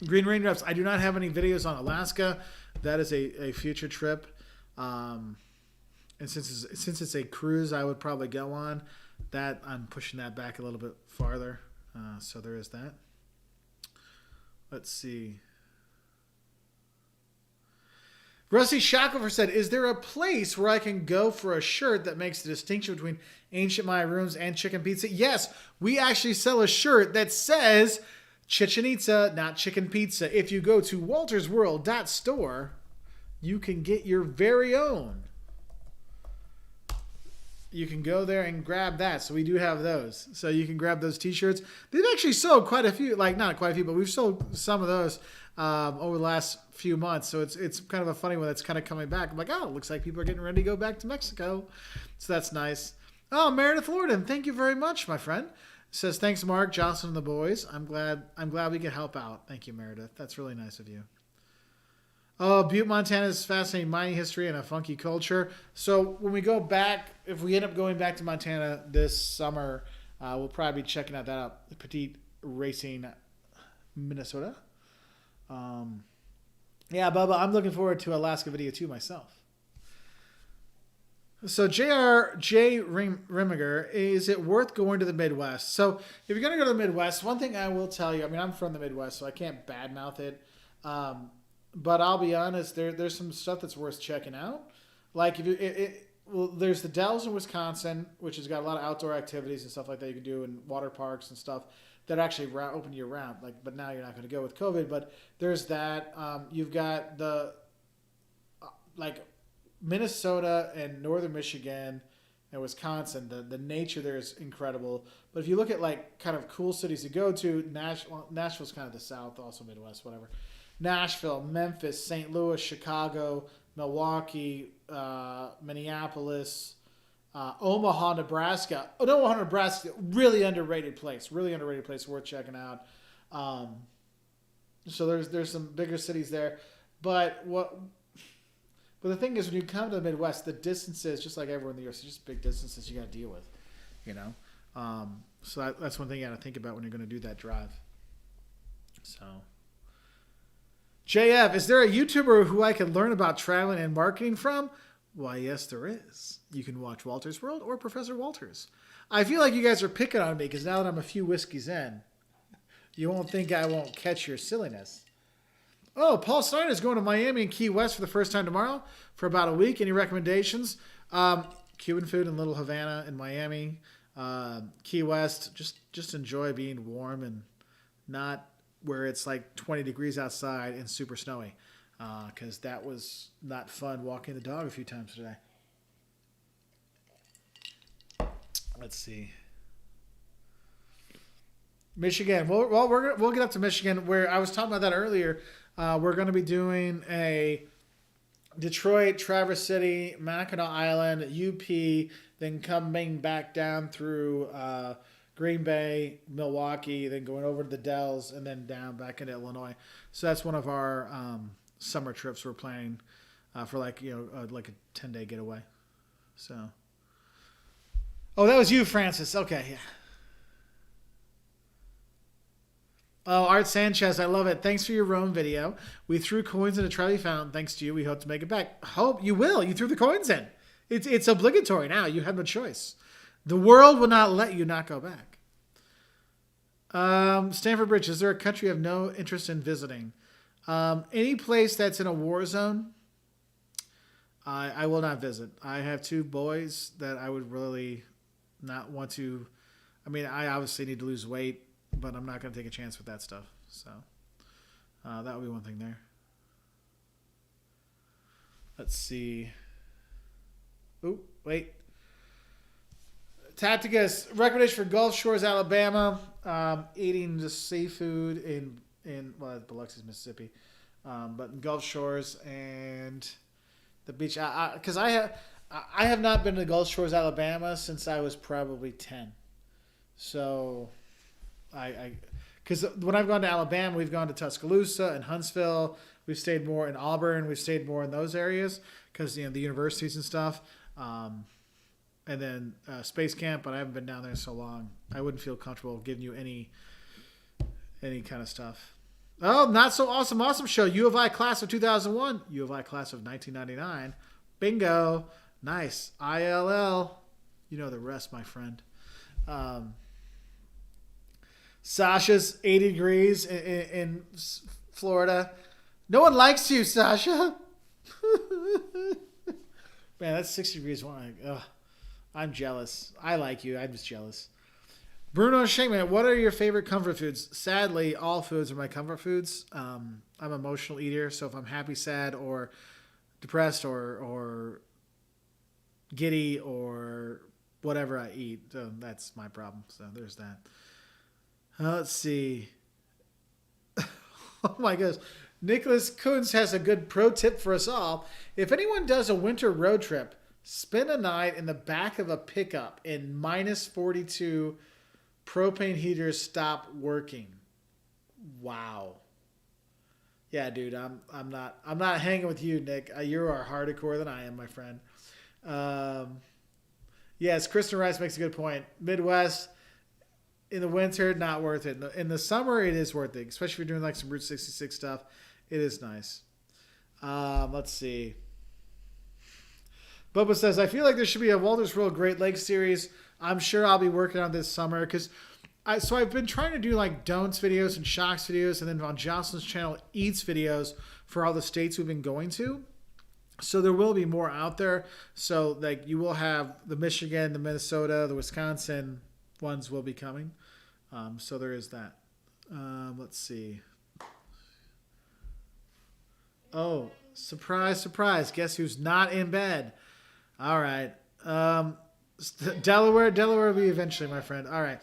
Green Raindrops. I do not have any videos on Alaska. That is a future trip. And since it's a cruise, I would probably go on. That I'm pushing that back a little bit farther. So there is that. Let's see. Rusty Shackelford said, "Is there a place where I can go for a shirt that makes the distinction between ancient Maya rooms and chicken pizza?" Yes, we actually sell a shirt that says Chichen Itza, not chicken pizza. If you go to waltersworld.store, you can get your very own. You can go there and grab that. So we do have those. So you can grab those t-shirts. They've actually sold quite a few, like not quite a few, but we've sold some of those over the last few months. So it's kind of a funny one that's kind of coming back. I'm like, oh, it looks like people are getting ready to go back to Mexico. So that's nice. Oh, Meredith Lorden, thank you very much, my friend. Says, thanks, Mark, Johnson, and the boys. I'm glad we could help out. Thank you, Meredith. That's really nice of you. Oh, Butte, Montana is fascinating mining history and a funky culture. So when we go back, if we end up going back to Montana this summer, we'll probably be checking out that out. Petite Racing, Minnesota. Yeah, Bubba, I'm looking forward to Alaska video too myself. So J. Rimiger, is it worth going to the Midwest? So if you're going to go to the Midwest, one thing I will tell you, I mean, I'm from the Midwest, so I can't badmouth it. But I'll be honest, there's some stuff that's worth checking out. Like well, there's the Dells in Wisconsin, which has got a lot of outdoor activities and stuff like that you can do, and water parks and stuff that actually open year round. Like, but now you're not going to go with COVID. But there's that. You've got the like Minnesota and northern Michigan and Wisconsin. The nature there is incredible. But if you look at like kind of cool cities to go to, Nashville's kind of the South, also Midwest, whatever. Nashville, Memphis, St. Louis, Chicago, Milwaukee, Minneapolis, Omaha, Nebraska. Oh, no, Omaha, Nebraska, really underrated place worth checking out. So there's some bigger cities there, but the thing is, when you come to the Midwest, the distances, just like everywhere in the U.S., it's just big distances you got to deal with, you know. So that's one thing you got to think about when you're going to do that drive. So. JF, is there a YouTuber who I can learn about traveling and marketing from? Why, yes, there is. You can watch Walter's World or Professor Walters. I feel like you guys are picking on me because now that I'm a few whiskeys in, you won't think I won't catch your silliness. Oh, Paul Steiner is going to Miami and Key West for the first time tomorrow for about a week. Any recommendations? Cuban food in Little Havana in Miami. Key West, just enjoy being warm and not where it's like 20 degrees outside and super snowy, because that was not fun walking the dog a few times today. Let's see. Michigan. Well, we'll get up to Michigan, where I was talking about that earlier. We're going to be doing a Detroit, Traverse City, Mackinac Island, UP, then coming back down through Green Bay, Milwaukee, then going over to the Dells, and then down back into Illinois. So that's one of our summer trips we're planning for, like a 10-day getaway. So, oh, that was you, Francis. Okay, yeah. Oh, Art Sanchez, I love it. Thanks for your Rome video. We threw coins in a Trevi fountain. Thanks to you, we hope to make it back. Hope you will. You threw the coins in. It's obligatory now. You have no choice. The world will not let you not go back. Stanford Bridge, is there a country you have no interest in visiting? Any place that's in a war zone, I will not visit. I have two boys that I would really not want to. I mean, I obviously need to lose weight, but I'm not going to take a chance with that stuff. So that would be one thing there. Let's see. Oh, wait. Tacticus, recommendation for Gulf Shores, Alabama. Eating the seafood in Biloxi, Mississippi, but in Gulf Shores and the beach. Because I have not been to Gulf Shores, Alabama since I was probably 10. So because when I've gone to Alabama, we've gone to Tuscaloosa and Huntsville. We've stayed more in Auburn. We've stayed more in those areas because the universities and stuff. And then Space Camp, but I haven't been down there so long. I wouldn't feel comfortable giving you any kind of stuff. Oh, not so awesome. Awesome show. U of I class of 2001. U of I class of 1999. Bingo. Nice. ILL. You know the rest, my friend. Sasha's 80 degrees in Florida. No one likes you, Sasha. Man, that's 60 degrees. I'm jealous. I like you. I'm just jealous. Bruno Shankman, what are your favorite comfort foods? Sadly, all foods are my comfort foods. I'm an emotional eater, so if I'm happy, sad, or depressed, or giddy, or whatever I eat, so that's my problem. So there's that. Let's see. Oh my gosh. Nicholas Kuntz has a good pro tip for us all. If anyone does a winter road trip, spend a night in the back of a pickup in minus 42. Propane heaters stop working. Wow. Yeah, dude, I'm not hanging with you, Nick. You are hardcore than I am, my friend. Yes, Kristen Rice makes a good point. Midwest in the winter, not worth it. In the summer, it is worth it, especially if you're doing like some Route 66 stuff. It is nice. Let's see. Bubba says, I feel like there should be a Wolters World Great Lakes series. I'm sure I'll be working on this summer because I've been trying to do like don'ts videos and shocks videos, and then on Jocelyn's channel, eats videos for all the states we've been going to. So there will be more out there. So like you will have the Michigan, the Minnesota, the Wisconsin ones will be coming. So there is that. Let's see. Oh, surprise, surprise. Guess who's not in bed? All right. Delaware will be eventually, my friend. All right.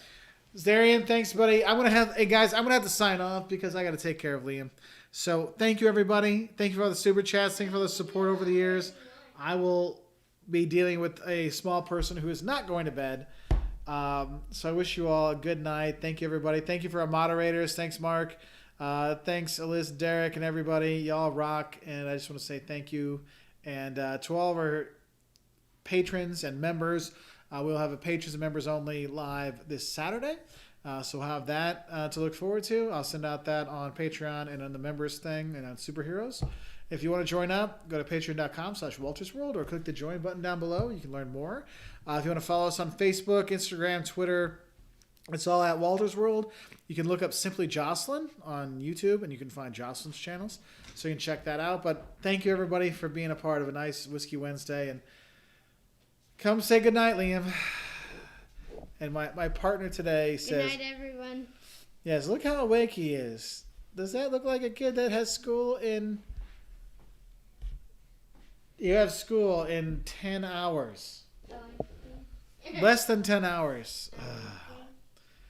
Zarian, thanks, buddy. Hey guys, I'm gonna have to sign off because I gotta take care of Liam. So thank you, everybody. Thank you for all the super chats. Thank you for all the support over the years. I will be dealing with a small person who is not going to bed. So I wish you all a good night. Thank you, everybody. Thank you for our moderators. Thanks, Mark. Thanks, Eliz, Derek, and everybody. Y'all rock. And I just want to say thank you. And to all of our patrons and members, we'll have a patrons and members only live this Saturday. So we'll have that to look forward to. I'll send out that on Patreon and on the members thing and on Superheroes. If you want to join up, go to patreon.com/WoltersWorld or click the join button down below. You can learn more. If you want to follow us on Facebook, Instagram, Twitter, it's all at Wolters World. You can look up Simply Jocelyn on YouTube, and you can find Jocelyn's channels. So you can check that out. But thank you, everybody, for being a part of a nice Whiskey Wednesday. And come say goodnight, Liam. And my partner today says... Good night, everyone. Yes, look how awake he is. Does that look like a kid that has school in... You have school in 10 hours. Less than 10 hours.